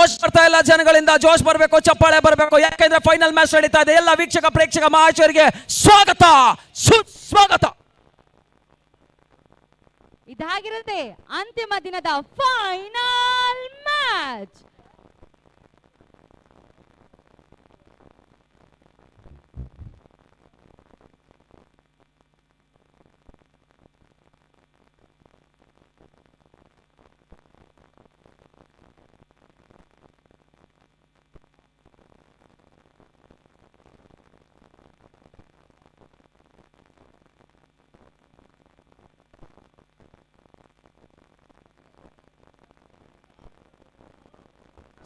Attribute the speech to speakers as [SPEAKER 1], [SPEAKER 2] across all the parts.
[SPEAKER 1] ಜೋಶ್ ಬರ್ತಾ ಇಲ್ಲ ಜನಗಳಿಂದ. ಜೋಶ್ ಬರಬೇಕು, ಚಪ್ಪಾಳೆ ಬರಬೇಕು, ಯಾಕೆಂದ್ರೆ ಫೈನಲ್ ಮ್ಯಾಚ್ ನಡೀತಾ ಇದೆ. ಎಲ್ಲ ವೀಕ್ಷಕ ಪ್ರೇಕ್ಷಕ ಮಹಾಶಯರಿಗೆ ಸ್ವಾಗತ, ಸುಸ್ವಾಗತ.
[SPEAKER 2] ಇದಾಗಿರುತ್ತೆ ಅಂತಿಮ ದಿನದ ಫೈನಲ್ ಮ್ಯಾಚ್.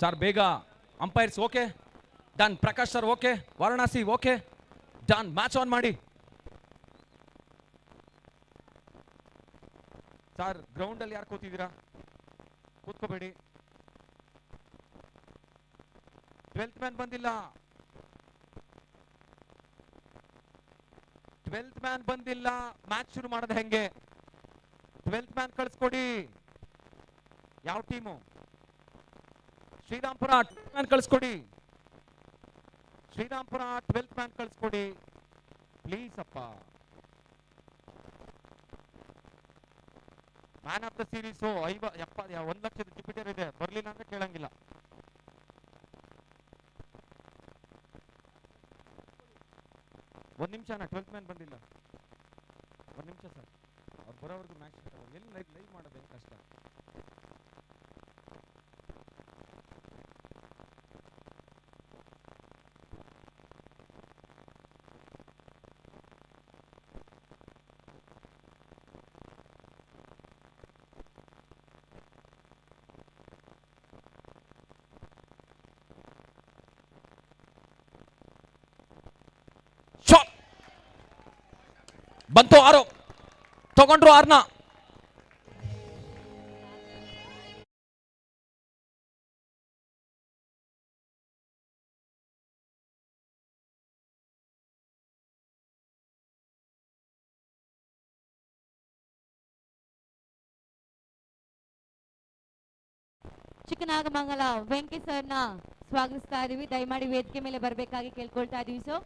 [SPEAKER 1] ಸರ್ ಬೇಗ umpires okay done. Prakash sir okay, Varanasi okay done. Match on ಮಾಡಿ ಸರ್. ಗ್ರೌಂಡ್ ಅಲ್ಲಿ ಯಾರು ಕೂತಿದ್ದೀರಾ? ಕೂತ್ಕೋಬೇಡಿ. 12th ಮ್ಯಾನ್ ಬಂದಿಲ್ಲ. 12th ಮ್ಯಾನ್ ಬಂದಿಲ್ಲ. ಮ್ಯಾಚ್ ಶುರು ಮಾಡೋದು ಹೆಂಗೆ? 12th ಮ್ಯಾನ್ ಕಳಿಸ್ಕೊಡಿ. ಯಾವ ಟೀಮು? ಶ್ರೀರಾಮ್ಪುರ 12th ಮ್ಯಾನ್ ಕಳಿಸ್ಕೊಡಿ. ಶ್ರೀರಾಮ್ಪುರ 12th ಮ್ಯಾನ್ ಕಳಿಸ್ಕೊಡಿ ಪ್ಲೀಸ್ ಅಪ್ಪ. ಮ್ಯಾನ್ ಆಫ್ ದ ಸೀರೀಸ್ 1 ಲಕ್ಷದ ಜುಪಿಟರ್ ಇದೆ. ಬರ್ಲಿಲ್ಲ ಅಂದ್ರೆ ಕೇಳಂಗಿಲ್ಲ. ಒಂದು ನಿಮಿಷ. 12th ಮ್ಯಾನ್ ಬಂದಿಲ್ಲ. 1 ನಿಮಿಷ ಸರ್. ಅವ್ರು ಬರೋವರೆಗೂ ಮ್ಯಾಚ್ ಎಲ್ಲಿ ಲೈವ್ ಮಾಡೋದು ಕಷ್ಟ. ಬಂತು 6 ತಗೊಂಡ್ರು 6ನ.
[SPEAKER 2] ಚಿಕ್ಕನಾಗಮಂಗಲ ವೆಂಕಿ ಸರ್ನ ಸ್ವಾಗತಿಸ್ತಾ ಇದೀವಿ. ದಯಮಾಡಿ ವೇದಿಕೆ ಮೇಲೆ ಬರಬೇಕಾಗಿ ಕೇಳ್ಕೊಳ್ತಾ ಇದೀವಿ. ಸೊ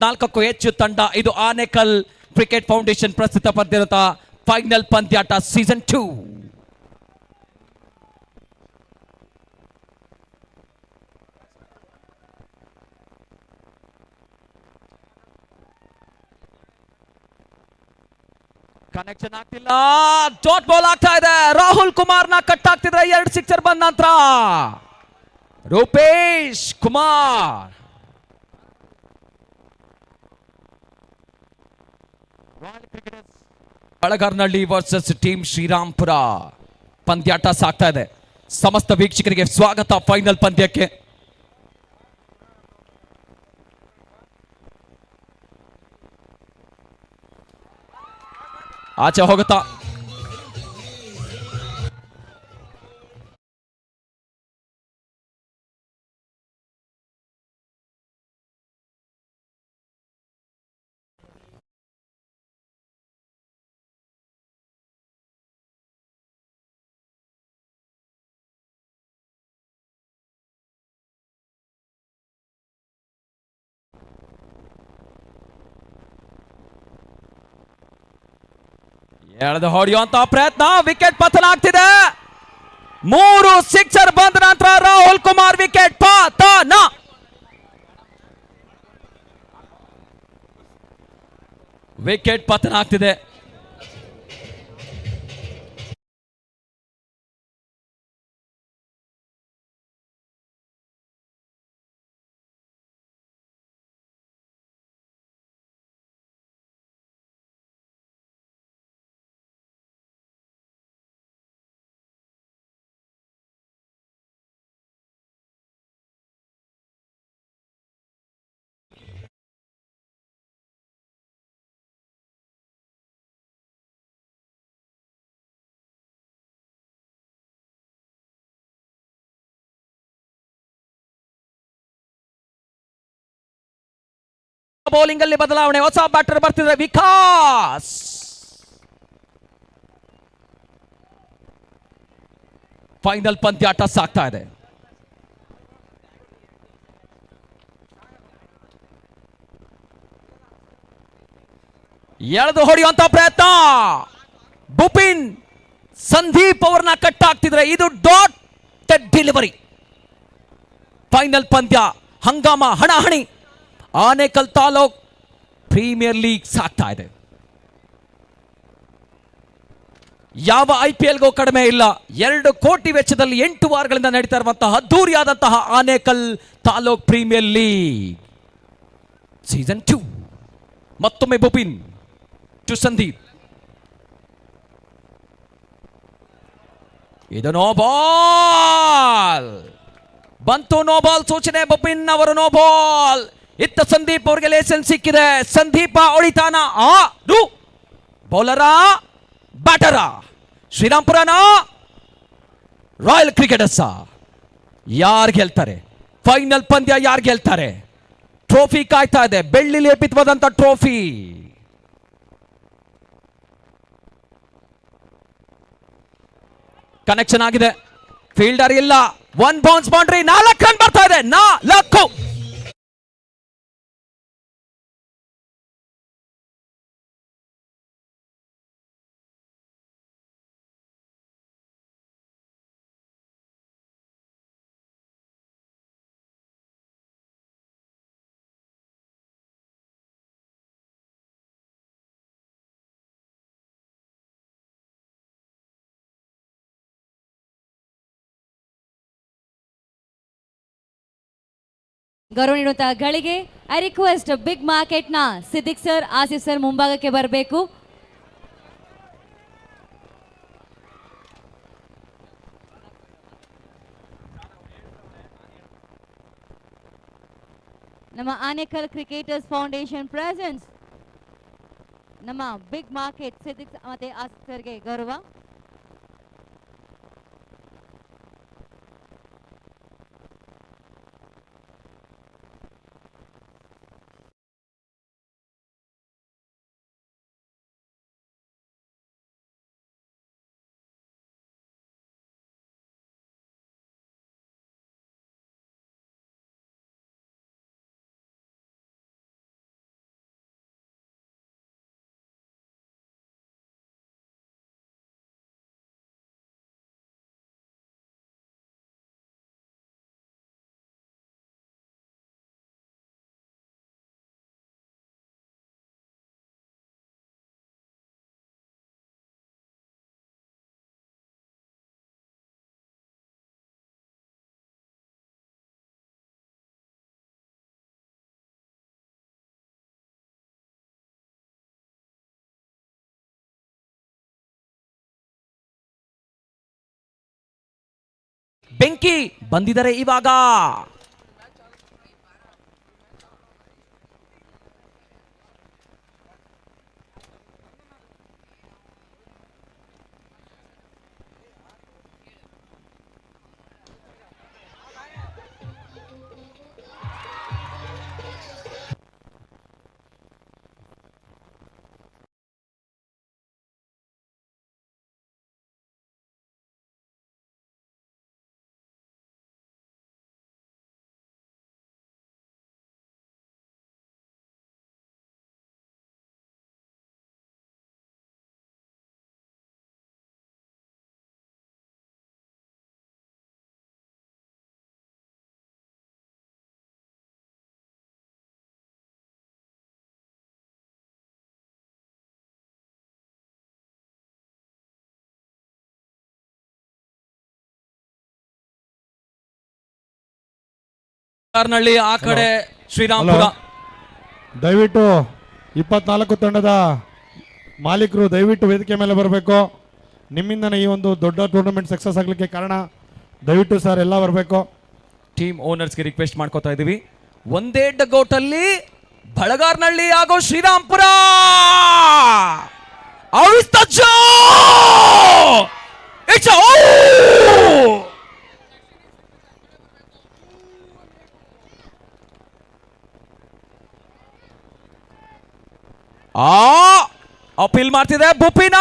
[SPEAKER 1] ನಾಲ್ಕಕ್ಕೂ ಹೆಚ್ಚು ತಂಡ. ಇದು ಆನೇಕಲ್ ಕ್ರಿಕೆಟ್ ಫೌಂಡೇಶನ್ ಪ್ರಸ್ತುತ ಪಡೆದಿರುವ ಫೈನಲ್ ಪಂದ್ಯಾಟ ಸೀಸನ್ 2. ಕನೆಕ್ಷನ್ ಆಗ್ತಿಲ್ಲ. ಡಾಟ್ ಬಾಲ್ ಆಗ್ತಾ ಇದೆ. ರಾಹುಲ್ ಕುಮಾರ್ ನ ಕಟ್ ಆಗ್ತಿದ್ರೆ 2 ಸಿಕ್ಸರ್ ಬಂದ ನಂತರ ರೂಪೇಶ್ ಕುಮಾರ್ ಬಳಗಾರ್ನಹಳ್ಳಿ ವರ್ಸಸ್ ಟೀಮ್ ಶ್ರೀರಾಮ್ಪುರ ಪಂದ್ಯಾಟ ಸಾಗ್ತಾ ಇದೆ. ಸಮಸ್ತ ವೀಕ್ಷಕರಿಗೆ ಸ್ವಾಗತ ಫೈನಲ್ ಪಂದ್ಯಕ್ಕೆ. ಆಚೆ ಹೋಗುತ್ತಾ ಎಳೆದು ಹೊಡೆಯುವಂತ ಪ್ರಯತ್ನ. ವಿಕೆಟ್ ಪತನ ಆಗ್ತಿದೆ. 3 ಸಿಕ್ಸರ್ ಬಂದ ನಂತರ ರಾಹುಲ್ ಕುಮಾರ್ ವಿಕೆಟ್ ಪತನ. ವಿಕೆಟ್ ಪತನ ಆಗ್ತಿದೆ.
[SPEAKER 3] ಬೌಲಿಂಗ್ ಅಲ್ಲಿ ಬದಲಾವಣೆ, ಹೊಸ ಬ್ಯಾಟರ್ ಬರ್ತಿದ್ರೆ ವಿಕಾಸ್. ಫೈನಲ್ ಪಂದ್ಯ ಟಸ್ ಆಗ್ತಾ ಇದೆ. ಎಳೆದು ಹೊಡೆಯುವಂತ ಪ್ರಯತ್ನ, ಬುಪಿನ್ ಸಂದೀಪ್ ಅವ್ರನ್ನ ಕಟ್ ಆಗ್ತಿದ್ರೆ ಇದು ಡಾಟ್ ಡೆಲಿವರಿ. ಫೈನಲ್ ಪಂದ್ಯ ಹಂಗಾಮ ಹಣಾಹಣಿ, ಆನೇಕಲ್ ತಾಲೂಕ್ ಪ್ರೀಮಿಯರ್ ಲೀಗ್ ಸಾಗ್ತಾ ಇದೆ. ಯಾವ IPLಗೂ ಕಡಿಮೆ ಇಲ್ಲ. 2 ಕೋಟಿ ವೆಚ್ಚದಲ್ಲಿ 8 ವಾರಗಳಿಂದ ನಡೀತಾ ಇರುವಂತಹ ಅದ್ದೂರಿಯಾದಂತಹ Anekal taluk premier league season 2. ಮತ್ತೊಮ್ಮೆ ಬುಪಿನ್ ಟು ಸಂದೀಪ್, ಇದು ನೋ ಬಾಲ್ ಬಂತು. ನೋ ಬಾಲ್ ಸೂಚನೆ, ಬುಪಿನ್ ಅವರು ನೋ ಬಾಲ್. ಇತ್ತ ಸಂದೀಪ್ ಅವರಿಗೆ ಲೇಸನ್ ಸಿಕ್ಕಿದೆ. ಸಂದೀಪ ಹೊಡಿತಾನ, ಬೌಲರ ಬ್ಯಾಟರ, ಶ್ರೀರಾಮ್ಪುರನ ರಾಯಲ್ ಕ್ರಿಕೆಟರ್ಸ್ ಯಾರು ಗೆಲ್ತಾರೆ? ಫೈನಲ್ ಪಂದ್ಯ ಯಾರು ಗೆಲ್ತಾರೆ? ಟ್ರೋಫಿ ಕಾಯ್ತಾ ಇದೆ, ಬೆಳ್ಳಿ ಲೇಪಿತವಾದಂತ ಟ್ರೋಫಿ. ಕನೆಕ್ಷನ್ ಆಗಿದೆ, ಫೀಲ್ಡರ್ ಇಲ್ಲ, 1 ಬೌನ್ಸ್ ಬೌಂಡ್ರಿ, 4 ರನ್ ಬರ್ತಾ ಇದೆ. 4.
[SPEAKER 2] ಗೌರವ ನೀಡುವಂತಹ ಗಳಿಗೆ ಐ ರಿಕ್ವೆಸ್ಟ್ ಬಿಗ್ ಮಾರ್ಕೆಟ್ ನ ಸಿದ್ದಿಕ್ ಸರ್, ಆಸಿಫ್ ಸರ್ ಮುಂಭಾಗಕ್ಕೆ ಬರಬೇಕು. ನಮ್ಮ ಆನೇಕಲ್ ಕ್ರಿಕೆಟರ್ಸ್ ಫೌಂಡೇಶನ್ ಪ್ರೆಸೆನ್ಸ್ ನಮ್ಮ ಬಿಗ್ ಮಾರ್ಕೆಟ್ ಸಿದ್ದಿಕ್ ಮತ್ತೆ ಆಸಿಫ್ ಸರ್ಗೆ ಗೌರವ.
[SPEAKER 3] ಬೆಂಕಿ ಬಂದಿದ್ದಾರೆ ಇವಾಗ. ಕಾರ್ನಳ್ಳಿ ಆ ಕಡೆ ಶ್ರೀರಾಮ್ಪುರ.
[SPEAKER 4] ದಯವಿಟ್ಟು 24 ತಂಡದ ಮಾಲೀಕರು ದಯವಿಟ್ಟು ವೇದಿಕೆ ಮೇಲೆ ಬರಬೇಕು. ನಿಮ್ಮಿಂದನೇ ಈ ಒಂದು ದೊಡ್ಡ ಟೂರ್ನಮೆಂಟ್ ಸಕ್ಸಸ್ ಆಗಲಿಕ್ಕೆ ಕಾರಣ. ದಯವಿಟ್ಟು ಸರ್ ಎಲ್ಲ ಬರಬೇಕು.
[SPEAKER 3] ಟೀಮ್ ಓನರ್ಸ್ಗೆ ರಿಕ್ವೆಸ್ಟ್ ಮಾಡ್ಕೋತಾ ಇದೀವಿ. ಒಂದೇ ಡಗೌಟ್ ಅಲ್ಲಿ ಬಳಗಾರ್ನಳ್ಳಿ ಹಾಗೂ ಶ್ರೀರಾಮ್ಪುರ. ಆ ಅಪೀಲ್ ಮಾಡ್ತಿದೆ ಭೂಪಿನ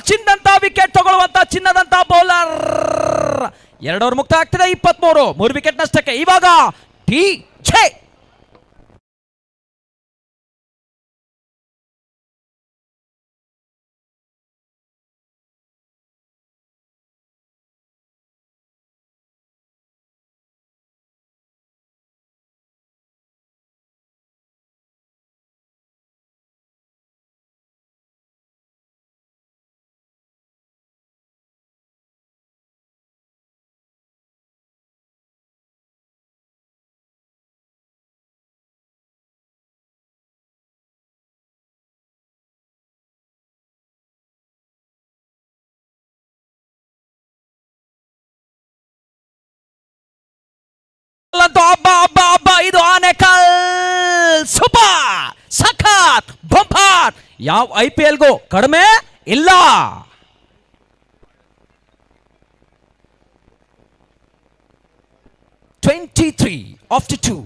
[SPEAKER 3] ಚಿನ್ನದಂತ ವಿಕೆಟ್ ತಗೊಳ್ಳುವಂತ ಚಿನ್ನದಂತ ಬೌಲರ್. 2 ಓವರ್ ಮುಕ್ತ ಆಗ್ತಿದೆ. 23 3 ವಿಕೆಟ್ ನಷ್ಟಕ್ಕೆ. ಇವಾಗ ಟಿ ಛೇ ಹಬ್ಬ ಹಬ್ಬ ಹಬ್ಬ. ಇದು ಆನೆಕಲ್ ಸೂಪರ್ ಸಖತ್ ಬಂಪರ್. ಯಾವ IPLಗೂ ಕಡಿಮೆ ಇಲ್ಲ. (23 after 2).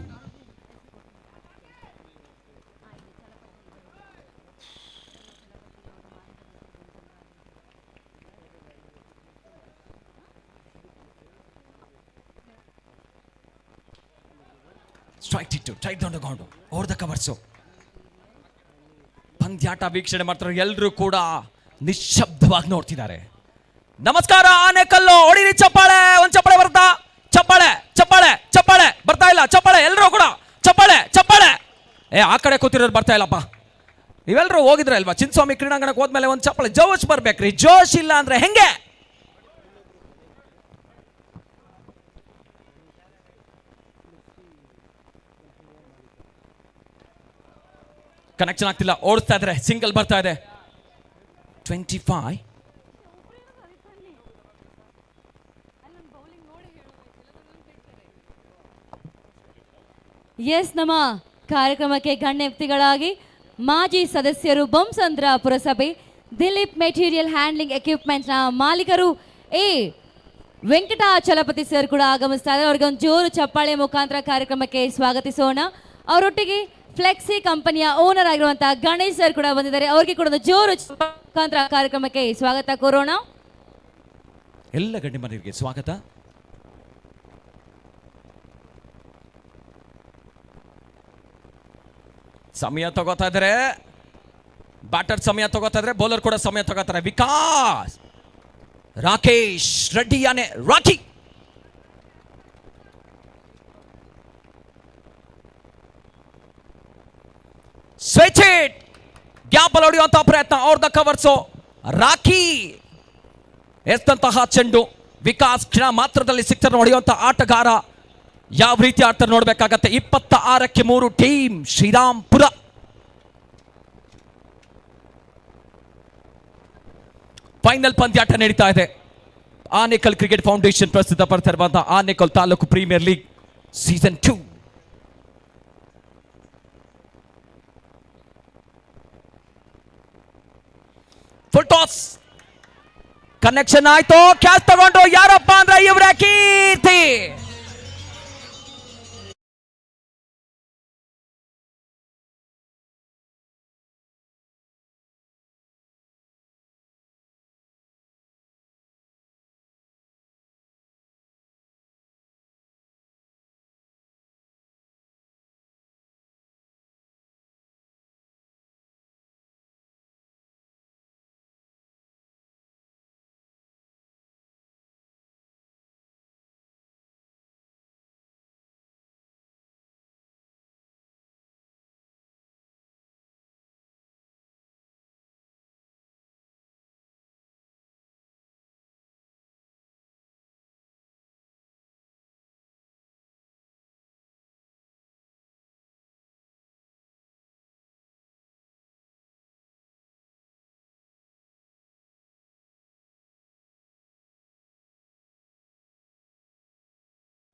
[SPEAKER 3] ಸ್ಟ್ರೈಕ್ ಇಟ್ಟು ಟ್ರೈಕ್ ತಗೊಂಡು ಓವರ್ ದ ಕವರ್ಸು. ಪಂದ್ಯಾಟ ವೀಕ್ಷಣೆ ಮಾಡ್ತಾರೆ. ಎಲ್ಲರೂ ಕೂಡ ನಿಶ್ಶಬ್ದವಾಗಿ ನೋಡ್ತಿದ್ದಾರೆ. ನಮಸ್ಕಾರ ಆನೆಕಲ್ಲು. ಹೊಡಿರಿ ಚಪ್ಪಾಳೆ. ಒಂದ್ ಚಪ್ಪಾಳೆ ಬರ್ತಾ. ಚಪ್ಪಾಳೆ ಚಪ್ಪಾಳೆ ಚಪ್ಪಾಳೆ ಬರ್ತಾ ಇಲ್ಲ. ಚಪ್ಪಾಳೆ ಎಲ್ಲರೂ ಕೂಡ ಚಪ್ಪಾಳೆ ಚಪ್ಪಾಳೆ. ಆ ಕಡೆ ಕೂತಿರೋರು ಬರ್ತಾ ಇಲ್ಲಪ್ಪ. ನೀವೆಲ್ಲರೂ ಹೋಗಿದ್ರೆ ಅಲ್ವಾ ಚಿನ್ನಸ್ವಾಮಿ ಕ್ರೀಡಾಂಗಣಕ್ಕೆ ಹೋದ್ಮೇಲೆ ಒಂದು ಚಪ್ಪಾಳೆ ಜೋಶ್ ಬರ್ಬೇಕ್ರಿ. ಜೋಶ್ ಇಲ್ಲ ಅಂದ್ರೆ ಹೆಂಗೆ? ಕನೆಕ್ಷನ್ ಆಗ್ತಿಲ್ಲ. ಓಡಿಸ್ತಾ ಇದ್ರೆ ಸಿಂಗಲ್ ಬರ್ತಾ ಇದೆ. 25.
[SPEAKER 2] ಎಸ್, ನಮ್ಮ ಕಾರ್ಯಕ್ರಮಕ್ಕೆ ಗಣ್ಯ ವ್ಯಕ್ತಿಗಳಾಗಿ ಮಾಜಿ ಸದಸ್ಯರು ಬೊಮ್ಮಸಂದ್ರ ಪುರಸಭೆ ದಿಲೀಪ್ ಮೆಟೀರಿಯಲ್ ಹ್ಯಾಂಡ್ಲಿಂಗ್ ಎಕ್ವಿಪ್ಮೆಂಟ್ನ ಮಾಲೀಕರು ವೆಂಕಟಾಚಲಪತಿ ಸರ್ ಕೂಡ ಆಗಮಿಸ್ತಾ ಇದ್ದಾರೆ. ಅವ್ರಿಗೆ ಒಂದು ಜೋರು ಚಪ್ಪಾಳೆ ಮುಖಾಂತರ ಕಾರ್ಯಕ್ರಮಕ್ಕೆ ಸ್ವಾಗತಿಸೋಣ. ಅವರೊಟ್ಟಿಗೆ ಫ್ಲೆಕ್ಸಿ ಕಂಪನಿಯ ಓನರ್ ಆಗಿರುವಂತಹ ಗಣೇಶ್ ಸರ್ ಕೂಡ ಬಂದಿದ್ದಾರೆ. ಅವ್ರಿಗೆ ಕೂಡ ಒಂದು ಜೋರು ಮುಖಾಂತರ ಕಾರ್ಯಕ್ರಮಕ್ಕೆ ಸ್ವಾಗತ ಕೋರೋಣ.
[SPEAKER 3] ಎಲ್ಲ ಗಣ್ಯಮಾನ್ಯರಿಗೆ ಸ್ವಾಗತ. ಸಮಯ ತಗೋತಾ ಇದ್ದಾರೆ. ಬ್ಯಾಟರ್ ಸಮಯ ತಗೋತಾ ಇದ್ದಾರೆ. ಬೌಲರ್ ಕೂಡ ಸಮಯ ತಗೋತಾರೆ. ವಿಕಾಸ್ ರಾಕೇಶ್ ರೆಡ್ಡಿ ಯಾನೆ ರಾಕಿ ಸ್ವಿಚ್ ಇಟ್. ಗ್ಯಾಪ್ ಅಲ್ಲಿ ಹೊಡೆಯುವಂತಹ ಪ್ರಯತ್ನ. ಅವ್ರ ದ ಕವರ್ಸು. ರಾಕಿ ಎಸ್ತಂತಹ ಚೆಂಡು. ವಿಕಾಸ್ ಕ್ಷಣ ಮಾತ್ರದಲ್ಲಿ ಸಿಕ್ಸರ್ ಹೊಡೆಯುವಂತಹ ಆಟಗಾರ. ಯಾವ ರೀತಿ ಆಡ್ತಾರೆ ನೋಡ್ಬೇಕಾಗತ್ತೆ. 26ಕ್ಕೆ 3 ಟೀಮ್ ಶ್ರೀರಾಮ್ಪುರ. ಫೈನಲ್ ಪಂದ್ಯಾಟ ನಡೀತಾ ಇದೆ. ಆನೇಕಲ್ ಕ್ರಿಕೆಟ್ ಫೌಂಡೇಶನ್ ಪ್ರಸ್ತುತ ಪಡಿಸಿರುವಂತಹ Anekal taluk premier league season 2. Full toss. Connection ಆಯ್ತು. ಕ್ಯಾಚ್ ತಗೊಂಡು ಯಾರಪ್ಪ ಅಂದ್ರೆ ಇವರ ಕೀರ್ತಿ.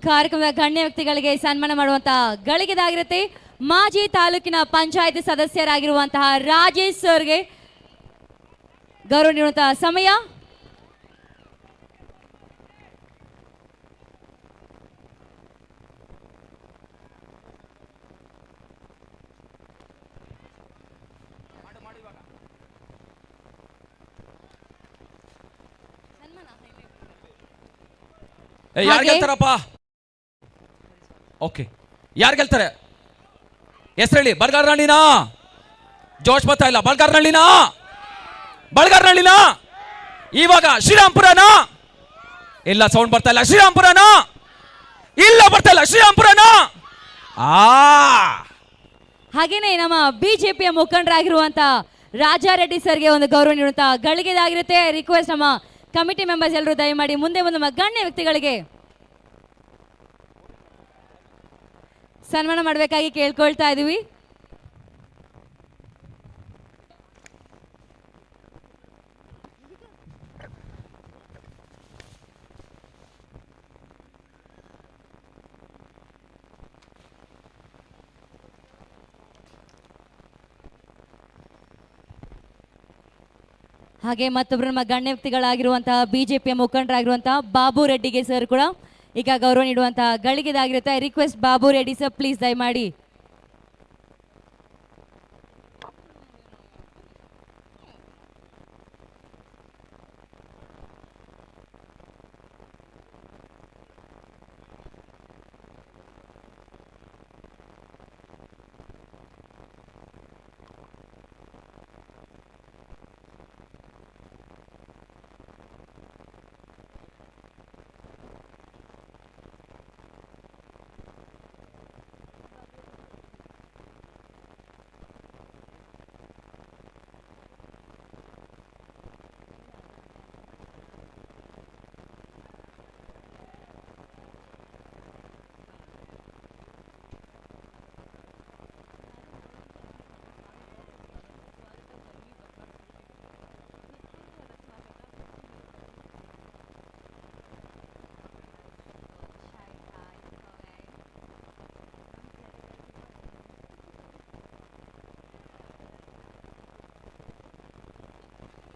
[SPEAKER 2] ಕಾರ್ಯಕ್ರಮದ ಗಣ್ಯ ವ್ಯಕ್ತಿಗಳಿಗೆ ಸನ್ಮಾನ ಮಾಡುವಂತಹ ಗಳಿಗೆದಾಗಿರುತ್ತೆ. ಮಾಜಿ ತಾಲೂಕಿನ ಪಂಚಾಯತಿ ಸದಸ್ಯರಾಗಿರುವಂತಹ ರಾಜೇಶ್ ಸರ್ಗೆ ಗೌರವ ನೀಡುವಂತಹ ಸಮಯ.
[SPEAKER 3] ಯಾರು
[SPEAKER 2] ಹಾಗೆ-
[SPEAKER 3] ಗೆಲ್ತಾರಪ್ಪ? ಓಕೆ, ಯಾರು ಗೆಲ್ತಾರೆ? ಹೆಸರು ಹೇಳಿ. ಬಲ್ಗಾರ್ನಹಳ್ಳಿನಾ? ಜೋಶ್ ಬರ್ತಾ ಇಲ್ಲ. ಬಲ್ಗಾರ್ನಹಳ್ಳಿನಾ? ಬಲ್ಗಾರ್ನಹಳ್ಳಿನಾ? ಇವಾಗ ಶ್ರೀರಾಮ್ಪುರನಾ? ಇಲ್ಲ, ಸೌಂಡ್ ಬರ್ತಾ ಇಲ್ಲ. ಶ್ರೀರಾಮ್ಪುರನಾ? ಇಲ್ಲ, ಬರ್ತಾ ಇಲ್ಲ. ಶ್ರೀರಾಮ್ಪುರನಾ?
[SPEAKER 2] ಹಾಗೇನೆ ನಮ್ಮ ಬಿಜೆಪಿಯ ಮುಖಂಡರಾಗಿರುವಂತ ರಾಜಾರೆಡ್ಡಿ ಸರ್ಗೆ ಒಂದು ಗೌರವ ನೀಡುವಂತ ಗಳಿಗೆದಾಗಿರುತ್ತೆ. ರಿಕ್ವೆಸ್ಟ್ ನಮ್ಮ ಕಮಿಟಿ ಮೆಂಬರ್ಸ್ ಎಲ್ಲರೂ ದಯಮಾಡಿ ಮುಂದೆ ಬಂದ ನಮ್ಮ ಗಣ್ಯ ವ್ಯಕ್ತಿಗಳಿಗೆ ಸನ್ಮಾನ ಮಾಡಬೇಕಾಗಿ ಕೇಳ್ಕೊಳ್ತಾ ಇದೀವಿ. ಹಾಗೆ ಮತ್ತೊಬ್ಬರು ನಮ್ಮ ಗಣ್ಯ ವ್ಯಕ್ತಿಗಳಾಗಿರುವಂತಹ ಬಿಜೆಪಿಯ ಮುಖಂಡರಾಗಿರುವಂತಹ ಬಾಬು ರೆಡ್ಡಿಗೆ ಸರ್ ಕೂಡ ಈಗ ಗೌರವ ನೀಡುವಂತಹ ಗಳಿಗೆದಾಗಿರುತ್ತೆ. Request Babu Reddy sir, please ದಯಮಾಡಿ.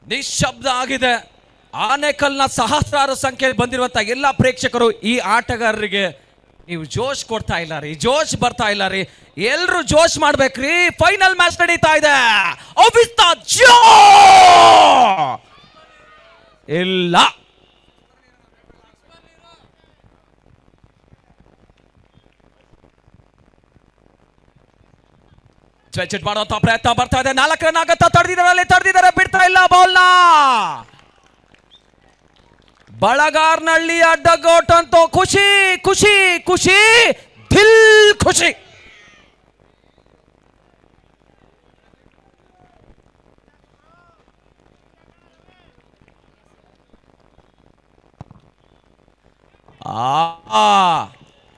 [SPEAKER 3] ನಿಶ್ಶಬ್ದ ಆಗಿದೆ. ಆನೇಕಲ್ನ ಸಹಸ್ರಾರು ಸಂಖ್ಯೆಯಲ್ಲಿ ಬಂದಿರುವಂತಹ ಎಲ್ಲ ಪ್ರೇಕ್ಷಕರು ಈ ಆಟಗಾರರಿಗೆ ನೀವು ಜೋಶ್ ಕೊಡ್ತಾ ಇಲ್ಲ ರೀ, ಜೋಶ್ ಬರ್ತಾ ಇಲ್ಲ ರೀ. ಎಲ್ರು ಜೋಶ್ ಮಾಡ್ಬೇಕ್ರಿ. ಫೈನಲ್ ಮ್ಯಾಚ್ ನಡೀತಾ ಇದೆ. ಅವಿಸ್ತಾ ಜೋ ಇಲ್ಲ. ಸ್ವೆಚ್ ಮಾಡುವಂತ ಪ್ರಯತ್ನ ಬರ್ತಾ ಇದೆ. 4 ರನ್ ಆಗತ್ತಾ? ತಡೆದಿದ್ದಾರೆ, ಬಿಡ್ತಾ ಇಲ್ಲ ಬಾಲ್ನ. ಬಳಗಾರ್ನಹಳ್ಳಿ ಅಡ್ಡಗೋಟ್ ಅಂತೂ ಖುಷಿ ಖುಷಿ ಖುಷಿ, ದಿಲ್ ಖುಷಿ.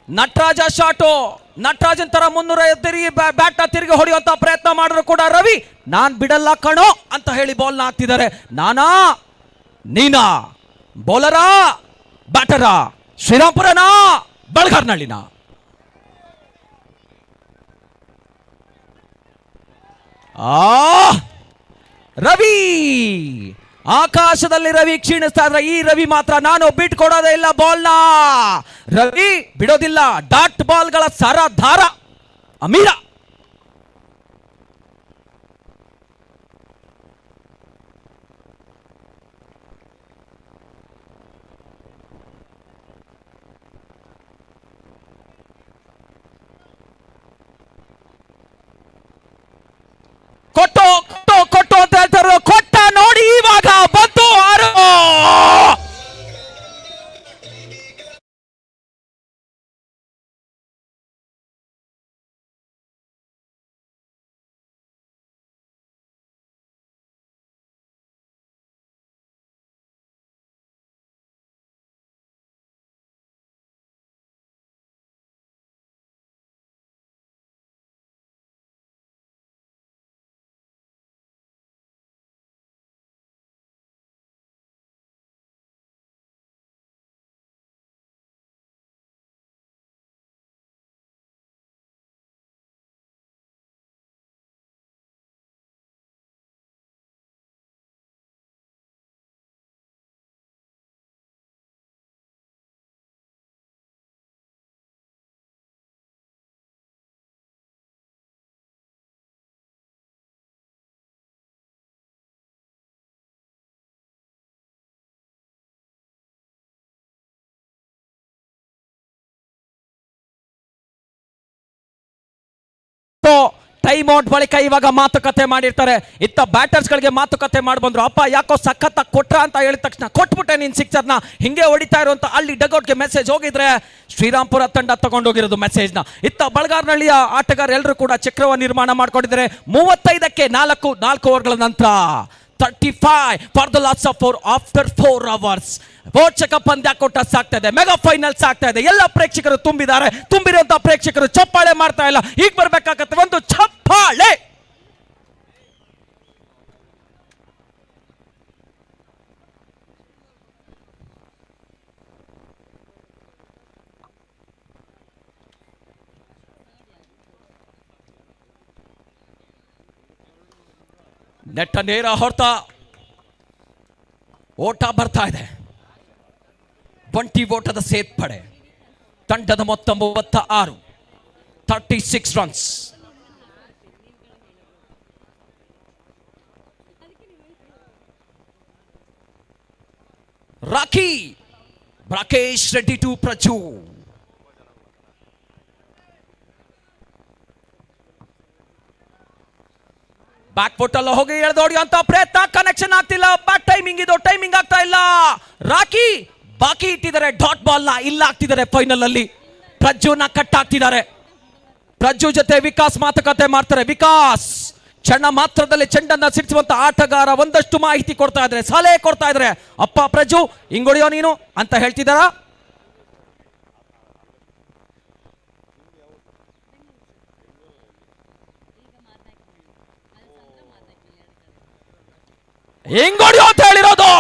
[SPEAKER 3] ನಟರಾಜ ಶಾಟು, ನಟರಾಜನ್ ತರ 350 ಬ್ಯಾಟ್ ತಿರುಗಿ ಹೊಡೆಯುವಂತ ಪ್ರಯತ್ನ ಮಾಡಿದ್ರು ಕೂಡ ರವಿ ನಾನ್ ಬಿಡಲ್ಲ ಕಣೋ ಅಂತ ಹೇಳಿ ಬಾಲ್ ನ ಹಾಕ್ತಿದ್ದಾರೆ. ನಾನಾ ನೀನಾ? ಬೌಲರಾ ಬ್ಯಾಟರಾ? ಶ್ರೀರಾಮ್ಪುರನಾ ಬಲ್ಗಾರ್ನಹಳ್ಳಿನಾ? ರವಿ ಆಕಾಶದಲ್ಲಿ ರವಿ ಕ್ಷೀಣಿಸ್ತಾ ಇದ್ರೆ ಈ ರವಿ ಮಾತ್ರ ನಾನು ಬಿಟ್ ಕೊಡೋದೇ ಇಲ್ಲ ಬಾಲ್ನ. ರವಿ ಬಿಡೋದಿಲ್ಲ. ಡಾಟ್ ಬಾಲ್ಗಳ ಸರದಾರ ಅಮೀರ. ಕೊಟ್ಟು ಕೊಟ್ಟು ಕೊಟ್ಟು ಅಂತ ಹೇಳ್ತಾರೆ. ಕೊಟ್ಟ ನೋಡಿ ಇವಾಗ ಬಂತು 6. ಟೈಮ್ ಔಟ್ ಬಳಿಕ ಇವಾಗ ಮಾತುಕತೆ ಮಾಡಿರ್ತಾರೆ. ಇತ್ತ ಬ್ಯಾಟರ್ಸ್ ಗಳಿಗೆ ಮಾತುಕತೆ ಮಾಡಿ ಬಂದ್ರು. ಅಪ್ಪ ಯಾಕೋ ಸಖತ್ತಾಗಿ ಕೊಟ್ರ ಅಂತ ಹೇಳಿದ ತಕ್ಷಣ ಕೊಟ್ಬಿಟ್ಟೆ ನೀನ್ ಸಿಕ್ಸರ್ನ, ಹಿಂಗೆ ಹೊಡಿತಾ ಇರುವಂತ ಅಲ್ಲಿ ಡಗೌಟ್ಗೆ ಮೆಸೇಜ್ ಹೋಗಿದ್ರೆ ಶ್ರೀರಾಮ್ಪುರ ತಂಡ ತಗೊಂಡೋಗಿರೋದು ಮೆಸೇಜ್ ನ. ಇತ್ತ ಬಳಗಾರ್ನಹಳ್ಳಿಯ ಆಟಗಾರ ಎಲ್ಲರೂ ಕೂಡ ಚಕ್ರವ ನಿರ್ಮಾಣ ಮಾಡ್ಕೊಂಡಿದ್ದಾರೆ. 35ಕ್ಕೆ 4 ಓವರ್ಗಳ ನಂತರ 35 for the loss of 4 after 4 hours. ರೋಚಕ ಪಂದ್ಯಾಕೂಟ ಸಾಗ್ತಾ ಇದೆ, ಮೆಗಾ ಫೈನಲ್ಸ್ ಆಗ್ತಾ ಇದೆ. ಎಲ್ಲ ಪ್ರೇಕ್ಷಕರು ತುಂಬಿದ್ದಾರೆ. ತುಂಬಿರುವಂತಹ ಪ್ರೇಕ್ಷಕರು ಚಪ್ಪಾಳೆ ಮಾಡ್ತಾ ಇಲ್ಲ. ಈಗ ಬರ್ಬೇಕಾಗತ್ತೆ ಒಂದು ಚಪ್ಪಾಳೆ. ನೆಟ್ಟ ನೇರ ಹೊರತ ಓಟ ಬರ್ತಾ ಇದೆ. 20 ಓಟದ ಸೇರ್ಪಡೆ. ತಂಡದ ಮೊತ್ತ 36, 36 runs. Rocky Rakesh Reddy to Praju. Back foot ಅಲ್ಲ ಹೋಗಿ ಎಳೆದೋಡಿಯುವಂತ ಪ್ರಯತ್ನ, ಕನೆಕ್ಷನ್ ಆಗ್ತಿಲ್ಲ. ಬ್ಯಾಕ್ ಟೈಮಿಂಗ್ ಇದು, ಟೈಮಿಂಗ್ ಆಗ್ತಾ ಇಲ್ಲ. ರಾಕಿ ಬಾಕಿ ಇಟ್ಟಿದ್ದಾರೆ, ಡಾಟ್ ಬಾಲ್ ನ ಇಲ್ಲ ಆಗ್ತಿದ್ದಾರೆ. ಫೈನಲ್ ಅಲ್ಲಿ ಪ್ರಜ್ಜುನ ಕಟ್ ಆಗ್ತಿದ್ದಾರೆ. ಪ್ರಜ್ಜು ಜೊತೆ ವಿಕಾಸ್ ಮಾತುಕತೆ ಮಾಡ್ತಾರೆ. ವಿಕಾಸ್ ಕ್ಷಣ ಮಾತ್ರದಲ್ಲಿ ಚೆಂಡನ್ನ ಸಿಡಿಸುವಂತ ಆಟಗಾರ. ಒಂದಷ್ಟು ಮಾಹಿತಿ ಕೊಡ್ತಾ ಇದ್ರೆ, ಸಲಹೆ ಕೊಡ್ತಾ ಇದ್ರೆ, ಅಪ್ಪ ಪ್ರಜ್ಜು ಹಿಂಗೊಡಿಯೋ ನೀನು ಅಂತ ಹೇಳ್ತಿದಾರ. ಹಿಂಗೊಡಿಯೋ ಅಂತ ಹೇಳಿರೋದು.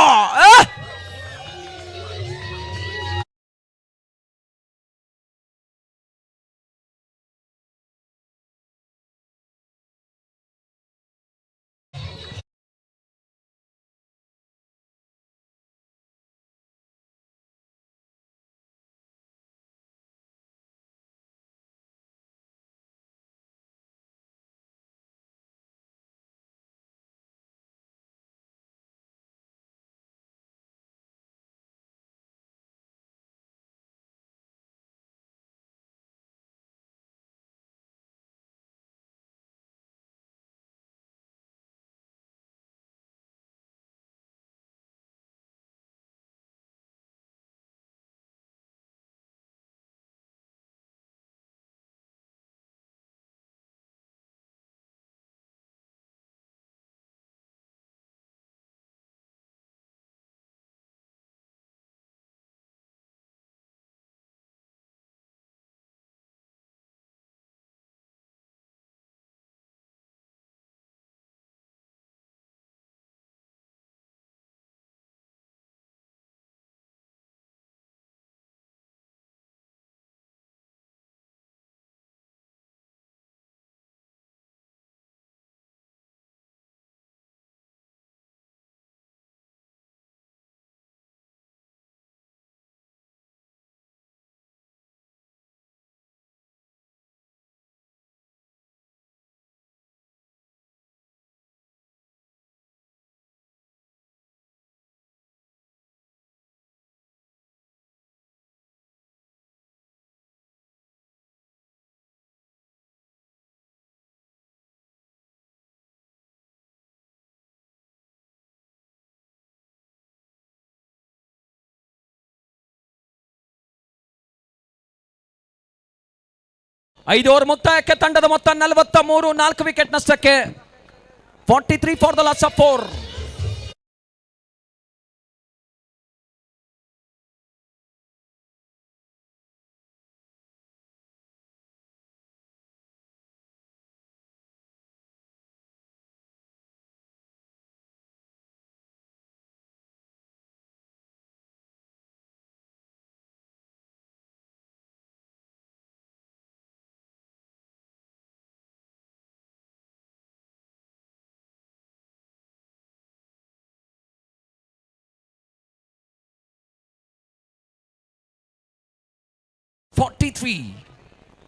[SPEAKER 3] ಐದು ಓವರ್ ಮುಕ್ತಾಯಕ್ಕೆ ತಂಡದ ಮೊತ್ತ 43, 4 ವಿಕೆಟ್ ನಷ್ಟಕ್ಕೆ. 43 for the loss of 4.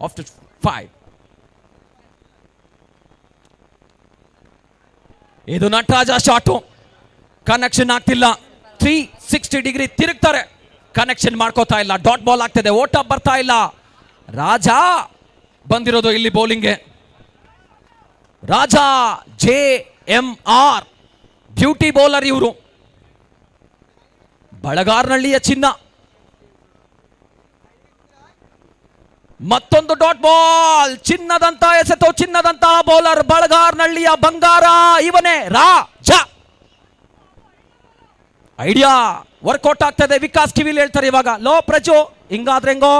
[SPEAKER 3] after 5. ಇದು ನಟರಾಜ ಶಾಟು, ಕನೆಕ್ಷನ್ ಆಗ್ತಿಲ್ಲ. 360 ಡಿಗ್ರಿ ತಿರುಗ್ತಾರೆ, ಕನೆಕ್ಷನ್ ಮಾಡ್ಕೋತಾ ಇಲ್ಲ. ಡಾಟ್ ಬಾಲ್ ಆಗ್ತದೆ, ಓಟ ಬರ್ತಾ ಇಲ್ಲ. ರಾಜ ಬಂದಿರೋದು ಇಲ್ಲಿ ಬೌಲಿಂಗ್ಗೆ. ರಾಜಾ JMR ಬ್ಯೂಟಿ ಬೌಲರ್ ಇವರು, ಬಳಗಾರ್ನಹಳ್ಳಿಯ ಚಿನ್ನ. ಮತ್ತೊಂದು ಡಾಟ್ ಬಾಲ್, ಚಿನ್ನದಂತ ಎಸೆತು, ಚಿನ್ನದಂತಹ ಬೌಲರ್, ಬಳಗಾರ್ನಹಳ್ಳಿಯ ಬಂಗಾರ ಇವನೇ ರಾಜ. ಐಡಿಯಾ ವರ್ಕೌಟ್ ಆಗ್ತದೆ. ವಿಕಾಸ್ ಕಿವಿಲ್ ಹೇಳ್ತಾರೆ ಇವಾಗ, ಲೋ ಪ್ರಜು ಹಿಂಗಾದ್ರೆ ಹೆಂಗೋ.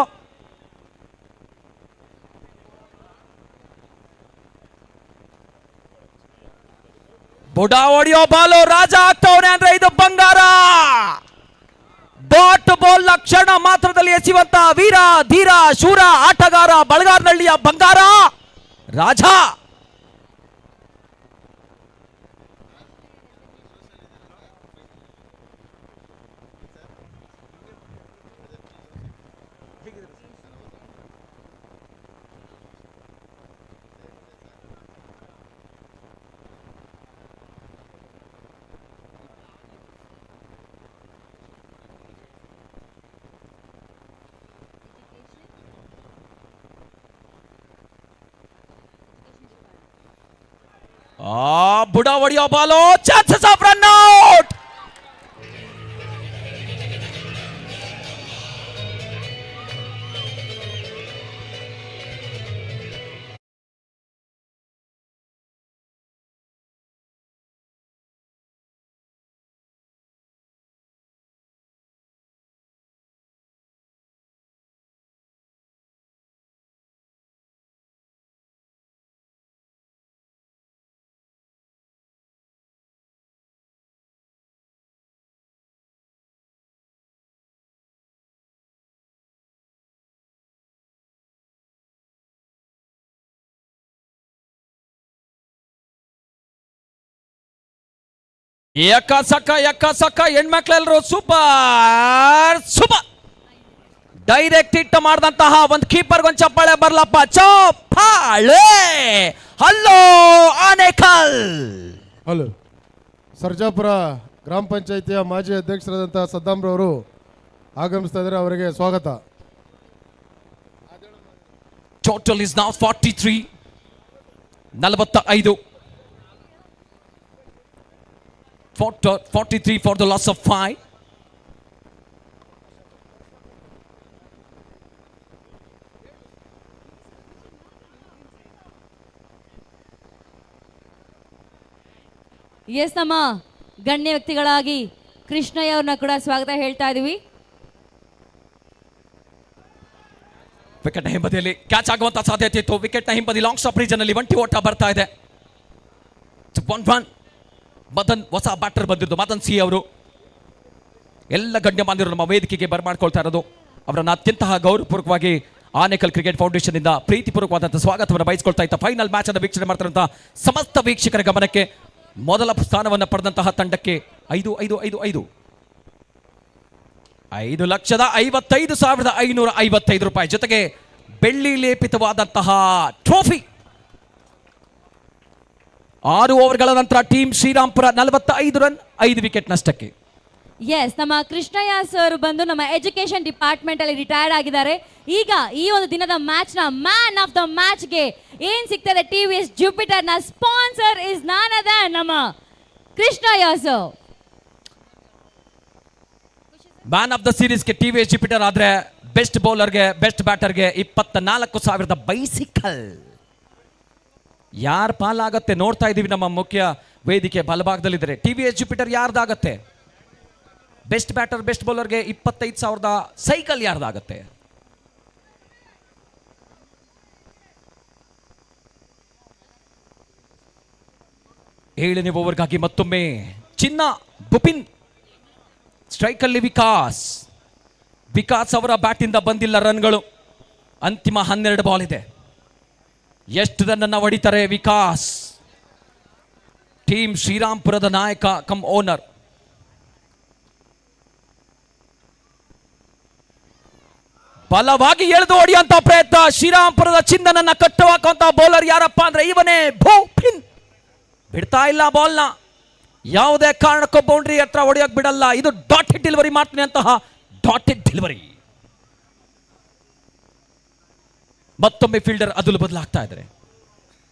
[SPEAKER 3] ಬುಡ ಹೊಡೆಯೋ ಬಾಲು, ರಾಜ ಆಗ್ತವನೆ ಅಂದ್ರೆ ಇದು ಬಂಗಾರ. ಡಾಟ್ ಬಾಲ್ ಕ್ಷಣ ಮಾತ್ರದಲ್ಲಿ ಎಸೆಯುವಂತ ವೀರ ಧೀರ ಶೂರ ಆಟಗಾರ, ಬಳಗಾರ್ನಹಳ್ಳಿಯ ಬಂಗಾರ ರಾಜ. ಬುಡ ಹೊಡೆಯೋ ball, chances of run out. ಎಕ್ಕ ಸಕ್ಕ ಹೆಣ್ಮಕ್ಳೆಲ್ಲರೂ ಸೂಪರ್ ಸೂಪರ್. ಡೈರೆಕ್ಟ್ ಹಿಟ್ ಮಾಡಿದಂತಹ ಒಂದು ಕೀಪರ್ ಒಂದು ಚಪ್ಪಾಳೆ ಬರ್ಲಪ್ಪ, ಚಪ್ಪಾಳೆ. ಹಲೋ ಆನೇಕಲ್.
[SPEAKER 5] ಹಲೋ. ಸರ್ಜಾಪುರ ಗ್ರಾಮ ಪಂಚಾಯಿತಿಯ ಮಾಜಿ ಅಧ್ಯಕ್ಷರಾದಂತಹ ಸದ್ದಾಮ್ರವರು ಆಗಮಿಸ್ತಾ ಇದ್ದಾರೆ, ಅವರಿಗೆ ಸ್ವಾಗತ.
[SPEAKER 3] Total is now 43, 45. 43 for the loss of 5.
[SPEAKER 2] Yes, ನಮ್ಮ ಗಣ್ಯ ವ್ಯಕ್ತಿಗಳಾಗಿ ಕೃಷ್ಣಯ್ಯ ಅವ್ರನ್ನ ಕೂಡ ಸ್ವಾಗತ ಹೇಳ್ತಾ ಇದೀವಿ.
[SPEAKER 3] ವಿಕೆಟ್ ಹಿಂಬದಿಯಲ್ಲಿ ಕ್ಯಾಚ್ ಆಗುವಂತ ಸಾಧ್ಯತೆ ಇತ್ತು. ವಿಕೆಟ್ ನ ಹಿಂಬದಿ ಲಾಂಗ್ ಸ್ಟಾಪ್ ರೀಜನ್ ಅಲ್ಲಿ ಒಂಟಿ ಓಟ ಬರ್ತಾ ಇದೆ. 1-1. ಮದನ್ ಹೊಸ ಬ್ಯಾಟರ್ ಬಂದಿದ್ದು, ಮದನ್ ಸಿ ಅವರು. ಎಲ್ಲ ಗಣ್ಯಮಾನ್ಯರು ನಮ್ಮ ವೇದಿಕೆಗೆ ಬರಮಾಡ್ಕೊಳ್ತಾ ಇರೋದು. ಅವರನ್ನು ಅತ್ಯಂತ ಗೌರವಪೂರ್ವಕವಾಗಿ ಆನೇಕಲ್ ಕ್ರಿಕೆಟ್ ಫೌಂಡೇಶನ್ ಇಂದ ಪ್ರೀತಿಪೂರ್ವಕವಾದಂತಹ ಸ್ವಾಗತವನ್ನು ಬಯಸ್ಕೊಳ್ತಾ ಇದ್ದ ಫೈನಲ್ ಮ್ಯಾಚ್ ಅನ್ನು ವೀಕ್ಷಣೆ ಮಾಡ್ತಿರುವಂತಹ ಸಮಸ್ತ ವೀಕ್ಷಕರ ಗಮನಕ್ಕೆ, ಮೊದಲ ಸ್ಥಾನವನ್ನು ಪಡೆದಂತಹ ತಂಡಕ್ಕೆ 5,55,555 ರೂಪಾಯಿ ಜೊತೆಗೆ ಬೆಳ್ಳಿ ಲೇಪಿತವಾದಂತಹ ಟ್ರೋಫಿ. 6 ಓವರ್ಗಳ ನಂತರ ಟೀಮ್ ಶ್ರೀರಾಂಪುರ 45 ರನ್ 5 ವಿಕೆಟ್ ನಷ್ಟಕ್ಕೆ.
[SPEAKER 2] ಎಸ್, ನಮ್ಮ ಕೃಷ್ಣಯ್ಯ ಸರ್ ಬಂದು ನಮ್ಮ ಎಜುಕೇಶನ್ ಡಿಪಾರ್ಟ್ಮೆಂಟ್ ಅಲ್ಲಿ ರಿಟೈರ್ಡ್ ಆಗಿದ್ದಾರೆ. ಈಗ ಈ ಒಂದು ದಿನದ ಮ್ಯಾಚ್ ನ ಮ್ಯಾನ್ ಆಫ್ ದ ಮ್ಯಾಚ್ ಗೆ ಏನ್ ಸಿಗ್ತದೆ, TVS ಜುಪಿಟರ್ ನ ಸ್ಪಾನ್ಸರ್ ಇಸ್ ನಾನ್ ಅದರ್ ನಮ್ಮ Krishnaiah sir.
[SPEAKER 3] Man of the ಸೀರೀಸ್ಗೆ TVS ಜುಪಿಟರ್ ಆದ್ರೆ ಬೆಸ್ಟ್ ಬೌಲರ್ಗೆ ಬೆಸ್ಟ್ ಬ್ಯಾಟರ್ಗೆ 24,000 ಬೈಸಿಕಲ್. ಯಾರ ಪಾಲಾಗತ್ತೆ ನೋಡ್ತಾ ಇದೀವಿ. ನಮ್ಮ ಮುಖ್ಯ ವೇದಿಕೆ ಬಲಭಾಗದಲ್ಲಿದ್ದಾರೆ. TVS ಜುಪಿಟರ್ ಯಾರ್ದಾಗತ್ತೆ? ಬೆಸ್ಟ್ ಬ್ಯಾಟರ್ ಬೆಸ್ಟ್ ಬೌಲರ್ಗೆ 25,000 ಸೈಕಲ್ ಯಾರ್ದಾಗತ್ತೆ? ಏಳನೇ ಓವರ್ಗಾಗಿ ಮತ್ತೊಮ್ಮೆ ಚಿನ್ನ ಬುಪಿನ್, ಸ್ಟ್ರೈಕಲ್ಲಿ ವಿಕಾಸ್ ಅವರ ಬ್ಯಾಟಿಂದ ಬಂದಿಲ್ಲ ರನ್ಗಳು. ಅಂತಿಮ 12 ಬಾಲ್ ಇದೆ. ಎಷ್ಟು ರನ್ನನ್ನು ಹೊಡಿತಾರೆ ವಿಕಾಸ್? ಟೀಮ್ ಶ್ರೀರಾಂಪುರದ ನಾಯಕ ಕಮ್ ಓನರ್. ಬಲವಾಗಿ ಎಳೆದು ಹೊಡೆಯುವಂತ ಪ್ರಯತ್ನ. ಶ್ರೀರಾಂಪುರದ ಚಿನ್ನನನ್ನ ಕಟ್ಟುವಾಕುವಂತ ಬೌಲರ್ ಯಾರಪ್ಪ ಅಂದ್ರೆ ಇವನೇ ಭೂಪಿನ್. ಬಿಡ್ತಾ ಇಲ್ಲ ಬಾಲ್ನ, ಯಾವುದೇ ಕಾರಣಕ್ಕೂ ಬೌಂಡ್ರಿ ಹತ್ರ ಹೊಡೆಯೋಕೆ ಬಿಡಲ್ಲ. ಇದು ಡಾಟೆಡ್ ಡೆಲಿವರಿ ಮಾಡ್ತೀನಿ ಅಂತಹ ಡಾಟೆಡ್ ಡೆಲಿವರಿ. ಮತ್ತೊಮ್ಮೆ ಫೀಲ್ಡರ್ ಅದಲು ಬದಲಾಗ್ತಾ ಇದ್ದಾರೆ.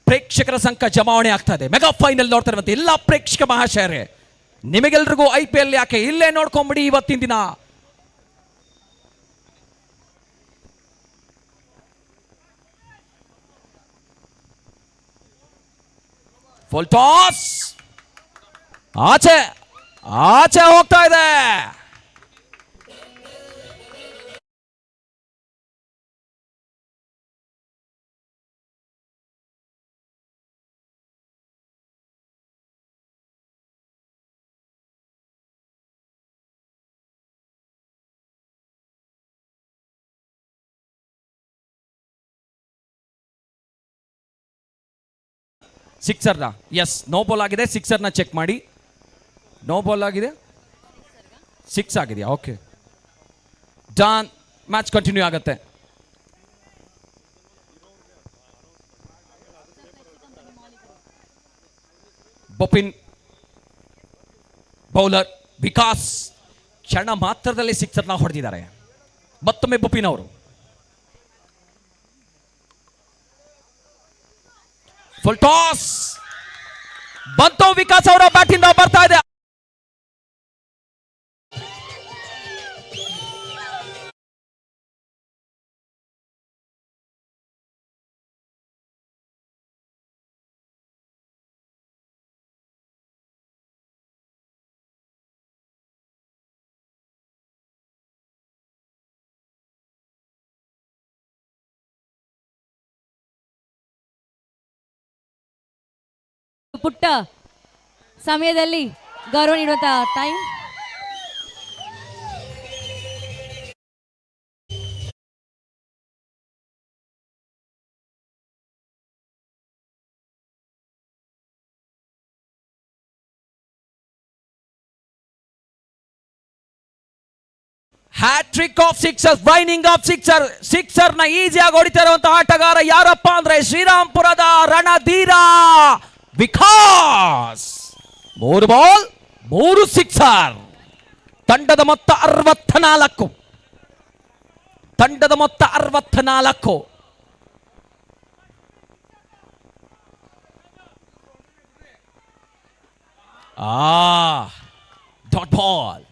[SPEAKER 3] ಪ್ರೇಕ್ಷಕರ ಸಂಖ್ಯೆ ಜಮಾವಣೆ ಆಗ್ತಾ ಇದೆ. ಮೆಗಾ ಫೈನಲ್ ನೋಡ್ತಾ ಇರುವಂತ ಎಲ್ಲ ಪ್ರೇಕ್ಷಕ ಮಹಾಶಯರೇ, ನಿಮಗೆಲ್ರಿಗೂ IPL ಯಾಕೆ ಇಲ್ಲೇ ನೋಡ್ಕೊಂಬಿಡಿ. ಇವತ್ತಿನ ದಿನ ಫುಲ್ ಟಾಸ್ ಆಚೆ ಆಚೆ ಹೋಗ್ತಾ ಇದೆ. ಸಿಕ್ಸರ್ನ ಎಸ್, ನೋ ಬಾಲ್ ಆಗಿದೆ. ಸಿಕ್ಸರ್ನ ಚೆಕ್ ಮಾಡಿ. ನೋ ಬಾಲ್ ಆಗಿದೆ, 6 ಆಗಿದೆಯಾ? Okay done. ಮ್ಯಾಚ್ ಕಂಟಿನ್ಯೂ ಆಗುತ್ತೆ. ಬೊಪಿನ್ ಬೌಲರ್ ವಿಕಾಸ್ ಕ್ಷಣ ಮಾತ್ರದಲ್ಲಿ ಸಿಕ್ಸರ್ನ ಹೊಡೆದಿದ್ದಾರೆ. ಮತ್ತೊಮ್ಮೆ ಬೊಪಿನ್ ಅವರು ಫುಲ್ ಟಾಸ್ ಬಂತು. ವಿಕಾಸ್ ಅವರ ಬ್ಯಾಟಿಂದ ಬರ್ತಾ ಇದೆ.
[SPEAKER 2] ಪುಟ್ಟ ಸಮಯದಲ್ಲಿ ಗೌರವ ನೀಡುವಂತ time.
[SPEAKER 3] Hat-trick of sixer, raining of sixer. Sixer ನ ಈಸಿಯಾಗಿ ಹೊಡಿತಾ ಇರುವಂತಹ ಆಟಗಾರ ಯಾರಪ್ಪ ಅಂದ್ರೆ ಶ್ರೀರಾಮ್ಪುರದ ರಣಧೀರ ವಿಕಾಸ್. 3 ball 3 sixer. ತಂಡದ ಮೊತ್ತ 64. ತಂಡದ ಮೊತ್ತ 64. Dot ball.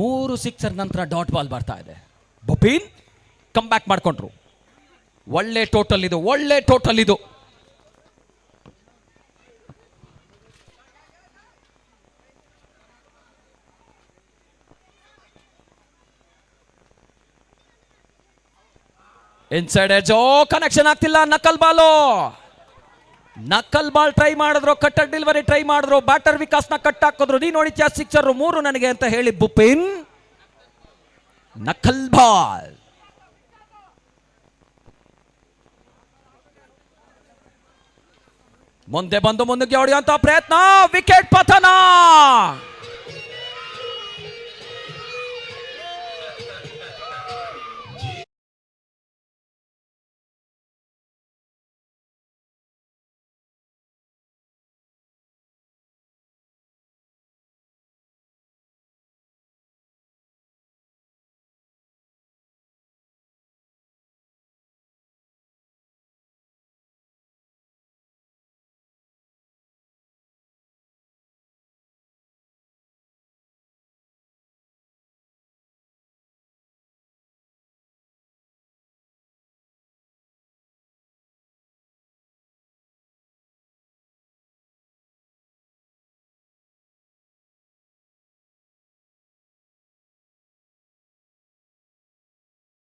[SPEAKER 3] 3 ಸಿಕ್ಸರ್ ನಂತರ ಡಾಟ್ ಬಾಲ್ ಬರ್ತಾ ಇದೆ. ಬೊಪಿನ್ ಕಮ್ ಬ್ಯಾಕ್ ಮಾಡ್ಕೊಂಡ್ರು. ಒಳ್ಳೆ ಟೋಟಲ್ ಇದು, ಒಳ್ಳೆ ಟೋಟಲ್ ಇದು. Inside edge. ಕನೆಕ್ಷನ್ ಆಗ್ತಿಲ್ಲ. ನಕಲ್ ಬಾಲು. ನಕಲ್ ಬಾಲ್ ಟ್ರೈ ಮಾಡಿದ್ರು, ಕಟ್ಟರ್ ಡೆಲಿವರಿ ಟ್ರೈ ಮಾಡಿದ್ರು. ಬ್ಯಾಟರ್ ವಿಕಾಸ್ ನ ಕಟ್ ಹಾಕಿದ್ರು. ನೀ ನೋಡಿದ್ಯಾ ಸಿಕ್ಸರ್ 3 ನನಗೆ ಅಂತ ಹೇಳಿ ಬುಪಿನ್. ನಕಲ್ ಬಾಲ್. ಮುಂದೆ ಬಂದು ಮುಂದಕ್ಕೆ ಹೊಡೆಯುವಂತ ಪ್ರಯತ್ನ. ವಿಕೆಟ್ ಪತನ.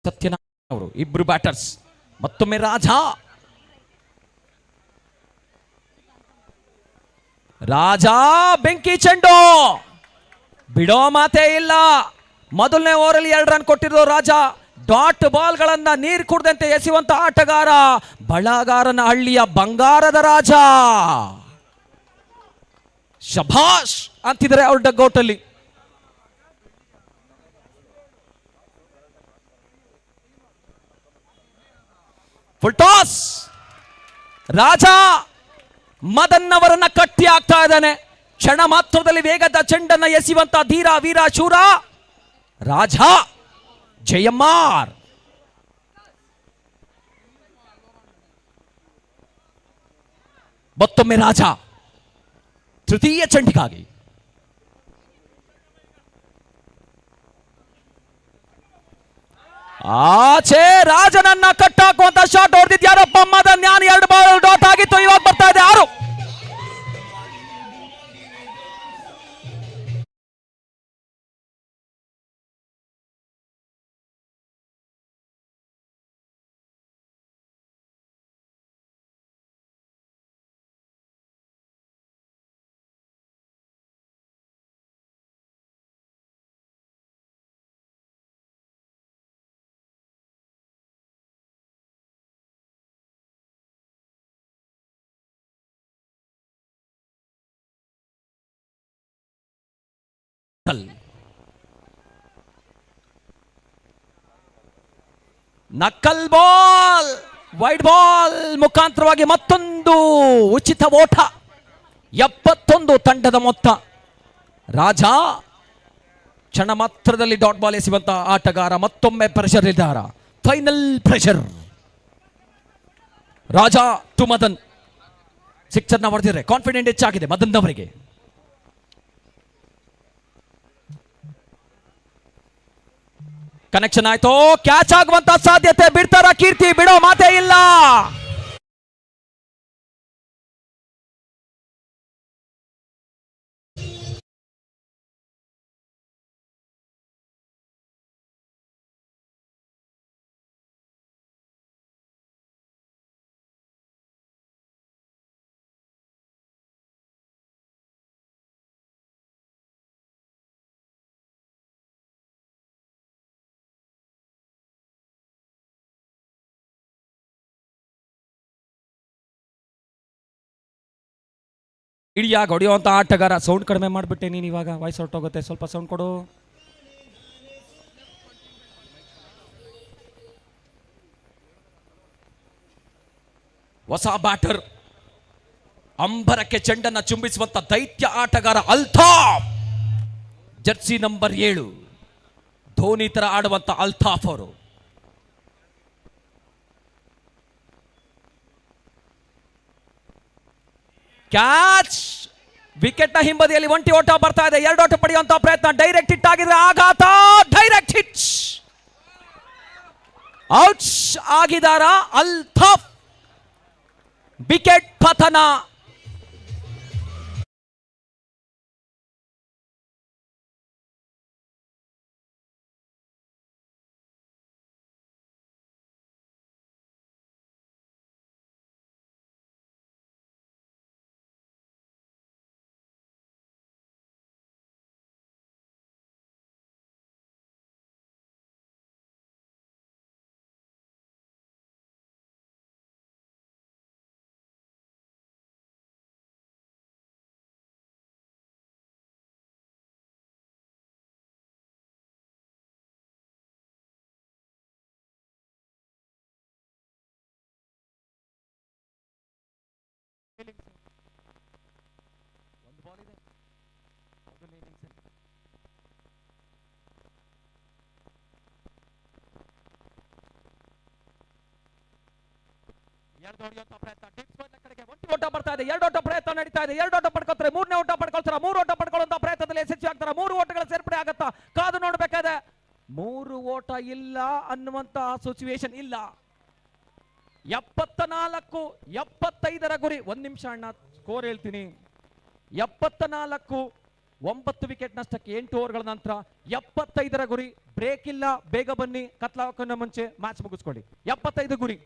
[SPEAKER 3] ಸತ್ಯನಾರಾಯಣ ಅವರು ಇಬ್ರು ಬ್ಯಾಟರ್ಸ್. ಮತ್ತೊಮ್ಮೆ ರಾಜಾ. ರಾಜಾ ಬೆಂಕಿ ಚೆಂಡು, ಬಿಡೋ ಮಾತೇ ಇಲ್ಲ. ಮೊದಲನೇ ಓವರಲ್ಲಿ 2 ರನ್ ಕೊಟ್ಟಿರೋ ರಾಜಾ. ಡಾಟ್ ಬಾಲ್ಗಳನ್ನ ನೀರು ಕುಡ್ದಂತೆ ಎಸೆಯುವಂತ ಆಟಗಾರ, ಬಳಗಾರನ ಹಳ್ಳಿಯ ಬಂಗಾರದ ರಾಜ. ಶಭಾಷ್ ಅಂತಿದ್ದಾರೆ ಅವ್ರ ಡಗ್ಔಟ್ ಅಲ್ಲಿ. Full toss. ರಾಜ ಮದನ್ ಅವರನ್ನ ಕಟ್ಟಿ ಆಗ್ತಾ ಇದ್ದಾನೆ. ಕ್ಷಣ ಮಾತ್ರದಲ್ಲಿ ವೇಗದ ಚೆಂಡನ್ನ ಎಸೆಯುವಂತ ಧೀರ ವೀರ ಶೂರ ರಾಜ ಜಯಮಾರ್. ಮತ್ತೊಮ್ಮೆ ರಾಜ ತೃತೀಯ ಚೆಂಡಿಗಾಗಿ ಆಚೆ ರಾಜನನ್ನ ಕಟ್ಟಾಕುವಂತ shot ಹೊಡೆದಿದ್ಯಾರಪ್ಪ Madan Gyan. 2 ball dot ಆಗಿತ್ತು. ಇವಾಗ ಬರ್ತಾ ಇದೆ 6. ನಕಲ್ ಬಾಲ್, ವೈಡ್ ಬಾಲ್ ಮುಖಾಂತರವಾಗಿ ಮತ್ತೊಂದು ಉಚಿತ ಓಟ. 71 ತಂಡದ ಮೊತ್ತ. ರಾಜ ಕ್ಷಣ ಮಾತ್ರದಲ್ಲಿ ಡಾಟ್ ಬಾಲ್ ಎಸೆಯುವಂತ ಆಟಗಾರ. ಮತ್ತೊಮ್ಮೆ ಪ್ರೆಷರ್ ಇದ್ದಾರ. Final pressure. Raja to Madan. ಸಿಕ್ಸರ್ನ ಹೊಡೆದಿದ್ದಾರೆ. ಕಾನ್ಫಿಡೆಂಟ್ ಹೆಚ್ಚಾಗಿದೆ ಮದನ್ ಅವರಿಗೆ. ಕನೆಕ್ಷನ್ ಆಯ್ತು. ಕ್ಯಾಚ್ ಆಗುವಂತ ಸಾಧ್ಯತೆ. ಬಿಡ್ತಾರ ಕೀರ್ತಿ? ಬಿಡೋ ಮಾತೇ ಇಲ್ಲ. ಇಡಿಯಾಗಿ ಹೊಡೆಯುವಂತ ಆಟಗಾರ. ಸೌಂಡ್ ಕಡಿಮೆ ಮಾಡಿಬಿಟ್ಟೆ ನೀನು. ಇವಾಗ ವಾಯ್ಸ್ ಹೊರಟೋಗುತ್ತೆ. ಸ್ವಲ್ಪ ಸೌಂಡ್ ಕೊಡು. ಹೊಸ ಬ್ಯಾಟರ್. ಅಂಬರಕ್ಕೆ ಚೆಂಡನ್ನ ಚುಂಬಿಸುವಂತ ದೈತ್ಯ ಆಟಗಾರ ಅಲ್ತಾಫ್. Jersey number 7. ಧೋನಿ ತರ ಆಡುವಂತ ಅಲ್ತಾಫ್ ಅವರು. ಕ್ಯಾಚ್. ವಿಕೆಟ್ ನ ಹಿಂಬದಿಯಲ್ಲಿ ಒಂಟಿ ಓಟ ಬರ್ತಾ ಇದೆ. 2 ಓಟ ಪಡೆಯುವಂತಹ ಪ್ರಯತ್ನ. ಡೈರೆಕ್ಟ್ ಹಿಟ್ ಆಗಿದೆ. ಆಘಾತ. Direct hit. ಔಟ್ ಆಗಿದಾರ ಅಲ್ತಾಫ್. ವಿಕೆಟ್ ಪತನ. ಒಂದು ಬಾಲ್ ಇದೆ. ಮೊದಲ ಇನ್ನಿಂಗ್ಸ್ ಅಲ್ಲಿ ಎರಡು ಹೊಡೆಯುವಂತ ಪ್ರಯತ್ನ. ಡಿಪ್ಸ್ ಬಂದ ಕಡೆಗೆ ಒಂಟಿ ಓಟ ಬರ್ತಾ ಇದೆ. 2 ಓಟ ಪ್ರಯತ್ನ ನಡೀತಾ ಇದೆ. 2 ಓಟ ಪಡ್ಕೊಳ್ತಾರೆ. 3ನೇ ಓಟ ಪಡ್ಕೊಳ್ತಾರೆ. 3 ಓಟ ಪಡ್ಕೊಳ್ಳುವಂತ ಪ್ರಯತ್ನದಲ್ಲಿ ಯಶಸ್ವಿ ಆಗ್ತಾರೆ. 3 ಓಟಗಳ ಸೇರ್ಪಡೆ ಆಗತ್ತಾ? ಕಾದು ನೋಡ್ಬೇಕಾದೆ. 3 ಓಟ ಇಲ್ಲ ಅನ್ನುವಂತ ಸಿಚುವೇಶನ್ ಇಲ್ಲ. 74 75 ಗುರಿ. 1 ನಿಮಿಷ ಅಣ್ಣ, ಸ್ಕೋರ್ ಹೇಳ್ತೀನಿ. 74 9 ವಿಕೆಟ್ ನಷ್ಟಕ್ಕೆ 8 ಓವರ್ಗಳ ನಂತರ 75 ಗುರಿ. ಬ್ರೇಕ್ ಇಲ್ಲ. ಬೇಗ ಬನ್ನಿ. ಕತ್ಲಾಕನ್ನ ಮುಂಚೆ ಮ್ಯಾಚ್ ಮುಗಿಸ್ಕೊಳ್ಳಿ. 75 ಗುರಿ.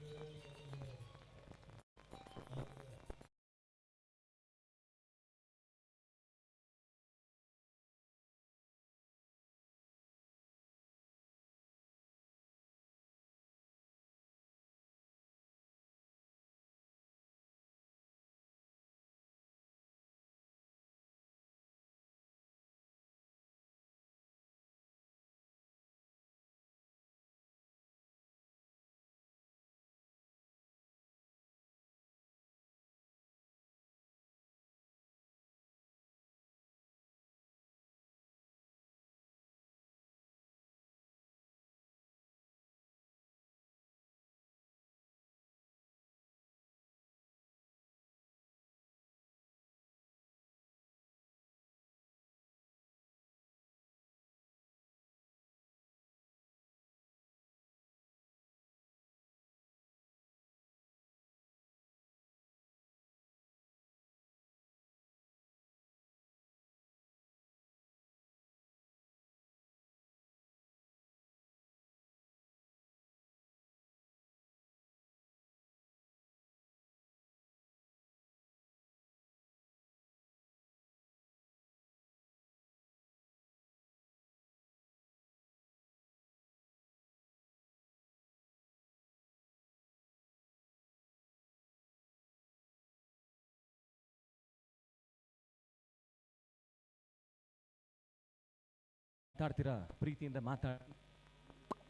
[SPEAKER 1] ಮಾತಾಡ್ತೀರಾ ಪ್ರೀತಿಯಿಂದ ಮಾತಾಡಿ.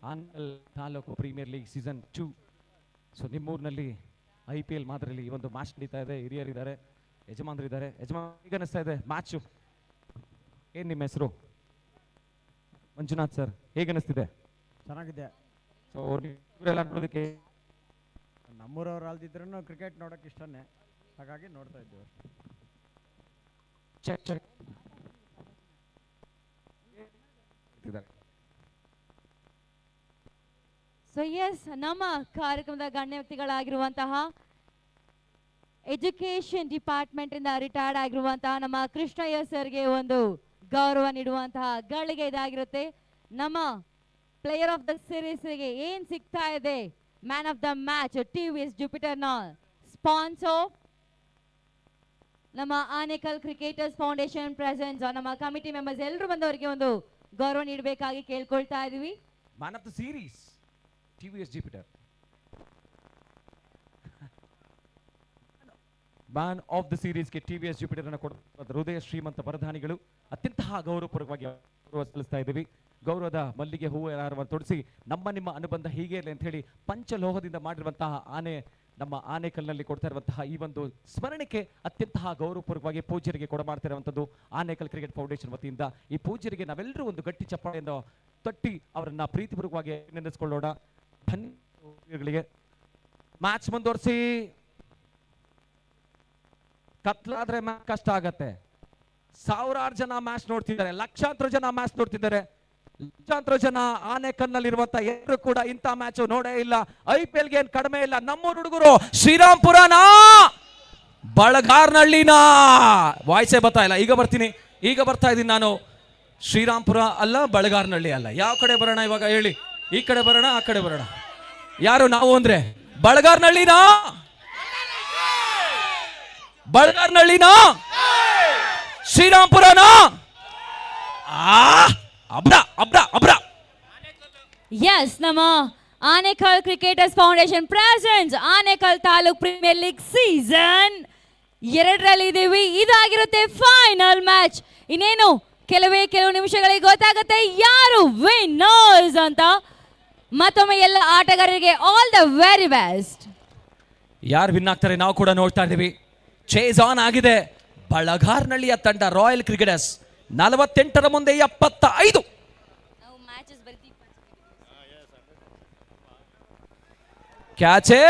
[SPEAKER 1] Anekal taluk premier league season 2. So ನಿಮ್ಮೂರಿನಲ್ಲಿ IPL ಮಾದರಿಯಲ್ಲಿ ಈ ಒಂದು ಮ್ಯಾಚ್ ನಡೀತಾ ಇದೆ. ಹಿರಿಯರಿದ್ದಾರೆ, ಯಜಮಾನರಿದ್ದಾರೆ. ಈಗ ಅನಿಸ್ತಾ ಇದೆ ಮ್ಯಾಚು? ಏನು ನಿಮ್ಮ ಹೆಸರು? ಮಂಜುನಾಥ್ ಸರ್, ಹೇಗೆ ಅನಿಸ್ತಿದೆ?
[SPEAKER 6] ಚೆನ್ನಾಗಿದೆ.
[SPEAKER 1] ಸೊ ಇವರೆಲ್ಲ ನೋಡೋದಕ್ಕೆ
[SPEAKER 6] ನಮ್ಮೂರವ್ರು ಅಲ್ದಿದ್ರೂ ಕ್ರಿಕೆಟ್ ನೋಡೋಕೆ ಇಷ್ಟನೇ, ಹಾಗಾಗಿ ನೋಡ್ತಾ ಇದ್ದೀವಿ.
[SPEAKER 1] ಚೆಕ್ ಚೆಕ್ ಇದ್ದಾರೆ.
[SPEAKER 2] ಸೊ ಎಸ್, ನಮ್ಮ ಕಾರ್ಯಕ್ರಮದ ಗಣ್ಯ ವ್ಯಕ್ತಿಗಳಾಗಿರುವಂತಹ ಎಜುಕೇಶನ್ ಡಿಪಾರ್ಟ್ಮೆಂಟ್ ಇಂದ ರಿಟೈರ್ಡ್ ಆಗಿರುವಂತಹ ನಮ್ಮ ಕೃಷ್ಣಯ್ಯ ಸರ್ಗೆ ಒಂದು ಗೌರವ ನೀಡುವಂತಹ ಗಳಿಗೆ ಇದಾಗಿರುತ್ತೆ. ನಮ್ಮ ಪ್ಲೇಯರ್ ಆಫ್ ದ ಸೀರೀಸ್ಗೆ ಏನ್ ಸಿಗ್ತಾ ಇದೆ, man of the match TVS Jupiter ನ ಸ್ಪಾನ್ಸರ್ ನಮ್ಮ ಆನೇಕಲ್ ಕ್ರಿಕೆಟರ್ಸ್ ಫೌಂಡೇಶನ್ ಪ್ರೆಸೆನ್ಸ್, ನಮ್ಮ ಕಮಿಟಿ ಮೆಂಬರ್ಸ್ ಎಲ್ಲರೂ ಬಂದವರಿಗೆ ಒಂದು ಗೌರವ ನೀಡಬೇಕಾಗಿ ಕೇಳ್ಕೊಳ್ತಾ ಇದೀವಿ.
[SPEAKER 1] Man of the series TVS Jupiter, man of the ಸೀರೀಸ್ಗೆ TVS ಜುಪಿಟರ್ ಅನ್ನು ಕೊಡುವ ಹೃದಯ ಶ್ರೀಮಂತ ವರದಾನಿಗಳು ಅತ್ಯಂತ ಗೌರವಪೂರ್ವಕವಾಗಿ ಗೌರವ ಸಲ್ಲಿಸ್ತಾ ಇದ್ದೀವಿ. ಗೌರವದ ಮಲ್ಲಿಗೆ ಹೂವು ಯಾರವನ್ನು ತೊಡಿಸಿ ನಿಮ್ಮ ಅನುಬಂಧ ಹೀಗೆ ಇರಲಿ ಅಂತ ಹೇಳಿ ಪಂಚಲೋಹದಿಂದ ಮಾಡಿರುವಂತಹ ಆನೆ ನಮ್ಮ ಆನೇಕಲ್ನಲ್ಲಿ ಕೊಡ್ತಾ ಇರುವಂತಹ ಈ ಒಂದು ಸ್ಮರಣೆಗೆ ಅತ್ಯಂತ ಗೌರವಪೂರ್ವಕವಾಗಿ ಪೂಜ್ಯರಿಗೆ ಕೊಡಮಾಡ್ತಿರುವಂಥದ್ದು ಆನೇಕಲ್ ಕ್ರಿಕೆಟ್ ಫೌಂಡೇಶನ್ ವತಿಯಿಂದ. ಈ ಪೂಜ್ಯರಿಗೆ ನಾವೆಲ್ಲರೂ ಒಂದು ಗಟ್ಟಿ ಚಪ್ಪಾಳೆಯನ್ನು ತಟ್ಟಿ ಅವರನ್ನ ಪ್ರೀತಿಪೂರ್ವಕವಾಗಿ ನೆನೆಸ್ಕೊಳ್ಳೋಣ. ಧನ್ಯವಾದಗಳಿಗೆ. ಮ್ಯಾಚ್ ಮುಂದುವರಿಸಿ. ಕತ್ಲಾದ್ರೆ ಮ್ಯಾಚ್ ಕಷ್ಟ ಆಗತ್ತೆ. ಸಾವಿರಾರು ಜನ ಮ್ಯಾಚ್ ನೋಡ್ತಿದ್ದಾರೆ, ಲಕ್ಷಾಂತರ ಜನ ಮ್ಯಾಚ್ ನೋಡ್ತಿದ್ದಾರೆ. ಲಕ್ಷಾಂತರ ಜನ ಆನೇಕಲ್ನಲ್ಲಿರುವಂತ ಎಲ್ಲರೂ ಕೂಡ ಇಂಥ ಮ್ಯಾಚ್ ನೋಡೇ ಇಲ್ಲ. IPL ಗೆ ಏನ್ ಕಡಿಮೆ ಇಲ್ಲ. ನಮ್ಮೂರು ಹುಡುಗರು ಶ್ರೀರಾಮ್ಪುರನಾ ಬಳಗಾರ್ನಳ್ಳಿನ ವಾಯ್ಸೇ ಬರ್ತಾ ಇಲ್ಲ. ಈಗ ಬರ್ತಾ ಇದ್ದೀನಿ ನಾನು. ಶ್ರೀರಾಮ್ಪುರ ಅಲ್ಲ, ಬಳಗಾರ್ನಳ್ಳಿ ಅಲ್ಲ. ಯಾವ ಕಡೆ ಬರೋಣ ಇವಾಗ ಹೇಳಿ? ಈ ಕಡೆ ಬರೋಣ, ಆ ಕಡೆ ಬರೋಣ? ಯಾರು ನಾವು ಅಂದ್ರೆ ಬಳಗಾರ್ನಳ್ಳಿನ ಶ್ರೀರಾಮ್ಪುರನ ಅಬ್ರಾ.
[SPEAKER 2] ಎಸ್, ನಮ್ಮ Anekal cricketers foundation presents Anekal taluk premier league season 2 ಇದೀವಿ. ಇದಾಗಿರುತ್ತೆ ಫೈನಲ್ ಮ್ಯಾಚ್. ಇನ್ನೇನು ಕೆಲವು ನಿಮಿಷಗಳಿಗೆ ಗೊತ್ತಾಗುತ್ತೆ ಯಾರು ವಿನ್ನರ್ಸ್ ಅಂತ. ಮತ್ತೊಮ್ಮೆ ಎಲ್ಲ ಆಟಗಾರರಿಗೆ ಆಲ್ ದ ವೆರಿ ಬೆಸ್ಟ್.
[SPEAKER 3] ಯಾರು ವಿನ್ ಆಗ್ತಾರೆ ನಾವು ಕೂಡ ನೋಡ್ತಾ ಇದ್ದೀವಿ. ಚೇಸ್ ಆನ್ ಆಗಿದೆ. ಬಳಗಾರ್ನಳ್ಳಿಯ ತಂಡ ರಾಯಲ್ ಕ್ರಿಕೆಟರ್ಸ್ 48ರ ಮುಂದೆ 75. ಕ್ಯಾಚೇ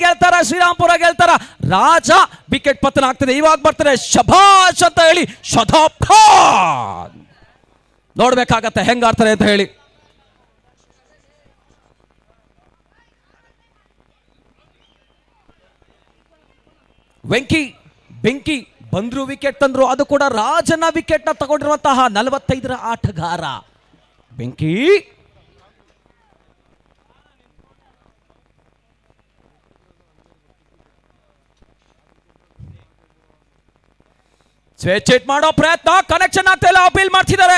[SPEAKER 3] ಗೆಲ್ತಾರ, ಶ್ರೀರಾಮ್ಪುರ ಗೆಲ್ತಾರ. ರಾಜ ವಿಕೆಟ್ ಪತನ ಆಗ್ತದೆ. ಇವಾಗ ಬರ್ತಾರೆ ಶಭಾಷ್ ಅಂತ ಹೇಳಿ ಶದಾಬ್ ಖಾನ್. ನೋಡ್ಬೇಕಾಗತ್ತೆ ಹೆಂಗ್ ಆಡ್ತಾರೆ ಅಂತ ಹೇಳಿ. ಬೆಂಕಿ ಬಂದ್ರು, ವಿಕೆಟ್ ತಂದ್ರು. ಅದು ಕೂಡ ರಾಜನ ವಿಕೆಟ್ ನ ತಗೊಂಡಿರುವಂತಹ 45ರ ಆಟಗಾರ ಬೆಂಕಿ. ಸ್ವಿಚ್ ಹಿಟ್ ಮಾಡೋ ಪ್ರಯತ್ನ, ಕನೆಕ್ಷನ್ ಆಗ್ತಾ ಇಲ್ಲ. ಅಪೀಲ್ ಮಾಡ್ತಿದ್ದಾರೆ.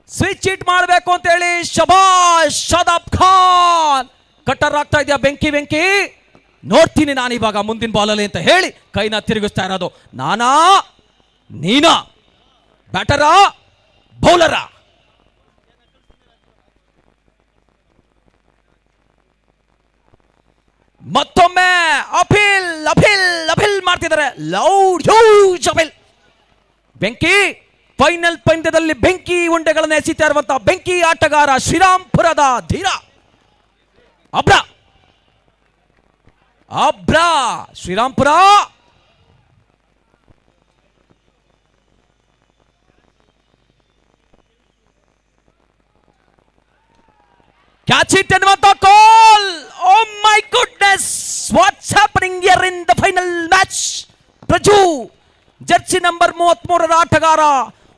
[SPEAKER 3] ಸ್ವಿಚ್ ಹಿಟ್ ಮಾಡಬೇಕು ಅಂತ ಹೇಳಿ ಶಬಾಷ್ ಶದಾಬ್ ಖಾನ್. ಕಟ್ಟರ್ ಆಗ್ತಾ ಇದೆಯಾ ಬೆಂಕಿ. ನೋಡ್ತೀನಿ ನಾನು ಇವಾಗ ಮುಂದಿನ ಬಾಲಲ್ಲಿ ಅಂತ ಹೇಳಿ ಕೈನ ತಿರುಗಿಸ್ತಾ ಇರೋದು. ನೀನಾ ಬ್ಯಾಟರಾ ಬೌಲರಾ? ಮತ್ತೊಮ್ಮೆ ಅಪೀಲ್ ಅಪೀಲ್ ಅಪೀಲ್ ಮಾಡ್ತಿದ್ದಾರೆ. Loud huge appeal. ಬೆಂಕಿ ಫೈನಲ್ ಪಂದ್ಯದಲ್ಲಿ ಬೆಂಕಿ ಉಂಡೆಗಳನ್ನು ಎಸಿತಾ ಇರುವಂತಹ ಬೆಂಕಿ ಆಟಗಾರ ಶ್ರೀರಾಂಪುರದ ಧೀರ ಅಬ್ರಾ. ಅಬ್ರಾ ಶ್ರೀರಾಂಪುರ ಕ್ಯಾಚ್ ಇಟ್ ಎನ್ನುವಂತ call. Oh my goodness, what's happening here in the final match. Praju jersey number 33ರ ಆಟಗಾರ,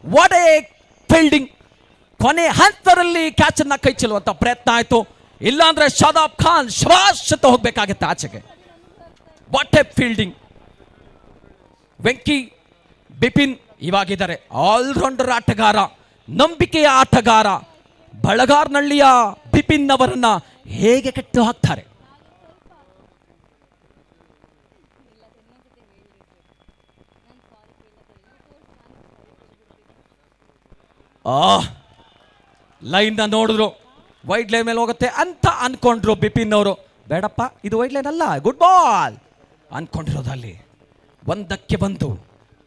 [SPEAKER 3] ವಾಟ್ ಎ ಫೀಲ್ಡಿಂಗ್. ಕೊನೆ ಹಂತದಲ್ಲಿ ಕ್ಯಾಚ್ ಅನ್ನ ಕೈ ಚೆಲ್ಲುವಂತ ಪ್ರಯತ್ನ ಆಯ್ತು. ಇಲ್ಲಾಂದ್ರೆ ಶಾದಾಬ್ ಖಾನ್ ಶಬಾಷ್ ಅಂತ ಹೋಗ್ಬೇಕಾಗತ್ತೆ ಆಚೆಗೆ. What a fielding. Venki Bipin ಇವಾಗಿದ್ದಾರೆ ಆಲ್ರೌಂಡರ್ ಆಟಗಾರ, ನಂಬಿಕೆಯ ಆಟಗಾರ. ಬಳಗಾರ್ನಹಳ್ಳಿಯ ಬಿಪಿನ್ ಅವರನ್ನ ಹೇಗೆ ಕಟ್ಟು ಹಾಕ್ತಾರೆ. ಲೈನ್ ನೋಡಿದ್ರು, ವೈಡ್ ಲೈನ್ ಮೇಲೆ ಹೋಗುತ್ತೆ ಅಂತ ಅನ್ಕೊಂಡ್ರು ಬಿಪಿನ್ ಅವರು. ಬೇಡಪ್ಪ, ಇದು ವೈಡ್ ಲೈನ್ ಅಲ್ಲ, ಗುಡ್ ಬಾಲ್ ಅನ್ಕೊಂಡಿರೋದಲ್ಲಿ ಒಂದಕ್ಕೆ ಬಂದು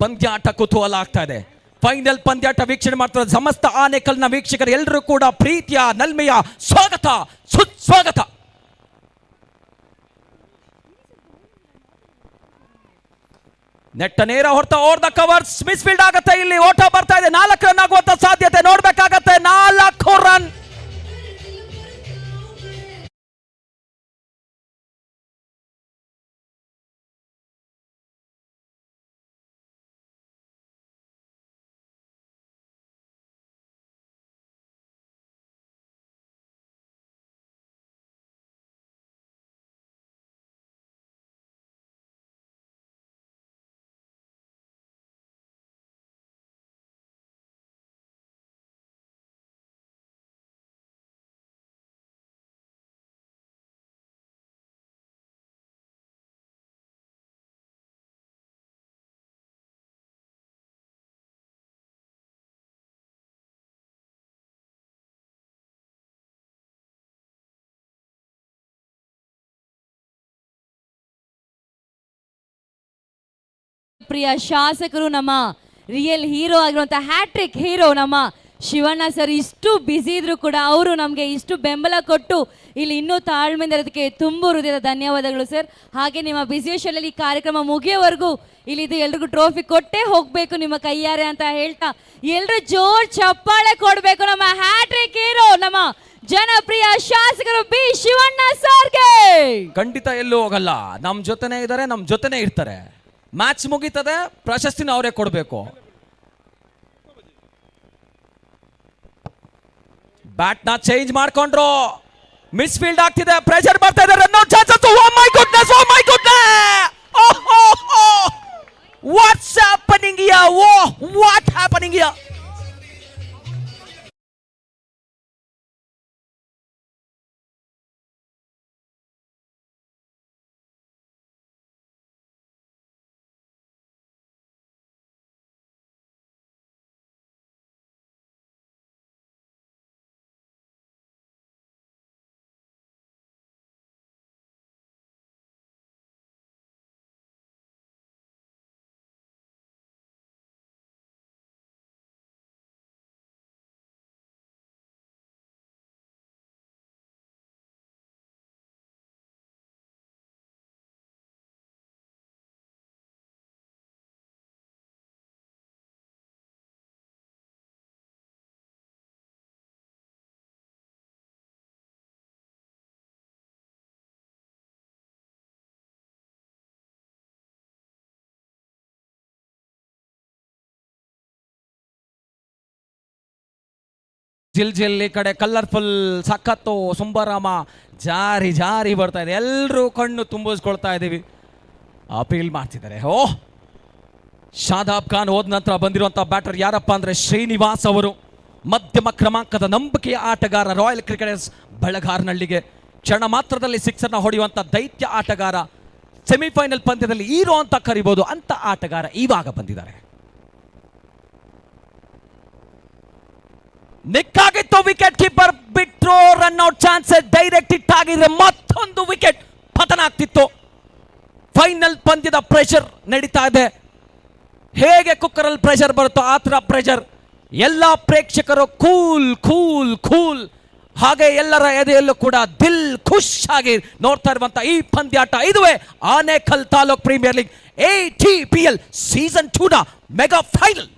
[SPEAKER 3] ಪಂದ್ಯಾಟ ಕುತೂಹಲ ಆಗ್ತಾ ಇದೆ. ಫೈನಲ್ ಪಂದ್ಯಾಟ ವೀಕ್ಷಣೆ ಮಾಡ್ತಾರೆ ಸಮಸ್ತ ಆನೇಕಲ್ನ ವೀಕ್ಷಕರು ಎಲ್ಲರೂ ಕೂಡ ಪ್ರೀತಿಯ ನಲ್ಮೆಯ ಸ್ವಾಗತ, ಸುಸ್ವಾಗತ. ನೆಟ್ಟ ನೇರ ಹೊರತ over the covers, misfield ಆಗುತ್ತೆ. ಇಲ್ಲಿ ಓಟ ಬರ್ತಾ ಇದೆ, 4 ರನ್ ಆಗುವಂತ ಸಾಧ್ಯತೆ ನೋಡ್ಬೇಕಾಗತ್ತೆ. 4 ರನ್.
[SPEAKER 2] ಪ್ರಿಯ ಶಾಸಕರು, ನಮ್ಮ ರಿಯಲ್ ಹೀರೋ ಆಗಿರುವಂಥ ಹ್ಯಾಟ್ರಿಕ್ ಹೀರೋ ನಮ್ಮ ಶಿವಣ್ಣ ಸರ್ ಇಷ್ಟು ಬ್ಯುಸಿ ಇದ್ರು ಕೂಡ ಅವರು ನಮಗೆ ಇಷ್ಟು ಬೆಂಬಲ ಕೊಟ್ಟು ಇಲ್ಲಿ ಇನ್ನೂ ತಾಳ್ಮೆಯಿಂದ ಇರೋದಕ್ಕೆ ತುಂಬ ಹೃದಯದ ಧನ್ಯವಾದಗಳು ಸರ್. ಹಾಗೆ ನಿಮ್ಮ ಬ್ಯುಸಿ ಶೆಡ್ಯೂಲಲ್ಲಿ ಈ ಕಾರ್ಯಕ್ರಮ ಮುಗಿಯೋವರೆಗೂ ಇಲ್ಲಿದ್ದು ಎಲ್ರಿಗೂ ಟ್ರೋಫಿ ಕೊಟ್ಟೇ ಹೋಗಬೇಕು ನಿಮ್ಮ ಕೈಯಾರೆ ಅಂತ ಹೇಳ್ತಾ ಎಲ್ಲರೂ ಜೋರ್ ಚಪ್ಪಾಳೆ ಕೊಡಬೇಕು ನಮ್ಮ ಹ್ಯಾಟ್ರಿಕ್ ಹೀರೋ ನಮ್ಮ ಜನಪ್ರಿಯ ಶಾಸಕರು ಬಿ ಶಿವಣ್ಣ ಸರ್ಗೆ.
[SPEAKER 3] ಖಂಡಿತ ಎಲ್ಲೂ ಹೋಗಲ್ಲ, ನಮ್ಮ ಜೊತೆನೇ ಇದ್ದಾರೆ, ನಮ್ಮ ಜೊತೆನೇ ಇರ್ತಾರೆ. ಮ್ಯಾಚ್ ಮುಗೀತದೆ, ಪ್ರಶಸ್ತಿನ ಅವರೇ ಕೊಡಬೇಕು. ಬ್ಯಾಟ್ ನ ಚೇಂಜ್ ಮಾಡ್ಕೊಂಡ್ರು, ಮಿಸ್ ಫೀಲ್ಡ್ ಆಗ್ತಿದೆ, ಪ್ರೆಷರ್ ಬರ್ತಾ ಇದೆ, run out chances. Oh my goodness, oh my goodness, what's happening here, oh what happening here. ಜಿಲ್ ಈ ಕಡೆ ಕಲರ್ಫುಲ್ ಸಖತ್ತು ಸುಂಬರಾಮ ಜಾರಿ ಜಾರಿ ಬರ್ತಾ ಇದೆ. ಎಲ್ಲರೂ ಕಣ್ಣು ತುಂಬಿಸ್ಕೊಳ್ತಾ ಇದ್ದೀವಿ. ಅಪೀಲ್ ಮಾಡ್ತಿದ್ದಾರೆ. ಓಹ್, ಶಾದಾಬ್ ಖಾನ್ ಹೋದ ನಂತರ ಬಂದಿರುವಂತಹ ಬ್ಯಾಟರ್ ಯಾರಪ್ಪ ಅಂದ್ರೆ ಶ್ರೀನಿವಾಸ್ ಅವರು, ಮಧ್ಯಮ ಕ್ರಮಾಂಕದ ನಂಬಿಕೆಯ ಆಟಗಾರ, ರಾಯಲ್ ಕ್ರಿಕೆಟರ್ಸ್ ಬೆಳಗಾರ್ನಹಳ್ಳಿಗೆ ಕ್ಷಣ ಮಾತ್ರದಲ್ಲಿ ಸಿಕ್ಸರ್ನ ಹೊಡೆಯುವಂತ ದೈತ್ಯ ಆಟಗಾರ, ಸೆಮಿಫೈನಲ್ ಪಂದ್ಯದಲ್ಲಿ ಹೀರೋ ಅಂತ ಕರಿಬಹುದು ಅಂತ ಆಟಗಾರ ಇವಾಗ ಬಂದಿದ್ದಾರೆ. ನಿಕ್ಕಾಗಿತ್ತು, ವಿಕೆಟ್ ಕೀಪರ್ ಬಿಟ್ರು, run out chances direct hit ಆಗಿದ್ರೆ ಮತ್ತೊಂದು ವಿಕೆಟ್ ಪತನ. ಆಗ್ತಿತ್ತು. ಫೈನಲ್ ಪಂದ್ಯದ ಪ್ರೆಷರ್ ನಡೀತಾ ಇದೆ. ಹೇಗೆ ಕುಕ್ಕರ್ ಅಲ್ಲಿ ಪ್ರೆಷರ್ ಬರುತ್ತೋ ಆ ತರ ಪ್ರೆಷರ್. ಎಲ್ಲ ಪ್ರೇಕ್ಷಕರು ಕೂಲ್ ಕೂಲ್ ಕೂಲ್, ಹಾಗೆ ಎಲ್ಲರ ಎದೆಯಲ್ಲೂ ಕೂಡ ದಿಲ್ ಖುಷ್ ಆಗಿ ನೋಡ್ತಾ ಇರುವಂತ ಈ ಪಂದ್ಯಾಟ ಇದುವೇ Anekal taluk premier league ATPL season 2 ನ ಮೆಗಾ ಫೈನಲ್.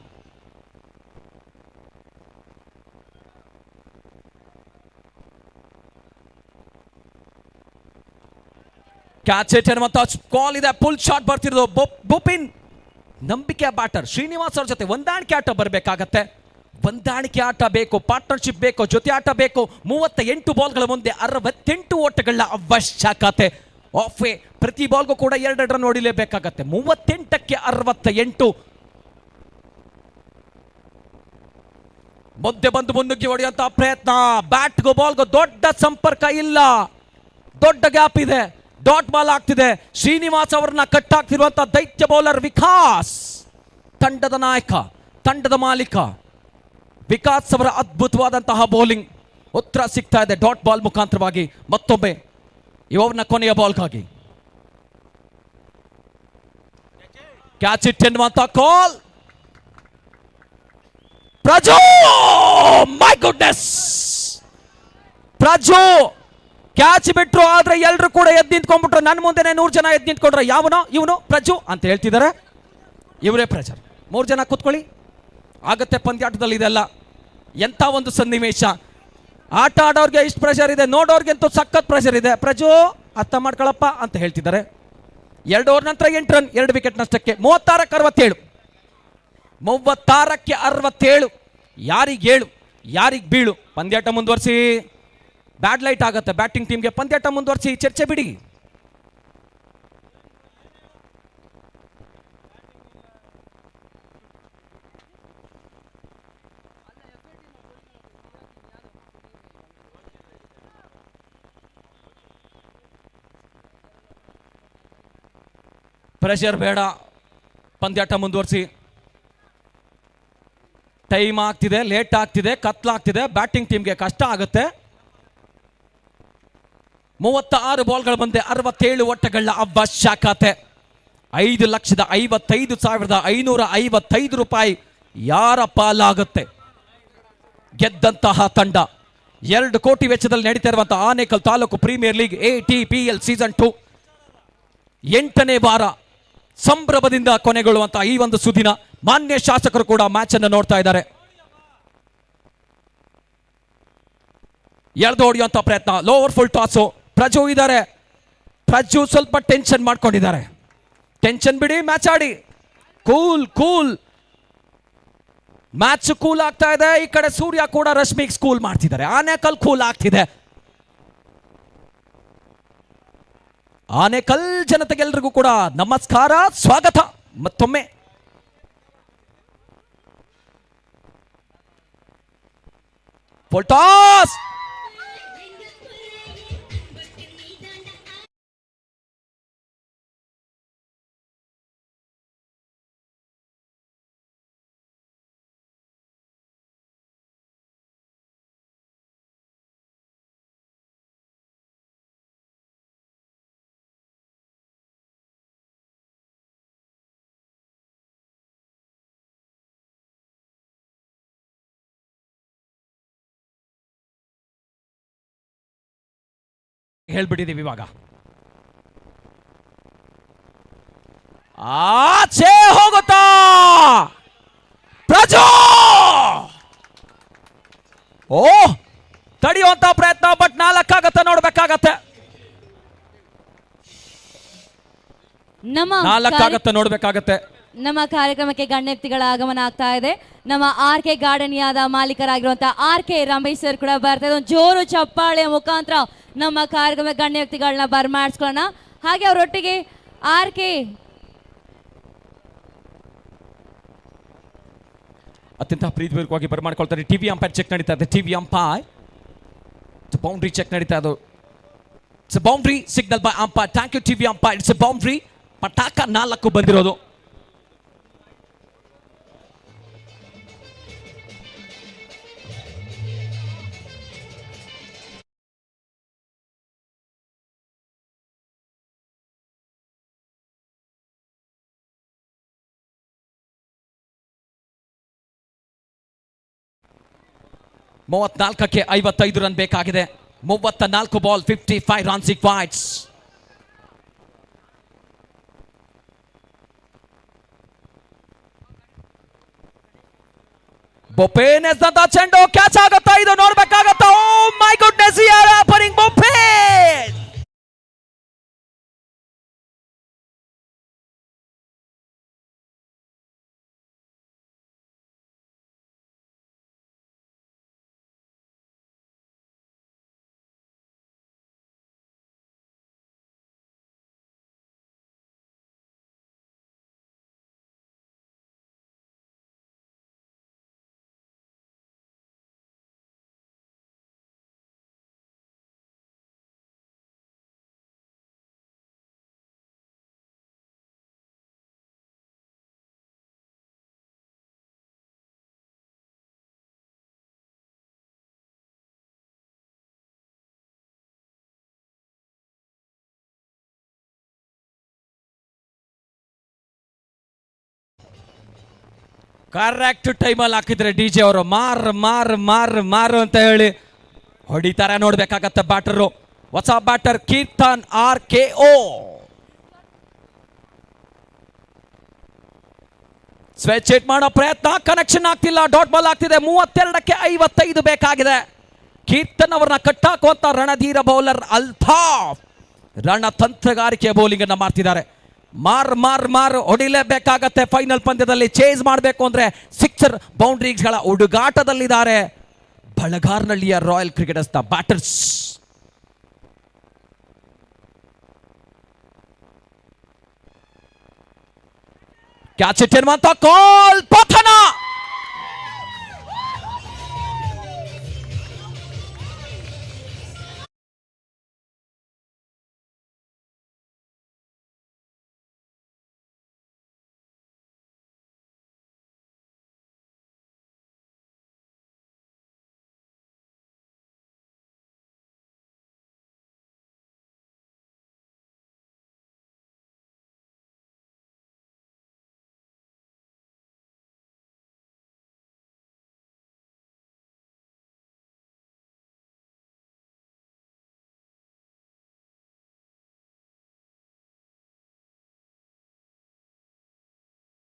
[SPEAKER 3] ಕ್ಯಾಚ್ ಇಟ್ ಅನ್ನುವಂತ ಕಾಲ್ ಇದೆ. Full shot ಬರ್ತಿರೋದು. ಬುಪಿನ್ ನಂಬಿಕೆ ಬ್ಯಾಟರ್ ಶ್ರೀನಿವಾಸ್ ಅವ್ರ ಜೊತೆ ಹೊಂದಾಣಿಕೆ ಆಟ ಬರಬೇಕಾಗತ್ತೆ. ಹೊಂದಾಣಿಕೆ ಆಟ ಬೇಕು, ಪಾರ್ಟ್ನರ್ಶಿಪ್ ಬೇಕು, ಜೊತೆ ಆಟ ಬೇಕು. 38 ಬಾಲ್ಗಳ ಮುಂದೆ 68 ಓಟಗಳ ಅವಶ್ಯಕತೆ. ಆಫ್ ವೇ ಪ್ರತಿ ಬಾಲ್ಗೂ ಕೂಡ 2 ರನ್ ಹೊಡಿಲೇಬೇಕಾಗತ್ತೆ. 38ಕ್ಕೆ 68. ಮುದ್ದೆ ಬಂದು ಮುನ್ನುಗ್ಗಿ ಹೊಡೆಯುವಂತಹ ಪ್ರಯತ್ನ. ಬ್ಯಾಟ್ಗೂ ಬಾಲ್ಗೂ ದೊಡ್ಡ ಸಂಪರ್ಕ ಇಲ್ಲ, ದೊಡ್ಡ ಗ್ಯಾಪ್ ಇದೆ. ಡಾಟ್ ಬಾಲ್ ಆಗ್ತಿದೆ. ಶ್ರೀನಿವಾಸ್ ಅವರನ್ನ ಕಟ್ಟಾಗ್ತಿರುವಂತಹ ದೈತ್ಯ ಬೌಲರ್ ವಿಕಾಸ್, ತಂಡದ ನಾಯಕ, ತಂಡದ ಮಾಲೀಕ ವಿಕಾಸ್ ಅವರ ಅದ್ಭುತವಾದಂತಹ ಬೌಲಿಂಗ್ ಉತ್ತರ ಸಿಗ್ತಾ ಇದೆ ಡಾಟ್ ಬಾಲ್ ಮುಖಾಂತರವಾಗಿ. ಮತ್ತೊಮ್ಮೆ ಇವರನ್ನ ಕೊನೆಯ ಬಾಲ್ಗಾಗಿ ಕ್ಯಾಚ್ ಇಟ್ ಎನ್ನುವಂತ ಕಾಲ್. ಪ್ರಜು, ಮೈ ಗುಡ್ನೆಸ್, ಪ್ರಜು ಕ್ಯಾಚ್ ಬಿಟ್ರು. ಆದ್ರೆ ಎಲ್ಲರೂ ಕೂಡ ಎದ್ದು ನಿಂತ್ಕೊಂಡ್ಬಿಟ್ರು. ನನ್ನ ಮುಂದೆನೆ 100 ಜನ ಎದ್ದು ನಿಂತ್ಕೊಂಡ್ರೆ ಯಾವನೋ ಇವನು ಪ್ರಜು ಅಂತ ಹೇಳ್ತಿದ್ದಾರೆ. ಇವರೇ ಪ್ರೆಷರ್. 3 ಜನ ಕೂತ್ಕೊಳ್ಳಿ. ಆಗತ್ತೆ ಪಂದ್ಯಾಟದಲ್ಲಿ ಇದೆಲ್ಲ. ಎಂಥ ಒಂದು ಸನ್ನಿವೇಶ. ಆಟ ಆಡೋರ್ಗೆ ಇಷ್ಟು ಪ್ರೆಷರ್ ಇದೆ, ನೋಡೋರ್ಗೆಂತೂ ಸಖತ್ ಪ್ರೆಷರ್ ಇದೆ. ಪ್ರಜು ಅರ್ಥ ಮಾಡ್ಕೊಳಪ್ಪ ಅಂತ ಹೇಳ್ತಿದ್ದಾರೆ. 2 ಓವರ್ ನಂತರ 8 ರನ್, 2 ವಿಕೆಟ್ ನಷ್ಟಕ್ಕೆ. 36ಕ್ಕೆ 67. 36ಕ್ಕೆ 67. ಯಾರಿಗೆ ಏಳು ಯಾರಿಗೆ ಬೀಳು. ಪಂದ್ಯಾಟ ಮುಂದುವರಿಸಿ. ಬ್ಯಾಡ್ ಲೈಟ್ ಆಗುತ್ತೆ ಬ್ಯಾಟಿಂಗ್ ಟೀಮ್ಗೆ. ಪಂದ್ಯಾಟ ಮುಂದುವರಿಸಿ, ಚರ್ಚೆ ಬಿಡಿ. ಪ್ರೆಷರ್ ಬೇಡ, ಪಂದ್ಯಾಟ ಮುಂದುವರಿಸಿ. ಟೈಮ್ ಆಗ್ತಿದೆ, ಲೇಟ್ ಆಗ್ತಿದೆ, ಕತ್ಲಾಗ್ತಿದೆ. ಬ್ಯಾಟಿಂಗ್ ಟೀಮ್ಗೆ ಕಷ್ಟ ಆಗುತ್ತೆ. 36 ಬಾಲ್ಗಳ ಮುಂದೆ 67 ಓಟಗಳ ಅವಶ್ಯಕತೆ. 5,55,555 ರೂಪಾಯಿ ಯಾರ ಪಾಲಾಗುತ್ತೆ. ಗೆದ್ದಂತಹ ತಂಡ 2 ಕೋಟಿ ವೆಚ್ಚದಲ್ಲಿ ನಡೀತಾ ಇರುವಂತಹ Anekal taluk premier league ATPL season 2 8ನೇ ವಾರ ಸಂಭ್ರಮದಿಂದ ಕೊನೆಗೊಳ್ಳುವಂತಹ ಈ ಒಂದು ಸುದಿನ. ಮಾನ್ಯ ಶಾಸಕರು ಕೂಡ ಮ್ಯಾಚ್ ಅನ್ನು ನೋಡ್ತಾ ಇದ್ದಾರೆ. ಎಳೆದು ಹೊಡೆಯುವಂತ ಪ್ರಯತ್ನ. Lower full toss. ಪ್ರಜು ಇದ್ದಾರೆ. ಪ್ರಜು ಸ್ವಲ್ಪ ಟೆನ್ಷನ್ ಮಾಡ್ಕೊಂಡಿದ್ದಾರೆ. ಟೆನ್ಷನ್ ಬಿಡಿ, ಮ್ಯಾಚ್ ಆಡಿ. Cool cool. ಮ್ಯಾಚ್ ಕೂಲ್ ಆಗ್ತಾ ಇದೆ. ಈ ಕಡೆ ಸೂರ್ಯ ಕೂಡ ರಶ್ಮಿಗೆ ಕೂಲ್ ಮಾಡ್ತಿದ್ದಾರೆ. ಆನೇಕಲ್ ಕೂಲ್ ಆಗ್ತಿದೆ. ಆನೇಕಲ್ ಜನತೆಗೆಲ್ಲರಿಗೂ ಕೂಡ ನಮಸ್ಕಾರ, ಸ್ವಾಗತ ಮತ್ತೊಮ್ಮೆ. Full toss. ಹೇಳ್ಬಿಟ್ಟಿದೀವಿ ಇವಾಗ. ಆಚೆ ಹೋಗುತ್ತಾ ಪ್ರಜು. ಓ, ತಡೆಯುವಂತ ಪ್ರಯತ್ನ, ಬಟ್ 4 ಆಗತ್ತೆ, ನೋಡ್ಬೇಕಾಗತ್ತೆ.
[SPEAKER 2] ನಮ್ಮ
[SPEAKER 3] 4 ಆಗತ್ತೆ, ನೋಡ್ಬೇಕಾಗತ್ತೆ.
[SPEAKER 2] ನಮ್ಮ ಕಾರ್ಯಕ್ರಮಕ್ಕೆ ಗಣ್ಯ ವ್ಯಕ್ತಿಗಳ ಆಗಮನ ಆಗ್ತಾ ಇದೆ. ನಮ್ಮ RK ಗಾರ್ಡನಿಯಾದ ಮಾಲೀಕರಾಗಿರುವಂತಹ RK ರಮೇಶ್ ಸರ್ ಕೂಡ ಬರ್ತಾ ಇದೆ. ಒಂದು ಜೋರು ಚಪ್ಪಾಳೆಯ ಮುಖಾಂತರ ನಮ್ಮ ಕಾರ್ಯಕ್ರಮ ಗಣ್ಯ ವ್ಯಕ್ತಿಗಳನ್ನ ಬರ್ಮಾಡ್ಸ್ಕೊಳ್ಳೋಣ. ಹಾಗೆ ಅವರೊಟ್ಟಿಗೆ RK
[SPEAKER 3] ಅತ್ಯಂತ ಪ್ರೀತಿಪೂರ್ವಕವಾಗಿ ಬರ್ಮಾಡ್ಕೊಳ್ತಾರೆ. ಟಿವಿ ಅಂಪೈರ್ ಚೆಕ್ ನಡೀತಾ ಇದೆ. ಟಿವಿ ಅಂಪೈರ್ ಬೌಂಡ್ರಿ ಚೆಕ್ ನಡೀತಾ ಇದೆ. It's boundary signal by umpire. Thank you TV umpire. It's boundary. ಪಟಾಕ 4 ಬಂದಿರೋದು. 34ಕ್ಕೆ 55 ರನ್ ಬೇಕಾಗಿದೆ. 34 ಬಾಲ್ 55 ರನ್ಸ್ ರಿಕ್ವೈರ್ಡ್ಸ್. ಬೊಪೇನ್ ಎಸ್ದಂತ ಚೆಂಡು ಕ್ಯಾಚ್ ಆಗುತ್ತಾ? ಇದು ನೋಡ್ಬೇಕಾಗತ್ತಾ? ಓ ಮೈ ಗುಡ್ನೆಸ್, ಹ್ಯಾಪನಿಂಗ್ ಬೊಪೇನ್. ಕರೆಕ್ಟ್ ಟೈಮಲ್ಲಿ ಹಾಕಿದ್ರೆ ಡಿಜೆ ಅವರು ಮಾರು ಅಂತ ಹೇಳಿ ಹೊಡಿತಾರೆ. ನೋಡ್ಬೇಕಾಗತ್ತೆ ಬ್ಯಾಟರು. ಹೊಸ batter Keerthan RKO. Switch hit ಮಾಡೋ ಪ್ರಯತ್ನ, ಕನೆಕ್ಷನ್ ಆಗ್ತಿಲ್ಲ. ಡಾಟ್ ಬಾಲ್ ಆಗ್ತಿದೆ. 32ಕ್ಕೆ 55 ಬೇಕಾಗಿದೆ. ಕೀರ್ತನ್ ಅವರನ್ನ ಕಟ್ಟಾಕುವಂತ ರಣಧೀರ ಬೌಲರ್ ಅಲ್ತಾಫ್ ರಣತಂತ್ರಗಾರಿಕೆ ಬೌಲಿಂಗ್ ಅನ್ನ ಮಾಡ್ತಿದ್ದಾರೆ. ಮಾರ್ ಹೊಡಿಲೇಬೇಕಾಗತ್ತೆ. ಫೈನಲ್ ಪಂದ್ಯದಲ್ಲಿ ಚೇಸ್ ಮಾಡಬೇಕು ಅಂದ್ರೆ ಸಿಕ್ಸರ್ ಬೌಂಡ್ರೀಸ್ಗಳ ಹುಡುಗಾಟದಲ್ಲಿದ್ದಾರೆ ಬಳಗಾರ್ನಹಳ್ಳಿಯ ರಾಯಲ್ ಕ್ರಿಕೆಟರ್ಸ್ ನ ಬ್ಯಾಟರ್ಸ್. ಕ್ಯಾಚ್ ಇಟ್ ಎನ್ನುವಂತ ಕಾಲ್, ಪತನ.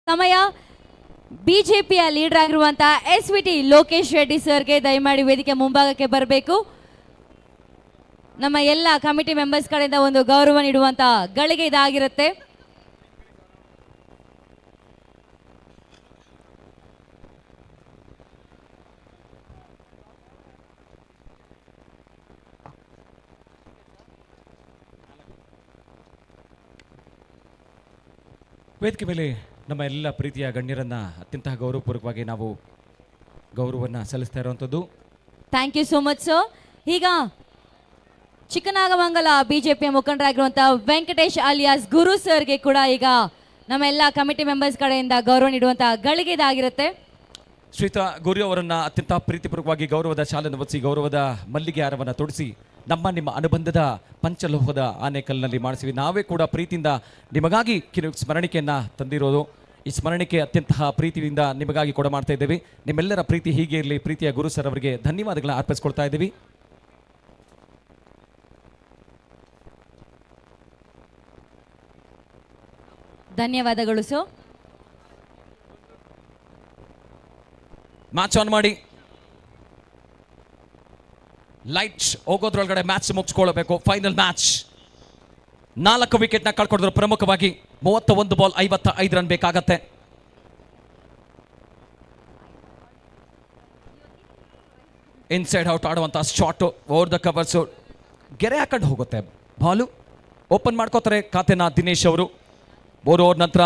[SPEAKER 2] ಸಮಯ ಬಿಜೆಪಿಯ ಲೀಡರ್ ಆಗಿರುವಂತಹ SVT ಲೋಕೇಶ್ ರೆಡ್ಡಿ ಸರ್ಗೆ ದಯಮಾಡಿ ವೇದಿಕೆ ಮುಂಭಾಗಕ್ಕೆ ಬರಬೇಕು. ನಮ್ಮ ಎಲ್ಲ ಕಮಿಟಿ ಮೆಂಬರ್ಸ್ ಕಡೆಯಿಂದ ಒಂದು ಗೌರವ ನೀಡುವಂತ ಗಳಿಗೆ ಇದಾಗಿರುತ್ತೆ.
[SPEAKER 1] ವೇದಿಕೆ ಮೇಲೆ ನಮ್ಮ ಎಲ್ಲ ಪ್ರೀತಿಯ ಗಣ್ಯರನ್ನ ಅತ್ಯಂತ ಗೌರವಪೂರ್ವಕವಾಗಿ ನಾವು ಗೌರವವನ್ನು ಸಲ್ಲಿಸ್ತಾ ಇರುವಂಥದ್ದು.
[SPEAKER 2] Thank you so much sir. ಈಗ ಚಿಕ್ಕನಾಗಮಂಗಲ ಬಿಜೆಪಿಯ ಮುಖಂಡರಾಗಿರುವಂತಹ ವೆಂಕಟೇಶ್ ಅಲಿಯಾಸ್ ಗುರು ಸರ್ಗೆ ಕೂಡ ಈಗ ನಮ್ಮ ಎಲ್ಲ ಕಮಿಟಿ ಮೆಂಬರ್ಸ್ ಕಡೆಯಿಂದ ಗೌರವ ನೀಡುವಂತಹ ಗಳಿಗೆ ಇದಾಗಿರುತ್ತೆ.
[SPEAKER 1] ಶ್ರೀಯುತ ಗುರು ಅವರನ್ನ ಅತ್ಯಂತ ಪ್ರೀತಿಪೂರ್ವಕವಾಗಿ ಗೌರವದ ಶಾಲನ್ನು ಹೊದಿಸಿ ಗೌರವದ ಮಲ್ಲಿಗೆ ಹಾರವನ್ನು ತೊಡಿಸಿ ನಿಮ್ಮ ಅನುಬಂಧದ ಪಂಚಲೋಹದ ಆನೆಕಲ್ನಲ್ಲಿ ಮಾಡಿಸಿವಿ. ನಾವೇ ಕೂಡ ಪ್ರೀತಿಯಿಂದ ನಿಮಗಾಗಿ ಸ್ಮರಣಿಕೆಯನ್ನು ತಂದಿರೋದು. ಈ ಸ್ಮರಣಿಕೆ ಅತ್ಯಂತ ಪ್ರೀತಿಯಿಂದ ನಿಮಗಾಗಿ ಕೂಡ ಮಾಡ್ತಾ ಇದ್ದೇವೆ. ನಿಮ್ಮೆಲ್ಲರ ಪ್ರೀತಿ ಹೀಗೆ ಇರಲಿ. ಪ್ರೀತಿಯ ಗುರು ಸರ್ ಅವರಿಗೆ ಧನ್ಯವಾದಗಳನ್ನ ಅರ್ಪಿಸ್ಕೊಳ್ತಾ ಇದ್ದೀವಿ.
[SPEAKER 2] ಧನ್ಯವಾದಗಳು ಸರ್.
[SPEAKER 3] ಮ್ಯಾಚ್ ಆನ್ ಮಾಡಿ. ಲೈಟ್ ಹೋಗೋದ್ರೊಳಗಡೆ ಮ್ಯಾಚ್ ಮುಗಿಸ್ಕೊಳ್ಬೇಕು. Final match. 4 ವಿಕೆಟ್ನ ಕಳ್ಕೊಡಿದ್ರು ಪ್ರಮುಖವಾಗಿ. 31 ಬಾಲ್ 55 ರನ್ ಬೇಕಾಗತ್ತೆ. ಇನ್ಸೈಡ್ ಔಟ್ ಆಡುವಂಥ ಶಾಟ್ ಓವರ್ ದ ಕವರ್ಸು ಗೆರೆ ಹಾಕೊಂಡು ಹೋಗುತ್ತೆ. ಬಾಲು ಓಪನ್ ಮಾಡ್ಕೋತಾರೆ ಖಾತೆನ ದಿನೇಶ್ ಅವರು. 3 ಓವರ್ ನಂತರ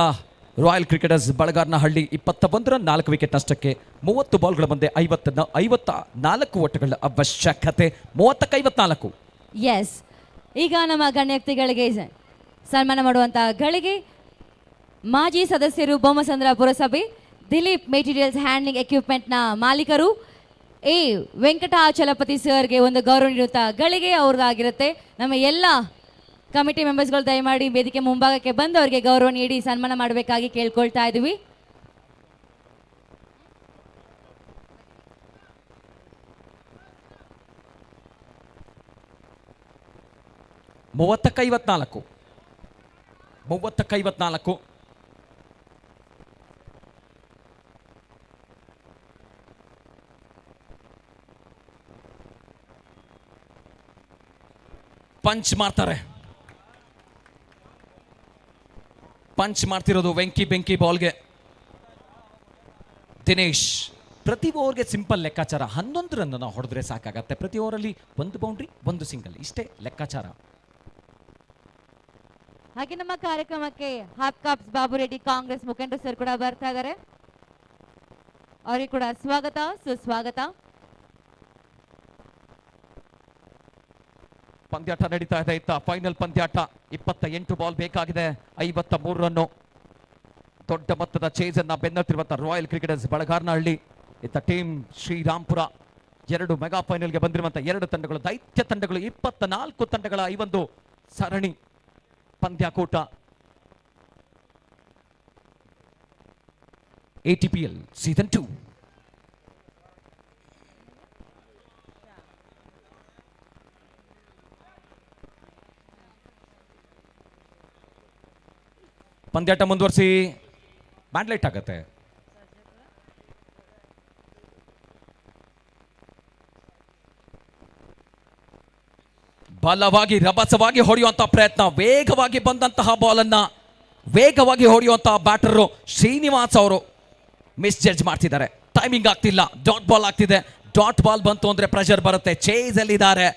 [SPEAKER 3] ರಾಯಲ್ ಕ್ರಿಕೆಟರ್ಸ್ ಬಳಗಾರ್ನಹಳ್ಳಿ 21 ರನ್ 4 ವಿಕೆಟ್ ನಷ್ಟಕ್ಕೆ. 30 ಬಾಲ್ಗಳ ಮುಂದೆ 54 ಓಟಗಳ ಅವಶ್ಯಕತೆ. 30ಕ್ಕೆ 54.
[SPEAKER 2] ಎಸ್, ಈಗ ನಮ್ಮ ಗಣ್ಯವ್ಯಕ್ತಿಗಳಿಗೆ ಸನ್ಮಾನ ಮಾಡುವಂತಹ ಗಳಿಗೆ ಮಾಜಿ ಸದಸ್ಯರು ಬೊಮ್ಮಸಂದ್ರ ಪುರಸಭೆ, ದಿಲೀಪ್ ಮೆಟೀರಿಯಲ್ಸ್ ಹ್ಯಾಂಡ್ಲಿಂಗ್ ಎಕ್ವಿಪ್ಮೆಂಟ್ನ ಮಾಲೀಕರು ವೆಂಕಟಾಚಲಪತಿ ಸರ್ಗೆ ಒಂದು ಗೌರವ ನೀಡುವಂತಹ ಗಳಿಗೆ ಅವ್ರದ್ದಾಗಿರುತ್ತೆ. ನಮ್ಮ ಎಲ್ಲ ಕಮಿಟಿ ಮೆಂಬರ್ಸ್ಗಳು ದಯಮಾಡಿ ವೇದಿಕೆ ಮುಂಭಾಗಕ್ಕೆ ಬಂದು ಅವರಿಗೆ ಗೌರವ ನೀಡಿ ಸನ್ಮಾನ ಮಾಡಬೇಕಾಗಿ ಕೇಳ್ಕೊಳ್ತಾ ಇದ್ದೀವಿ.
[SPEAKER 3] 30-54. 30-54. ಪಂಚ್ ಮಾಡ್ತಾರೆ. ಪಂಚ್ ಮಾಡ್ತಿರೋದು ಬೆಂಕಿ ಬಾಲ್ಗೆ. ದಿನೇಶ್, ಪ್ರತಿ ಓವರ್ಗೆ ಸಿಂಪಲ್ ಲೆಕ್ಕಾಚಾರ, 11 ರನ್ ಹೊಡೆದ್ರೆ ಸಾಕಾಗತ್ತೆ. ಪ್ರತಿ ಓವರಲ್ಲಿ 1 ಬೌಂಡ್ರಿ 1 ಸಿಂಗಲ್, ಇಷ್ಟೇ ಲೆಕ್ಕಾಚಾರ.
[SPEAKER 2] ಹಾಗೆ ನಮ್ಮ ಕಾರ್ಯಕ್ರಮಕ್ಕೆ ಹಾಫ್ ಕಾಪ್ಸ್ ಬಾಬು ರೆಡ್ಡಿ ಕಾಂಗ್ರೆಸ್ ಮುಖಂಡರು ಸರ್ ಕೂಡ ಬರ್ತಾ ಇದ್ದಾರೆ. ಅವರಿಗೆ ಕೂಡ ಸ್ವಾಗತ, ಸುಸ್ವಾಗತ.
[SPEAKER 1] ಪಂದ್ಯಾಟ ನಡೀತಾ ಇದೆ. ಇತ್ತ ಫೈನಲ್ ಪಂದ್ಯಾಟ. 28 ಬಾಲ್ ಬೇಕಾಗಿದೆ, 53 ರನ್ನು. ದೊಡ್ಡ ಮೊತ್ತದ ಚೇಸ್ ಅನ್ನ ಬೆನ್ನತ್ತಿರುವಂತಹ ರಾಯಲ್ ಕ್ರಿಕೆಟರ್ಸ್ ಬಳಗಾರನಹಳ್ಳಿ. ಇತ್ತ ಟೀಮ್ ಶ್ರೀರಾಂಪುರ. 2 ಮೆಗಾ ಫೈನಲ್ಗೆ ಬಂದಿರುವಂತಹ 2 ತಂಡಗಳು, ದೈತ್ಯ ತಂಡಗಳು. 24 ತಂಡಗಳ ಈ ಒಂದು ಸರಣಿ ಪಂದ್ಯಾಕೂಟ.
[SPEAKER 3] ATPL season 2. ಪಂದ್ಯಾಟ ಮುಂದುವರಿಸಿ. ಬ್ಯಾಟ್ಲೈಟ್ ಆಗತ್ತೆ. ಬಲವಾಗಿ ರಭಸವಾಗಿ ಹೊಡೆಯುವಂತಹ ಪ್ರಯತ್ನ. ವೇಗವಾಗಿ ಬಂದಂತಹ ಬಾಲ್ ಅನ್ನ ವೇಗವಾಗಿ ಹೊಡೆಯುವಂತಹ ಬ್ಯಾಟರ್ ಶ್ರೀನಿವಾಸ್ ಅವರು ಮಿಸ್ ಜಡ್ಜ್ ಮಾಡ್ತಿದ್ದಾರೆ. ಟೈಮಿಂಗ್ ಆಗ್ತಿಲ್ಲ. ಡಾಟ್ ಬಾಲ್ ಆಗ್ತಿದೆ. ಡಾಟ್ ಬಾಲ್ ಬಂತು ಅಂದ್ರೆ ಪ್ರೆಷರ್ ಬರುತ್ತೆ. ಚೇಸ್ ಅಲ್ಲಿದ್ದಾರೆ.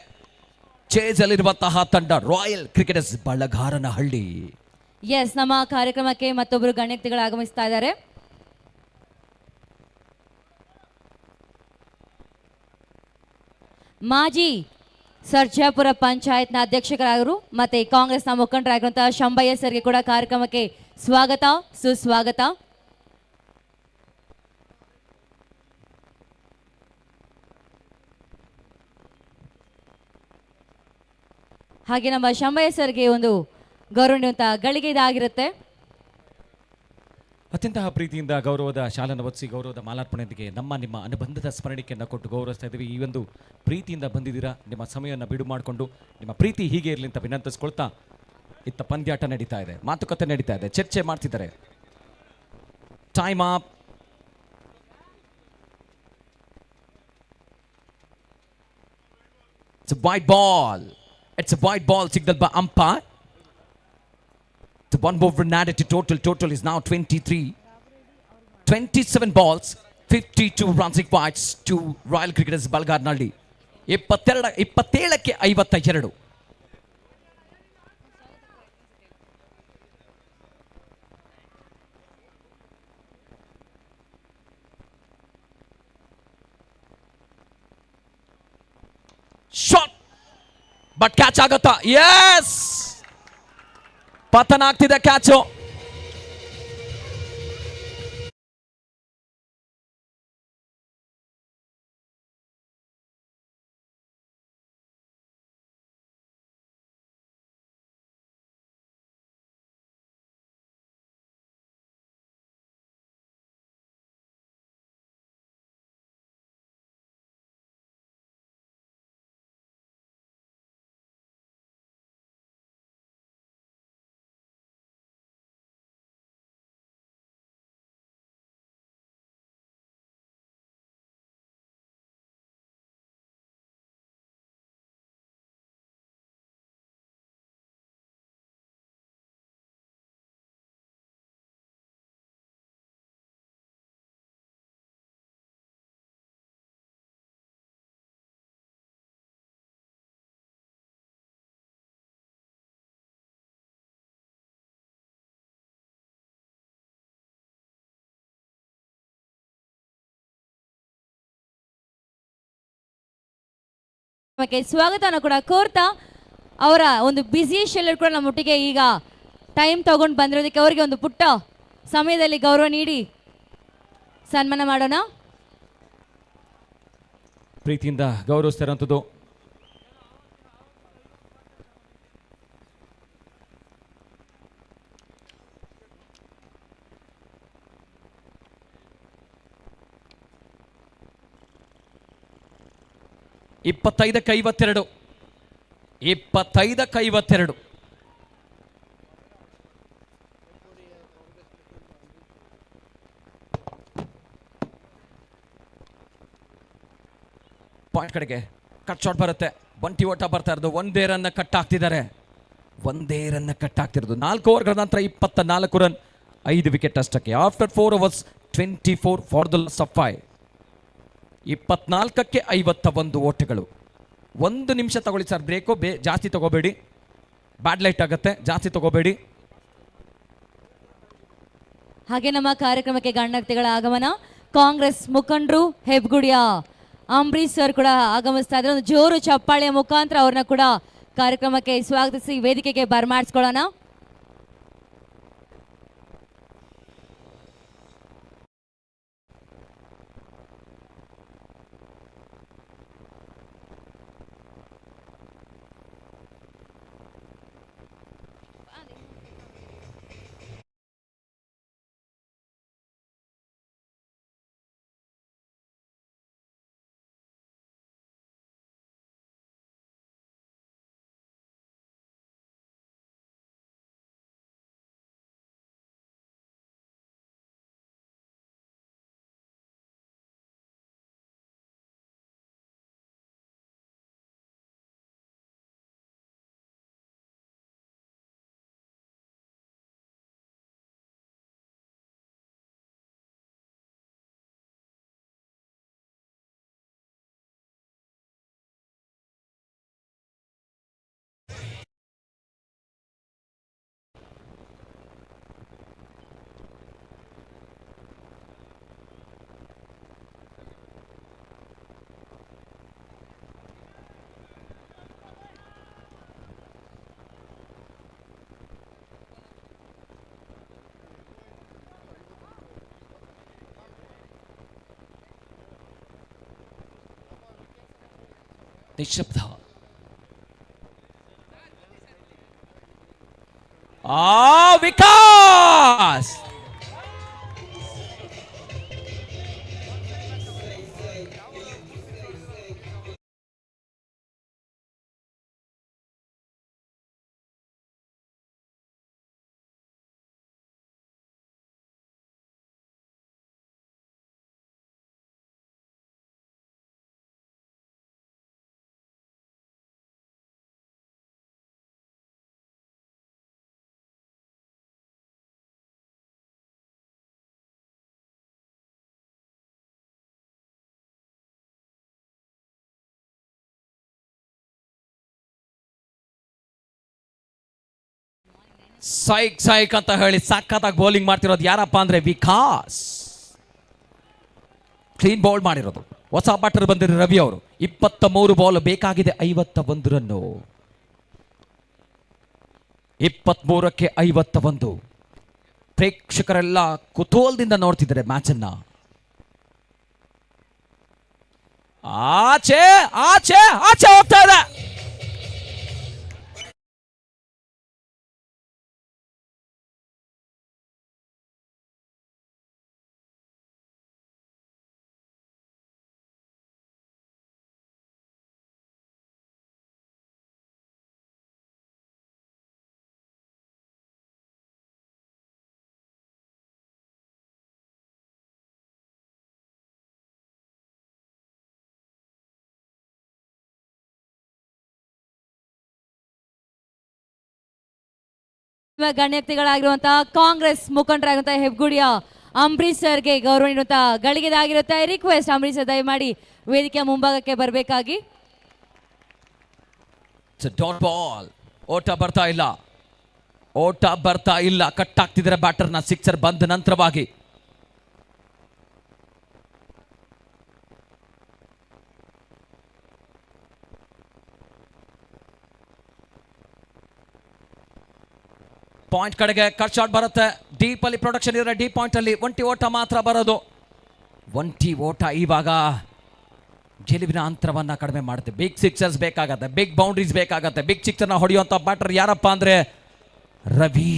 [SPEAKER 3] ಚೇಸ್ ಅಲ್ಲಿರುವಂತಹ ತಂಡ ರಾಯಲ್ ಕ್ರಿಕೆಟರ್ಸ್ ಬಳಗಾರನಹಳ್ಳಿ.
[SPEAKER 2] ಎಸ್, ನಮ್ಮ ಕಾರ್ಯಕ್ರಮಕ್ಕೆ ಮತ್ತೊಬ್ಬರು ಗಣ್ಯತಿಗಳು ಆಗಮಿಸ್ತಾ ಇದ್ದಾರೆ. ಮಾಜಿ ಸರ್ಜಾಪುರ ಪಂಚಾಯತ್ನ ಅಧ್ಯಕ್ಷರಾದರು ಮತ್ತೆ ಕಾಂಗ್ರೆಸ್ನ ಮುಖಂಡರಾಗಿರುವಂತಹ ಶಂಭಯ್ಯ ಸರ್ಗೆ ಕೂಡ ಕಾರ್ಯಕ್ರಮಕ್ಕೆ ಸ್ವಾಗತ, ಸುಸ್ವಾಗತ. ಹಾಗೆ ನಮ್ಮ ಶಂಭಯ್ಯ ಸರ್ಗೆ ಒಂದು ಗೌರವ ನೀಡುವಂತಹ ಗಳಿಗೆ ಇದಾಗಿರುತ್ತೆ.
[SPEAKER 1] ಅತ್ಯಂತ ಪ್ರೀತಿಯಿಂದ ಗೌರವದ ಶಾಲನ್ನು ಒದಿಸಿ ಗೌರವದ ಮಾಲಾರ್ಪಣೆಯೊಂದಿಗೆ ನಿಮ್ಮ ಅನುಬಂಧದ ಸ್ಮರಣಿಕೆಯನ್ನು ಕೊಟ್ಟು ಗೌರವಿಸ್ತಾ ಇದ್ದೀವಿ. ಈ ಒಂದು ಪ್ರೀತಿಯಿಂದ ಬಂದಿದ್ದೀರಾ. ನಿಮ್ಮ ಸಮಯವನ್ನು ಬಿಡು ಮಾಡಿಕೊಂಡು ನಿಮ್ಮ ಪ್ರೀತಿ ಹೀಗೆ ಇರಲಿ ಅಂತ ವಿನಂತಿಸ್ಕೊಳ್ತಾ ಇತ್ತ ಪಂದ್ಯಾಟ ನಡೀತಾ ಇದೆ, ಮಾತುಕತೆ ನಡೀತಾ ಇದೆ, ಚರ್ಚೆ ಮಾಡ್ತಿದ್ದಾರೆ. Time up.
[SPEAKER 3] It's a white ball. It's a white ball signaled by umpire. The one over added to total is now 23. 27 balls, 52 runs required to Royal Cricketers Balgarnalli. 27ಕ್ಕೆ 52. Shot, but catch ಆಗತ್ತಾ? Yes, ಪತನ ಆಗ್ತಿದೆ catch.
[SPEAKER 2] ಸ್ವಾಗತನ ಕೂಡ ಕೋರ್ತಾ ಅವರ ಒಂದು busy ಶೆಲ್ಯೂಲ್ ಕೂಡ ನಮ್ಮೊಟ್ಟಿಗೆ ಈಗ ಟೈಮ್ ತಗೊಂಡು ಬಂದಿರೋದಕ್ಕೆ ಅವರಿಗೆ ಒಂದು ಪುಟ್ಟ ಸಮಯದಲ್ಲಿ ಗೌರವ ನೀಡಿ ಸನ್ಮಾನ ಮಾಡೋಣ.
[SPEAKER 1] ಪ್ರೀತಿಯಿಂದ ಗೌರವಿಸ್ತಿರೋಂಥದ್ದು
[SPEAKER 3] ಇಪ್ಪತ್ತೈದಕ್ಕೆ 52. 25-52. ಪಾಯಿಂಟ್ ಕಡೆಗೆ ಕಟ್ ಶಾಟ್ ಬರುತ್ತೆ. ಒಂಟಿ ಓಟ ಬರ್ತಾ ಇರೋದು. ಒಂದೇ ರನ್ನ ಕಟ್ ಆಗ್ತಿದ್ದಾರೆ. 4 ಓವರ್ಗಳ ನಂತರ 24 ರನ್, 5 ವಿಕೆಟ್ ಅಷ್ಟಕ್ಕೆ. After 4 overs 24 for the loss of 5. 24ಕ್ಕೆ 51 ಓಟಗಳು. 1 ನಿಮಿಷ ತಗೊಳ್ಳಿ ಸರ್ ಬ್ರೇಕು. ಜಾಸ್ತಿ ತಗೋಬೇಡಿ, ಬ್ಯಾಡ್ ಲೈಟ್ ಆಗುತ್ತೆ, ಜಾಸ್ತಿ ತಗೋಬೇಡಿ.
[SPEAKER 2] ಹಾಗೆ ನಮ್ಮ ಕಾರ್ಯಕ್ರಮಕ್ಕೆ ಗಣ್ಯಾತಿಥಿಗಳ ಆಗಮನ. ಕಾಂಗ್ರೆಸ್ ಮುಖಂಡರು ಹೆಬ್ಗುಡಿಯ ಅಂಬರೀಶ್ ಸರ್ ಕೂಡ ಆಗಮಿಸ್ತಾ ಇದ್ದಾರೆ. ಒಂದು ಜೋರು ಚಪ್ಪಾಳೆಯ ಮುಖಾಂತರ ಅವ್ರನ್ನ ಕೂಡ ಕಾರ್ಯಕ್ರಮಕ್ಕೆ ಸ್ವಾಗತಿಸಿ ವೇದಿಕೆಗೆ ಬರಮಾಡಿಸ್ಕೊಳ್ಳೋಣ.
[SPEAKER 3] ನಿಶ್ಶಬ್ದ. ವಿಕಾಸ್ ಸೈಕ್ ಅಂತ ಹೇಳಿ ಸಖತ್ತಾಗಿ ಬೌಲಿಂಗ್ ಮಾಡ್ತಿರೋದು ಯಾರಪ್ಪ ಅಂದ್ರೆ ವಿಕಾಸ್. ಕ್ಲೀನ್ ಬೌಲ್ ಮಾಡಿರೋದು. ಹೊಸ ಬ್ಯಾಟರ್ ಬಂದಿರೋ ರವಿ ಅವರು. 23 ಬಾಲ್ ಬೇಕಾಗಿದೆ 51 ರನ್ನು. 23ಕ್ಕೆ 51. ಪ್ರೇಕ್ಷಕರೆಲ್ಲ ಕುತೂಹಲದಿಂದ ನೋಡ್ತಿದ್ದಾರೆ ಮ್ಯಾಚ್ ಅನ್ನ. ಆಚೆ ಆಚೆ ಆಚೆ ಹೋಗ್ತಾ ಇದೆ.
[SPEAKER 2] ಗಣ್ಯತಿಗಳಾಗಿರುವಂತಹ ಕಾಂಗ್ರೆಸ್ ಮುಖಂಡರಾಗಿರುವಂತಹ ಹೆಬ್ಗುಡಿಯ ಅಂಬರೀಶ್ ಸರ್ಗೆ ಗೌರವ ನೀಡುವಂತಹ ಗಳಿಗೆದಾಗಿರುತ್ತೆ. ರಿಕ್ವೆಸ್ಟ್ ಅಂಬರೀಶ್ ಸರ್ ದಯಮಾಡಿ ವೇದಿಕೆಯ ಮುಂಭಾಗಕ್ಕೆ ಬರಬೇಕಾಗಿ.
[SPEAKER 3] Dot ball. ಓಟ ಬರ್ತಾ ಇಲ್ಲ. ಕಟ್ ಆಗ್ತಿದ್ರೆ ಬ್ಯಾಟರ್ನ. ಸಿಕ್ಸರ್ ಬಂದ ನಂತರವಾಗಿ ಪಾಯಿಂಟ್ ಕಡೆಗೆ ಕಟ್ ಶಾಟ್ ಬರುತ್ತೆ. ಡೀಪ್ ಅಲ್ಲಿ ಪ್ರೊಡಕ್ಷನ್ ಇದ್ರೆ ಡೀಪ್ ಪಾಯಿಂಟ್ ಅಲ್ಲಿ ಒಂಟಿ ಓಟ ಮಾತ್ರ ಬರೋದು. ಒಂಟಿ ಓಟ ಇವಾಗ ಗೆಲುವಿನ ಅಂತರವನ್ನ ಕಡಿಮೆ ಮಾಡುತ್ತೆ. ಬಿಗ್ ಸಿಕ್ಸರ್ಸ್ ಬೇಕಾಗತ್ತೆ, ಬಿಗ್ ಬೌಂಡ್ರೀಸ್ ಬೇಕಾಗತ್ತೆ. ಬಿಗ್ ಸಿಕ್ಸರ್ನ ಹೊಡೆಯುವಂತ ಬ್ಯಾಟರ್ ಯಾರಪ್ಪ ಅಂದ್ರೆ ರವಿ,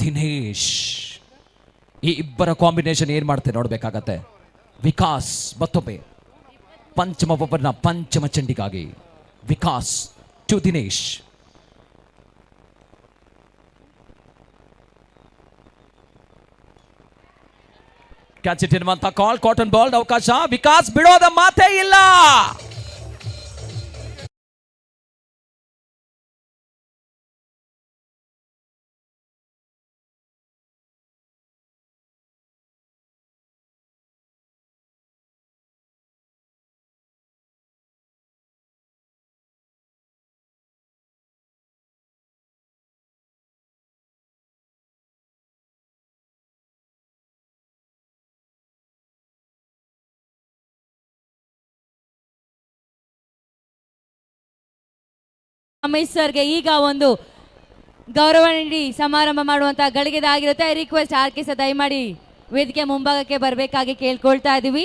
[SPEAKER 3] ದಿನೇಶ್. ಈ ಇಬ್ಬರ ಕಾಂಬಿನೇಷನ್ ಏನ್ ಮಾಡುತ್ತೆ ನೋಡ್ಬೇಕಾಗತ್ತೆ. ವಿಕಾಸ್ ಮತ್ತೊಮ್ಮೆ ಪಂಚಮ ಓವರ್ನ ಪಂಚಮ ಚೆಂಡಿಗಾಗಿ Vikas to Dinesh. Catch it ಎನ್ನುವಂತ ಕಾಲ್, ಕಾಟನ್ ಬಾಲ್ ಅವಕಾಶ, ವಿಕಾಸ್ ಬಿಡೋದ ಮಾತೇ ಇಲ್ಲ.
[SPEAKER 2] ರಮೇಶ್ ಸರ್ಗೆ ಈಗ ಒಂದು ಗೌರವ ನೀಡಿ ಸಮಾರಂಭ ಮಾಡುವಂತ ಗಳಿಗೆದಾಗಿರುತ್ತೆ. Request RK. ಸರ್ ದಯಮಾಡಿ ವೇದಿಕೆ ಮುಂಭಾಗಕ್ಕೆ ಬರಬೇಕಾಗಿ ಕೇಳ್ಕೊಳ್ತಾ ಇದೀವಿ.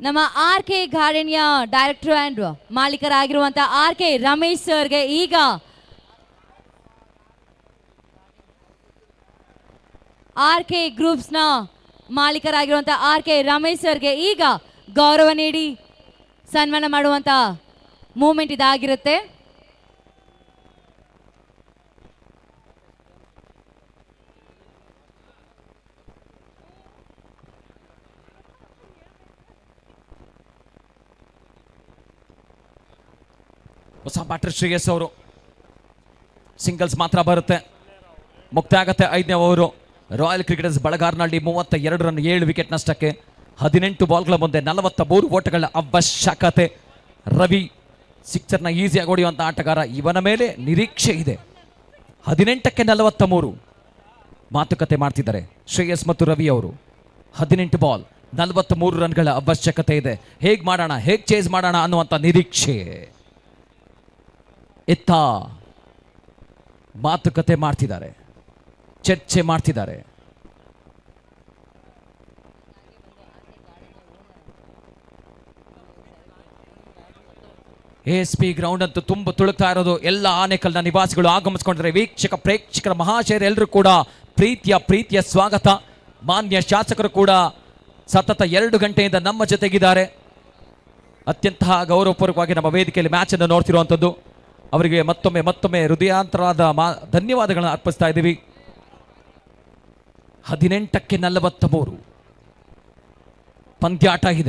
[SPEAKER 2] ನಮ್ಮ ಆರ್.ಕೆ. ಗಾರ್ಡನ್ಯ ಡೈರೆಕ್ಟರ್ ಅಂಡ್ ಮಾಲೀಕರಾಗಿರುವಂತ ಆರ್.ಕೆ. ರಮೇಶ್ ಸರ್ಗೆ ಈಗ ಆರ್.ಕೆ. ಗ್ರೂಪ್ಸ್ನ ಮಾಲೀಕರಾಗಿರುವಂತ ಆರ್.ಕೆ. ರಮೇಶ್ ಸರ್ಗೆ ಈಗ ಗೌರವ ನೀಡಿ ಸನ್ಮಾನ ಮಾಡುವಂತ ಮೂಮೆಂಟ್ ಇದಾಗಿರುತ್ತೆ.
[SPEAKER 3] ಹೊಸ ಬ್ಯಾಟರ್ ಶ್ರೇಯಸ್ ಅವರು. ಸಿಂಗಲ್ಸ್ ಮಾತ್ರ ಬರುತ್ತೆ. ಮುಕ್ತಾಯ ಆಗತ್ತೆ 5ನೇ over. Royal cricketers Balagaranahalli 32 run 7 wicket ನಷ್ಟಕ್ಕೆ 18 ಬಾಲ್ಗಳ ಮುಂದೆ 43 ಓಟಗಳ ಅವಶ್ಯಕತೆ. ರವಿ ಸಿಕ್ಸರ್ನ ಈಸಿಯಾಗಿ ಹೊಡೆಯುವಂಥ ಆಟಗಾರ, ಇವನ ಮೇಲೆ ನಿರೀಕ್ಷೆ ಇದೆ. 18ಕ್ಕೆ 43 ಮಾತುಕತೆ ಮಾಡ್ತಿದ್ದಾರೆ ಶ್ರೇಯಸ್ ಮತ್ತು ರವಿ ಅವರು. 18 ಬಾಲ್ 43 ರನ್ಗಳ ಅವಶ್ಯಕತೆ ಇದೆ. ಹೇಗೆ ಮಾಡೋಣ, ಹೇಗೆ ಚೇಸ್ ಮಾಡೋಣ ಅನ್ನುವಂಥ ನಿರೀಕ್ಷೆ. ಇತ್ತ ಮಾತುಕತೆ ಮಾಡ್ತಿದ್ದಾರೆ, ಚರ್ಚೆ ಮಾಡ್ತಿದ್ದಾರೆ. ASP ಗ್ರೌಂಡ್ ಅಂತೂ ತುಂಬ ತುಳುಕ್ತಾ ಇರೋದು. ಎಲ್ಲ ಆನೇಕಲ್ನ ನಿವಾಸಿಗಳು ಆಗಮಿಸ್ಕೊಂಡಿದ್ದಾರೆ. ವೀಕ್ಷಕ ಪ್ರೇಕ್ಷಕರ ಮಹಾಶಯರು ಎಲ್ಲರೂ ಕೂಡ ಪ್ರೀತಿಯ ಸ್ವಾಗತ. ಮಾನ್ಯ ಶಾಸಕರು ಕೂಡ ಸತತ 2 ಗಂಟೆಯಿಂದ ನಮ್ಮ ಜೊತೆಗಿದ್ದಾರೆ. ಅತ್ಯಂತ ಗೌರವಪೂರ್ವಕವಾಗಿ ನಮ್ಮ ವೇದಿಕೆಯಲ್ಲಿ ಮ್ಯಾಚ್ ಅನ್ನು ನೋಡ್ತಿರುವಂಥದ್ದು. ಅವರಿಗೆ ಮತ್ತೊಮ್ಮೆ ಹೃದಯಾಂತರಾದ ಧನ್ಯವಾದಗಳನ್ನು ಅರ್ಪಿಸ್ತಾ ಇದ್ದೀವಿ. 18ಕ್ಕೆ 43 ಪಂದ್ಯಾಟ ಇದೆ.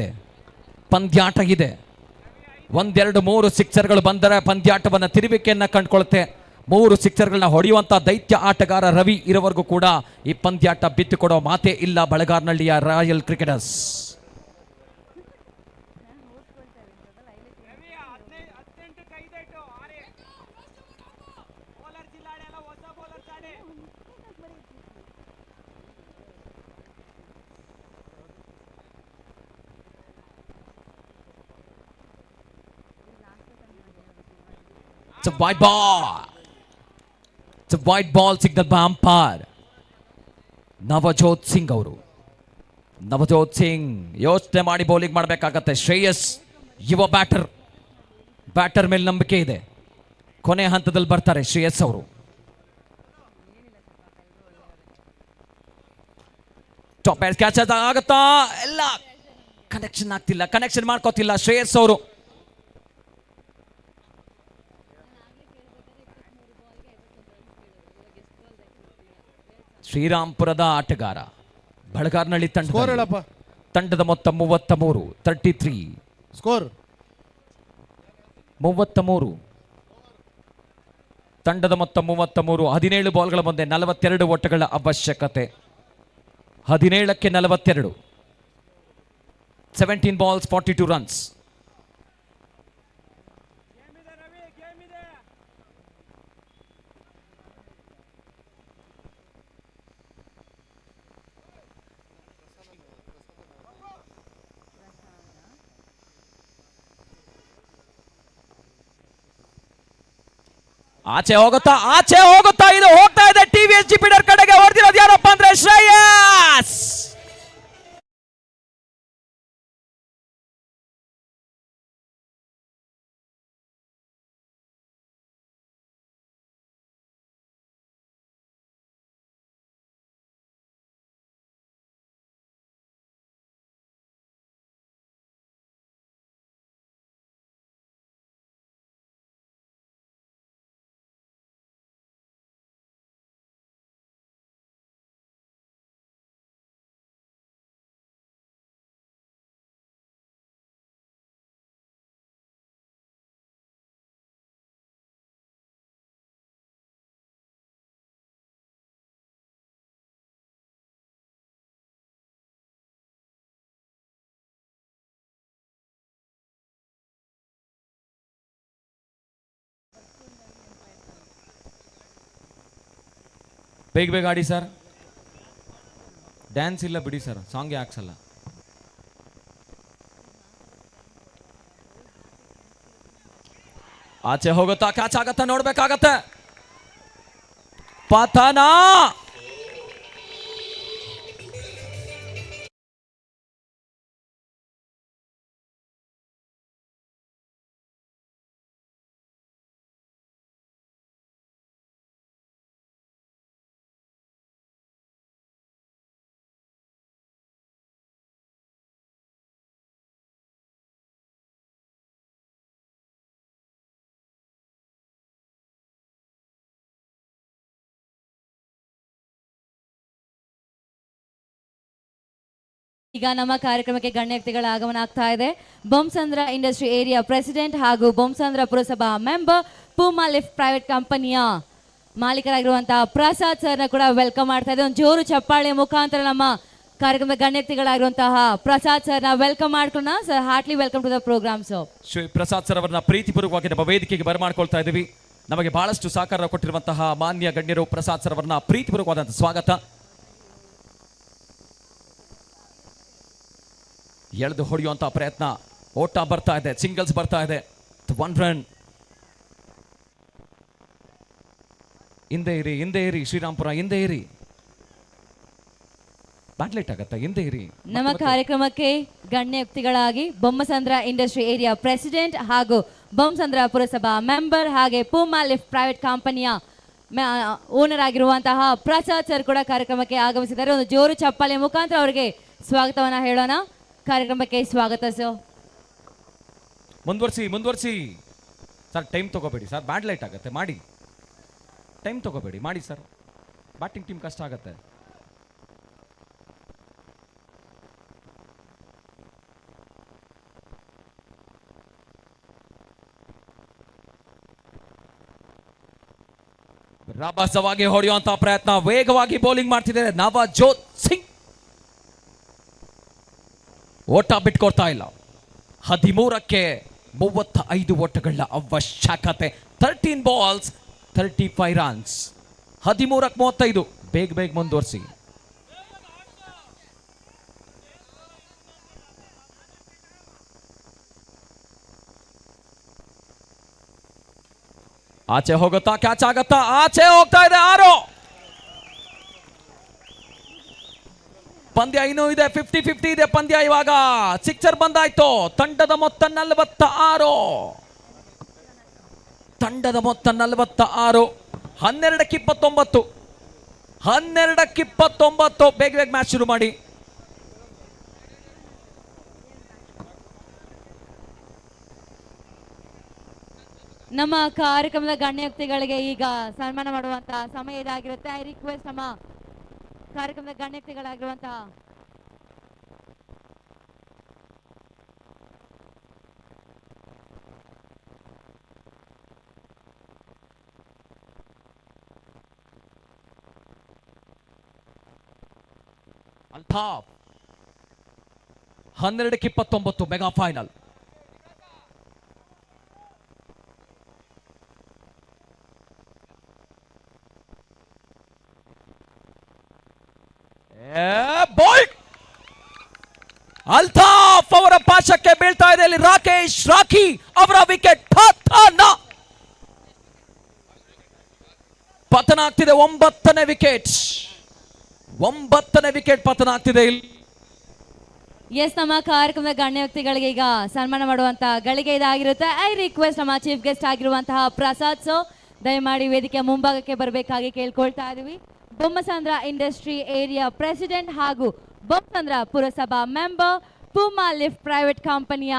[SPEAKER 3] 1 2 3 ಸಿಕ್ಸರ್ಗಳು ಬಂದರೆ ಪಂದ್ಯಾಟವನ್ನು ತಿರುವಿಕೆಯನ್ನ ಕಂಡುಕೊಳ್ಳುತ್ತೆ. 3 ಸಿಕ್ಸರ್ಗಳನ್ನ ಹೊಡೆಯುವಂತ ದೈತ್ಯ ಆಟಗಾರ ರವಿ ಇರೋವರೆಗೂ ಕೂಡ ಈ ಪಂದ್ಯಾಟ ಬಿಟ್ಟುಕೊಡೋ ಮಾತೇ ಇಲ್ಲ ಬಳಗಾರ್ನಹಳ್ಳಿಯ royal cricketers. It's a white ball. It's a white ball signal by umpire. Navjot Singh ಅವರು. ನವಜೋತ್ ಸಿಂಗ್ ಯೋಚನೆ ಮಾಡಿ ಬೌಲಿಂಗ್ ಮಾಡಬೇಕಾಗತ್ತೆ. ಶ್ರೇಯಸ್ ಯುವ ಬ್ಯಾಟರ್ ಮೇಲೆ ನಂಬಿಕೆ ಇದೆ. ಕೊನೆ ಹಂತದಲ್ಲಿ ಬರ್ತಾರೆ ಶ್ರೇಯಸ್ ಅವರು. ಟಾಪ್ ಬ್ಯಾಟ್ ಕ್ಯಾಚ್ ಆಗುತ್ತಾ? ಎಲ್ಲ ಕನೆಕ್ಷನ್ ಮಾಡ್ಕೋತಿಲ್ಲ ಶ್ರೇಯಸ್ ಅವರು. ಶ್ರೀರಾಂಪುರದ ಆಟಗಾರ, ಬಳಗಾರ್ನಹಳ್ಳಿ ತಂಡದ ಮೊತ್ತ 33. 33
[SPEAKER 5] ಸ್ಕೋರ್
[SPEAKER 3] 33. ತಂಡದ ಮೊತ್ತ 33. 17 ಬಾಲ್ಗಳ ಮುಂದೆ 42 ಓಟಗಳ ಅವಶ್ಯಕತೆ. 17ಕ್ಕೆ 42. 17 balls 42 runs. ಆಚೆ ಹೋಗುತ್ತಾ ಇದು ಹೋಗ್ತಾ ಇದೆ. TVS ಜುಪಿಟರ್ ಕಡೆಗೆ ಹೊಡೆದಿರೋದು ಯಾರಪ್ಪ ಅಂದ್ರೆ ಶ್ರೇಯಸ್. ಬೇಗ ಬೇಗ ಆಡಿ ಸರ್. ಡ್ಯಾನ್ಸ್ ಇಲ್ಲ ಬಿಡಿ ಸರ್, ಸಾಂಗ್ ಹಾಕ್ಸಲ್ಲ. ಆಚೆ ಹೋಗುತ್ತಾ, ಕ್ಯಾಚ್ ಆಗತ್ತಾ ನೋಡ್ಬೇಕಾಗತ್ತೆ. ಪತನ.
[SPEAKER 2] ಈಗ ನಮ್ಮ ಕಾರ್ಯಕ್ರಮಕ್ಕೆ ಗಣ್ಯ ವ್ಯಕ್ತಿಗಳ ಆಗಮನ ಆಗ್ತಾ ಇದೆ. ಬೊಮ್ಮಸಂದ್ರ ಇಂಡಸ್ಟ್ರಿ ಏರಿಯಾ ಪ್ರೆಸಿಡೆಂಟ್ ಹಾಗೂ ಬೊಮ್ಮಸಂದ್ರ ಪುರಸಭಾ ಮೆಂಬರ್, ಪೂಮಾ ಲಿಫ್ಟ್ ಪ್ರೈವೇಟ್ ಕಂಪನಿಯ ಮಾಲೀಕರಾಗಿರುವಂತಹ ಪ್ರಸಾದ್ ಸರ್ನ ಕೂಡ ವೆಲ್ಕಮ್ ಮಾಡ್ತಾ ಇದೆ. ಒಂದು ಜೋರು ಚಪ್ಪಾಳೆ ಮುಖಾಂತರ ನಮ್ಮ ಕಾರ್ಯಕ್ರಮದ ಗಣ್ಯ ವ್ಯಕ್ತಿಗಳಾಗಿರುವಂತಹ ಪ್ರಸಾದ್ ಸರ್ನ ವೆಲ್ಕಮ್ ಮಾಡ್ಕೊಳ್ಳೋಣ. Sir, heartly welcome to the program.
[SPEAKER 3] Shri Prasad sir ಅವರನ್ನ ಪ್ರೀತಿಪೂರ್ವಕವಾಗಿ ನಮ್ಮ ವೇದಿಕೆಗೆ ಬರಮಾಡ್ಕೊಳ್ತಾ ಇದ್ದೀವಿ. ನಮಗೆ ಬಹಳಷ್ಟು ಸಹಕಾರ ಕೊಟ್ಟಿರುವಂತಹ ಮಾನ್ಯ ಗಣ್ಯರು ಪ್ರಸಾದ್ ಸರ್ ಅವರನ್ನ ಪ್ರೀತಿಪೂರ್ವಕವಾದಂತಹ ಸ್ವಾಗತ. ಎಳೆದು ಹೊಡೆಯುವಂತ ಪ್ರಯತ್ನ, ಓಟ ಬರ್ತಾ ಇದೆ, ಸಿಂಗಲ್ಸ್ ಬರ್ತಾ ಇದೆ. 1 ರನ್. ಹಿಂದೆ ಇರಿ ಶ್ರೀರಾಮ್ಪುರ, ಹಿಂದೆ ಇರಿ. ಬ್ಯಾಟ್ಲೆಟ್ ಆಗತ್ತ, ಹಿಂದೆ ಇರಿ.
[SPEAKER 2] ನಮ್ಮ ಕಾರ್ಯಕ್ರಮಕ್ಕೆ ಗಣ್ಯ ವ್ಯಕ್ತಿಗಳಾಗಿ ಬೊಮ್ಮಸಂದ್ರ ಇಂಡಸ್ಟ್ರಿ ಏರಿಯಾ ಪ್ರೆಸಿಡೆಂಟ್ ಹಾಗೂ ಬೊಮ್ಮಸಂದ್ರ ಪುರಸಭಾ ಮೆಂಬರ್ ಹಾಗೆ ಪೂಮಾ ಲಿಫ್ಟ್ ಪ್ರೈವೇಟ್ ಕಂಪನಿಯ ಓನರ್ ಆಗಿರುವಂತಹ ಪ್ರಸಾದ್ ಸರ್ ಕೂಡ ಕಾರ್ಯಕ್ರಮಕ್ಕೆ ಆಗಮಿಸಿದ್ದಾರೆ. ಒಂದು ಜೋರು ಚಪ್ಪಾಳೆ ಮುಖಾಂತರ ಅವರಿಗೆ ಸ್ವಾಗತವನ್ನ ಹೇಳೋಣ. ಕಾರ್ಯಕ್ರಮಕ್ಕೆ ಸ್ವಾಗತ ಸರ್.
[SPEAKER 3] ಮುಂದುವರಿಸಿ ಸರ್. ಟೈಮ್ ತಗೋಬೇಡಿ ಸರ್, ಬ್ಯಾಡ್ ಲೈಟ್ ಆಗುತ್ತೆ, ಮಾಡಿ. ಟೈಮ್ ತಗೋಬೇಡಿ, ಮಾಡಿ ಸರ್. ಬ್ಯಾಟಿಂಗ್ ಟೀಮ್ ಕಷ್ಟ ಆಗುತ್ತೆ. ರಭಸವಾಗಿ ಹೊಡೆಯುವಂತಹ ಪ್ರಯತ್ನ, ವೇಗವಾಗಿ ಬೌಲಿಂಗ್ ಮಾಡ್ತಿದ್ದಾರೆ ನವಜೋತ್ ಸಿಂಗ್. ಓಟ ಬಿಟ್ಕೊಡ್ತಾ ಇಲ್ಲ. 13ಕ್ಕೆ 35 ಓಟಗಳ ಅವಶ್ಯಕತೆ. 13 ಬಾಲ್ಸ್ 35 ರನ್ಸ್. 13ಕ್ಕೆ 35. ಬೇಗ ಮುಂದುವರಿಸಿ. ಆಚೆ ಹೋಗುತ್ತಾ, ಕ್ಯಾಚ್ ಆಗತ್ತಾ, ಆಚೆ ಹೋಗ್ತಾ ಇದೆ. 6. ಪಂದ್ಯ ಇನ್ನೂ ಇದೆ, 50-50 ಇದೆ ಪಂದ್ಯ. ಇವಾಗ ಸಿಕ್ಸರ್ ಬಂದಾಯ್ತು. ತಂಡದ ಮೊತ್ತ 46. 12ಕ್ಕೆ 29. 12ಕ್ಕೆ 29. ಬೇಗ ಮ್ಯಾಚ್ ಶುರು ಮಾಡಿ.
[SPEAKER 2] ನಮ್ಮ ಕಾರ್ಯಕ್ರಮದ ಗಣ್ಯ ವ್ಯಕ್ತಿಗಳಿಗೆ ಈಗ ಸನ್ಮಾನ ಮಾಡುವಂತಹ ಸಮಯ ಇದಾಗಿರುತ್ತೆ. ಐ ರಿಕ್ವೆಸ್ಟ್ ನಮ್ಮ ಕಾರ್ಯಕ್ರಮದ ಗಣ್ಯ ವ್ಯಕ್ತಿಗಳಾಗಿರುವಂತಹ
[SPEAKER 3] ಅಲ್ತಾಫ್. 12ಕ್ಕೆ 29 ಮೆಗಾ ಫೈನಲ್. ಬಾಲ್ ಅಲ್ತಾಫ್ ಅವರ ಪಾಶಕ್ಕೆ ಬೀಳ್ತಾ ಇದೆ. ಇಲ್ಲಿ ರಾಕೇಶ್ ರಾಖಿ ಅವರ ವಿಕೆಟ್ ಪತನ ಆಗ್ತಿದೆ. 9ನೇ ವಿಕೆಟ್ ಪತನ ಆಗ್ತಿದೆ ಇಲ್ಲಿ.
[SPEAKER 2] ಎಸ್, ನಮ್ಮ ಕಾರ್ಯಕ್ರಮದ ಗಣ್ಯ ವ್ಯಕ್ತಿಗಳಿಗೆ ಈಗ ಸನ್ಮಾನ ಮಾಡುವಂತ ಗಳಿಗೆ ಇದಾಗಿರುತ್ತೆ. ಐ ರಿಕ್ವೆಸ್ಟ್ ನಮ್ಮ ಚೀಫ್ ಗೆಸ್ಟ್ ಆಗಿರುವಂತಹ ಪ್ರಸಾದ್ ಸರ್ ದಯಮಾಡಿ ವೇದಿಕೆಯ ಮುಂಭಾಗಕ್ಕೆ ಬರಬೇಕಾಗಿ ಕೇಳ್ಕೊಳ್ತಾ ಇದೀವಿ. ಬೊಮ್ಮಸಂದ್ರ ಇಂಡಸ್ಟ್ರಿ ಏರಿಯಾ ಪ್ರೆಸಿಡೆಂಟ್ ಹಾಗೂ ಬೊಮ್ಮಸಂದ್ರ ಪುರಸಭಾ ಮೆಂಬರ್, ಪೂಮಾ ಲಿಫ್ಟ್ ಪ್ರೈವೇಟ್ ಕಂಪನಿಯ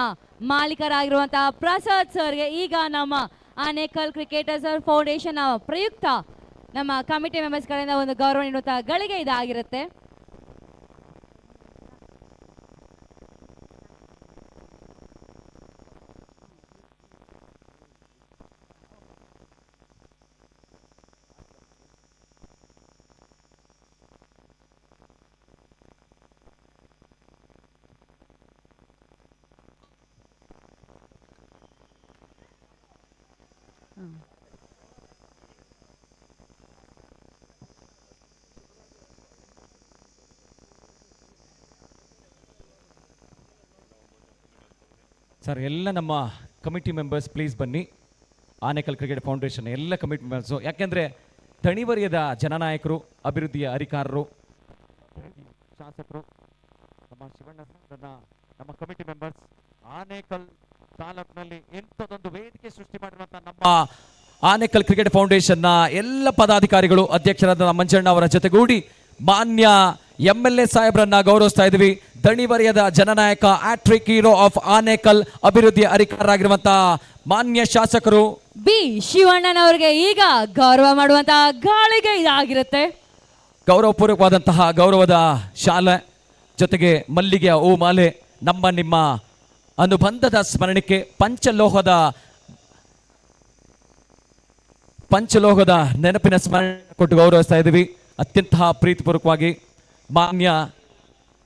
[SPEAKER 2] ಮಾಲೀಕರಾಗಿರುವಂತಹ ಪ್ರಸಾದ್ ಸರ್ಗೆ ಈಗ ನಮ್ಮ ಆನೇಕಲ್ ಕ್ರಿಕೆಟರ್ಸ್ ಫೌಂಡೇಶನ್ ಪ್ರಯುಕ್ತ ನಮ್ಮ ಕಮಿಟಿ ಮೆಂಬರ್ಸ್ ಗಳಿಂದ ಒಂದು ಗೌರವ ನೀಡುವಂತಹ ಗಳಿಗೆ ಇದಾಗಿರುತ್ತೆ.
[SPEAKER 1] ಸರ್ ಎಲ್ಲ ನಮ್ಮ ಕಮಿಟಿ ಮೆಂಬರ್ಸ್ ಪ್ಲೀಸ್ ಬನ್ನಿ. ಆನೇಕಲ್ ಕ್ರಿಕೆಟ್ ಫೌಂಡೇಶನ್ ಎಲ್ಲ ಕಮಿಟಿ ಮೆಂಬರ್ಸು, ಯಾಕೆಂದರೆ ತಣಿವರಿಯದ ಜನನಾಯಕರು, ಅಭಿವೃದ್ಧಿಯ ಅಧಿಕಾರರು, ಶಾಸಕರು, ನಮ್ಮ ಶಿವಣ್ಣ ಸರ್ನ, ನಮ್ಮ ಕಮಿಟಿ ಮೆಂಬರ್ಸ್, ಆನೇಕಲ್ ತಾಲೂಕಿನಲ್ಲಿ ಇಂಥದ್ದೊಂದು ವೇದಿಕೆ ಸೃಷ್ಟಿ ಮಾಡಿರುವಂಥ ನಮ್ಮ
[SPEAKER 3] ಆನೇಕಲ್ ಕ್ರಿಕೆಟ್ ಫೌಂಡೇಶನ್ನ ಎಲ್ಲ ಪದಾಧಿಕಾರಿಗಳು, ಅಧ್ಯಕ್ಷರಾದ ಮಂಜಣ್ಣ ಅವರ ಜೊತೆಗೂಡಿ ಮಾನ್ಯ MLA ಸಾಹೇಬ್ರನ್ನ ಗೌರವಿಸ್ತಾ ಇದ್ವಿ. ದಣಿವರಿಯದ ಜನನಾಯಕ, ಆಟ್ರಿಕ್ ಹೀರೋ ಆಫ್ ಆನೇಕಲ್, ಅಭಿವೃದ್ಧಿಯ ಅಧಿಕಾರರಾಗಿರುವಂತಹ ಮಾನ್ಯ ಶಾಸಕರು
[SPEAKER 2] ಬಿ ಶಿವಣ್ಣನವರಿಗೆ ಈಗ ಗೌರವ ಮಾಡುವಂತಹ ಗಾಳಿಗೆ ಇದಾಗಿರುತ್ತೆ.
[SPEAKER 3] ಗೌರವಪೂರ್ವಕವಾದಂತಹ ಗೌರವದ ಶಾಲೆ ಜೊತೆಗೆ ಮಲ್ಲಿಗೆಯ ಹೂ ಮಾಲೆ, ನಮ್ಮ ನಿಮ್ಮ ಅನುಬಂಧದ ಸ್ಮರಣಕ್ಕೆ ಪಂಚಲೋಹದ ನೆನಪಿನ ಸ್ಮರಣೆ ಕೊಟ್ಟು ಗೌರವಿಸ್ತಾ ಇದ್ದೀವಿ. ಅತ್ಯಂತ ಪ್ರೀತಿಪೂರ್ವಕವಾಗಿ ಮಾನ್ಯ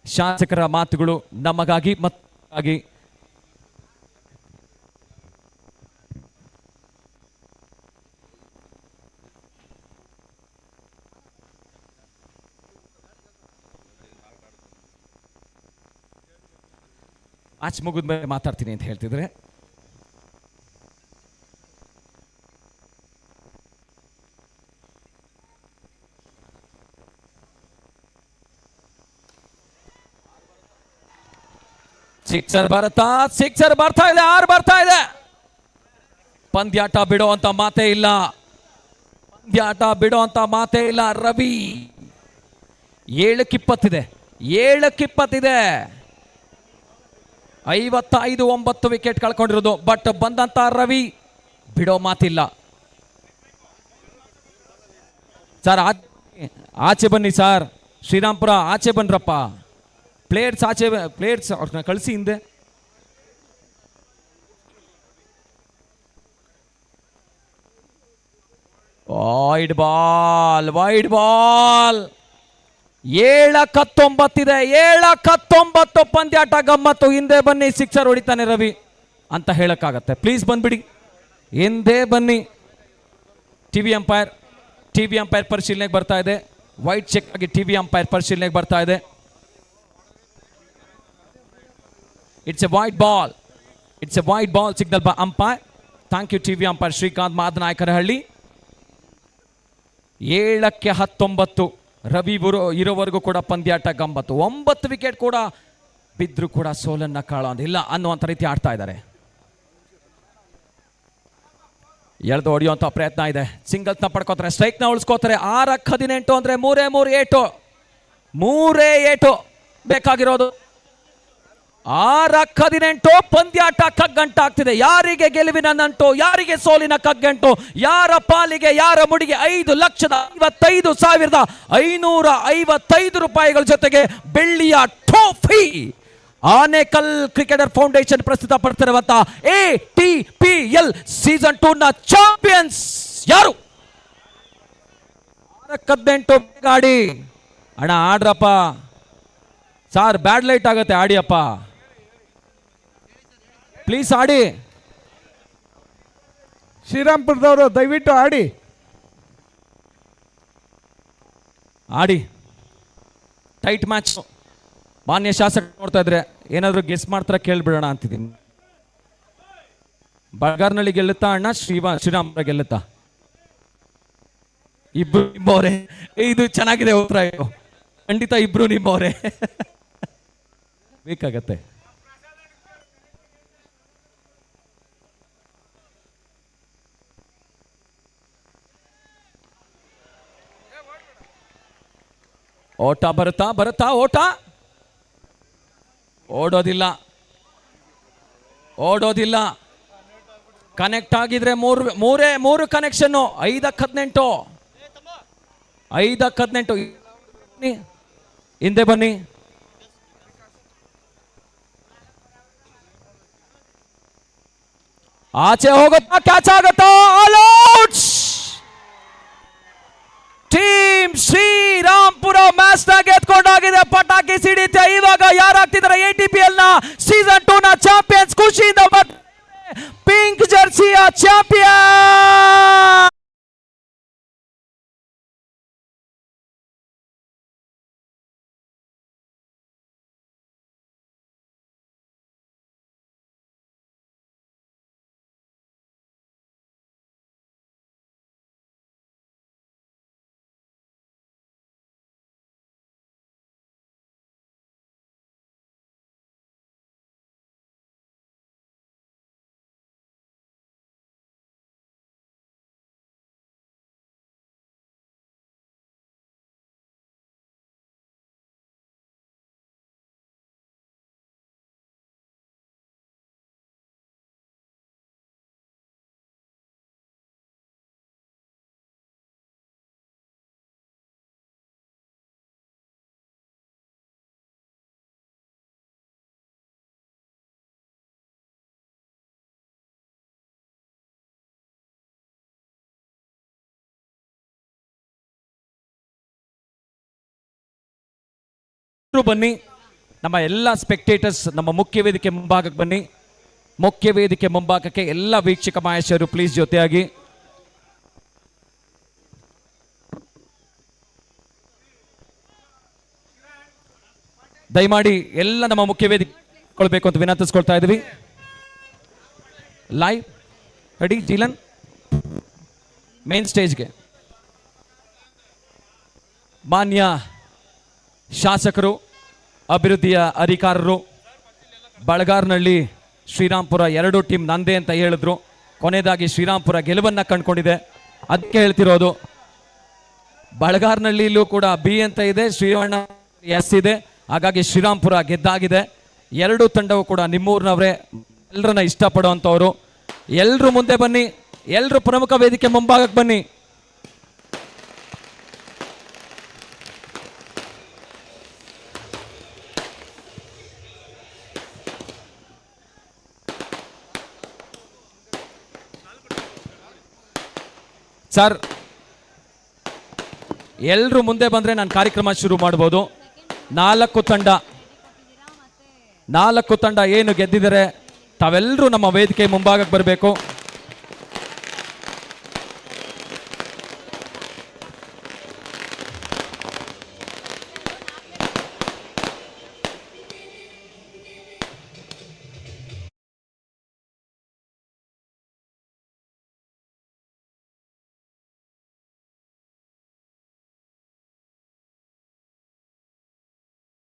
[SPEAKER 3] ಶಾಸಕರ ಮಾತುಗಳು ನಮಗಾಗಿ ಮತ್ತಾಗಿ ಮ್ಯಾಚ್ ಮುಗಿದ ಮೇಲೆ ಮಾತಾಡ್ತೀನಿ ಅಂತ ಹೇಳ್ತಿದ್ರೆ ಸಿಕ್ಸರ್ ಬರ್ತಾ ಇದೆ, 6 ಬರ್ತಾ ಇದೆ. ಪಂದ್ಯಾಟ ಬಿಡೋ ಅಂತ ಮಾತೇ ಇಲ್ಲ. ರವಿ 7-20 7-20 55-9 ವಿಕೆಟ್ ಕಳ್ಕೊಂಡಿರೋದು. ಬಟ್ ಬಂದಂತ ರವಿ ಬಿಡೋ ಮಾತಿಲ್ಲ. ಸರ್ ಆಚೆ ಬನ್ನಿ ಸರ್, ಶ್ರೀರಾಮ್ಪುರ ಆಚೆ ಬನ್ರಪ್ಪ. ಪ್ಲೇಯರ್ಸ್ ಅವ್ರನ್ನ ಕಳಿಸಿ ಹಿಂದೆ. ವೈಡ್ ಬಾಲ್ 7-19 ಪಂದ್ಯಾಟ ಗಮ್ಮತ್ತು. ಹಿಂದೆ ಬನ್ನಿ, ಸಿಕ್ಸರ್ ಹೊಡಿತಾನೆ ರವಿ ಅಂತ ಹೇಳಕ್ಕಾಗತ್ತೆ. ಪ್ಲೀಸ್ ಬಂದ್ಬಿಡಿ, ಹಿಂದೆ ಬನ್ನಿ. ಟಿವಿ ಅಂಪೈರ್ ಪರಿಶೀಲನೆಗೆ ಬರ್ತಾ ಇದೆ. ವೈಟ್ ಚೆಕ್ ಆಗಿ ಟಿವಿ ಅಂಪೈರ್ ಪರಿಶೀಲನೆಗೆ ಬರ್ತಾ ಇದೆ. It's a wide ball signal by umpire. Thank you TV umpire Srikanth Madanayakanahalli. 7-19 Ravi ಇರೋವರೆಗೂ ಕೂಡ ಪಂದ್ಯಾಟ ಗಮ್ಮತ್ತು. 9 ವಿಕೆಟ್ ಕೂಡ ಬಿದ್ರು ಕೂಡ ಸೋಲನ್ನ ಕಾಣೋದಿಲ್ಲ ಅನ್ನುವಂಥ ರೀತಿ ಆಡ್ತಾ ಇದ್ದಾರೆ. ಎಳೆದು ಹೊಡೆಯುವಂಥ ಪ್ರಯತ್ನ ಇದೆ. ಸಿಂಗಲ್ಸ್ನ ಪಡ್ಕೋತಾರೆ, ಸ್ಟ್ರೈಕ್ನ ಉಳಿಸ್ಕೋತಾರೆ. 6-18 ಅಂದರೆ 3 ಏಟು ಬೇಕಾಗಿರೋದು. 6-18 ಪಂದ್ಯಾಟ ಕಗ್ಗಂಟಾಗ್ತಿದೆ. ಯಾರಿಗೆ ಗೆಲುವಿನ ನಂಟು, ಯಾರಿಗೆ ಸೋಲಿನ ಕಗ್ಗಂಟು, ಯಾರ ಪಾಲಿಗೆ, ಯಾರ ಮುಡಿಗೆ 5,55,555 ರೂಪಾಯಿಗಳ ಜೊತೆಗೆ ಬೆಳ್ಳಿಯ ಟ್ರೋಫಿ. ಆನೇಕಲ್ ಕ್ರಿಕೆಟರ್ ಫೌಂಡೇಶನ್ ಪ್ರಸ್ತುತ ಪಡ್ತಿರುವಂತಹ ATPL ಸೀಸನ್ 2 ನ ಚಾಂಪಿಯನ್ಸ್ ಯಾರು? 6-18 ಗಾಡಿ ಅಣ್ಣ ಆಡ್ರಪ್ಪ ಸಾರ್, ಬ್ಯಾಡ್ ಲೈಟ್ ಆಗತ್ತೆ, ಆಡಿಯಪ್ಪ ಪ್ಲೀಸ್ ಆಡಿ.
[SPEAKER 6] ಶ್ರೀರಾಮ್ಪುರದವರು ದಯವಿಟ್ಟು
[SPEAKER 3] ಆಡಿ. Tight match. ಮಾನ್ಯ ಶಾಸಕ ನೋಡ್ತಾ ಇದ್ರೆ ಏನಾದ್ರು ಗೆಸ್ ಮಾಡ್ತಾರ ಕೇಳ್ಬಿಡೋಣ ಅಂತಿದ್ದೀನಿ. ಬಗಾರ್ನಳ್ಳಿ ಗೆಲ್ಲುತ್ತಾ ಅಣ್ಣ, ಶ್ರೀರಾಮ್ಪುರ ಗೆಲ್ಲುತ್ತಾ? ಇಬ್ರು ನಿಮ್ಮವರೇ. ಇದು ಚೆನ್ನಾಗಿದೆ ಉತ್ತರ. ಖಂಡಿತ ಇಬ್ರು ನಿಮ್ಮವರೇ ಬೇಕಾಗತ್ತೆ. ಓಟ ಬರುತ್ತಾ ಓಟ ಓಡೋದಿಲ್ಲ. ಕನೆಕ್ಟ್ ಆಗಿದ್ರೆ ಮೂರೇ ಕನೆಕ್ಷನ್. 5-18 ಹಿಂದೆ ಬನ್ನಿ. ಆಚೆ ಹೋಗುತ್ತಾ, ಕ್ಯಾಚ್ ಆಗುತ್ತಾ? All out. Team Shrirampura match ನ ಗೆದ್ಕೊಂಡಾಗಿದೆ. ಪಟಾಕಿ ಸಿಡಿತೆ. ಇವಾಗ ಯಾರಾಗ್ತಿದ್ದಾರೆ ATPL ನ ಸೀಸನ್ 2 ನ ಚಾಂಪಿಯನ್ಸ್? ಖುಷಿಯಿಂದ ಪಿಂಕ್ ಜರ್ಸಿಯ ಚಾಂಪಿಯನ್. ಬನ್ನಿ. ನಮ್ಮ ಎಲ್ಲ ಸ್ಪೆಕ್ಟೇಟರ್ಸ್ ನಮ್ಮ ಮುಖ್ಯ ವೇದಿಕೆ ಮುಂಭಾಗಕ್ಕೆ ಬನ್ನಿ. ಮುಖ್ಯ ವೇದಿಕೆ ಮುಂಭಾಗಕ್ಕೆ ಎಲ್ಲ ವೀಕ್ಷಕ ಮಹೇಶರು ಪ್ಲೀಸ್ ಜೊತೆಯಾಗಿ. ದಯಮಾಡಿ ಎಲ್ಲ ನಮ್ಮ ಮುಖ್ಯ ವೇದಿಕೆ ಕೊಳ್ಬೇಕು ಅಂತ ವಿನಂತಿಸ್ಕೊಳ್ತಾ ಇದ್ವಿ. ಲೈವ್ ರೆಡಿ ಜೀಲನ್ ಮೇನ್ ಸ್ಟೇಜ್ಗೆ. ಮಾನ್ಯ ಶಾಸಕರು, ಅಭಿವೃದ್ಧಿಯ ಅಧಿಕಾರರು, ಬಳಗಾರ್ನಹಳ್ಳಿ ಶ್ರೀರಾಮ್ಪುರ 2 ಟೀಮ್ ನಂದೇ ಅಂತ ಹೇಳಿದ್ರು. ಕೊನೆಯದಾಗಿ ಶ್ರೀರಾಮ್ಪುರ ಗೆಲುವನ್ನ ಕಂಡುಕೊಂಡಿದೆ. ಅದಕ್ಕೆ ಹೇಳ್ತಿರೋದು, ಬಳಗಾರ್ನಹಳ್ಳಿಲೂ ಕೂಡ ಬಿ ಅಂತ ಇದೆ, ಶ್ರೀವಣ್ಣ ಎಸ್ ಇದೆ. ಹಾಗಾಗಿ ಶ್ರೀರಾಮ್ಪುರ ಗೆದ್ದಾಗಿದೆ. 2 ತಂಡವು ಕೂಡ ನಿಮ್ಮೂರಿನವರೇ, ಎಲ್ಲರನ್ನ ಇಷ್ಟಪಡುವಂಥವ್ರು. ಎಲ್ಲರೂ ಮುಂದೆ ಬನ್ನಿ, ಎಲ್ಲರೂ ಪ್ರಮುಖ ವೇದಿಕೆ ಮುಂಭಾಗಕ್ಕೆ ಬನ್ನಿ. ಸರ್, ಎಲ್ಲರೂ ಮುಂದೆ ಬಂದ್ರೆ ನಾನು ಕಾರ್ಯಕ್ರಮ ಶುರು ಮಾಡ್ಬೋದು. 4 ತಂಡ ಏನು ಗೆದ್ದಿದ್ದಾರೆ ತಾವೆಲ್ಲರೂ ನಮ್ಮ ವೇದಿಕೆ ಮುಂಭಾಗಕ್ಕೆ ಬರಬೇಕು.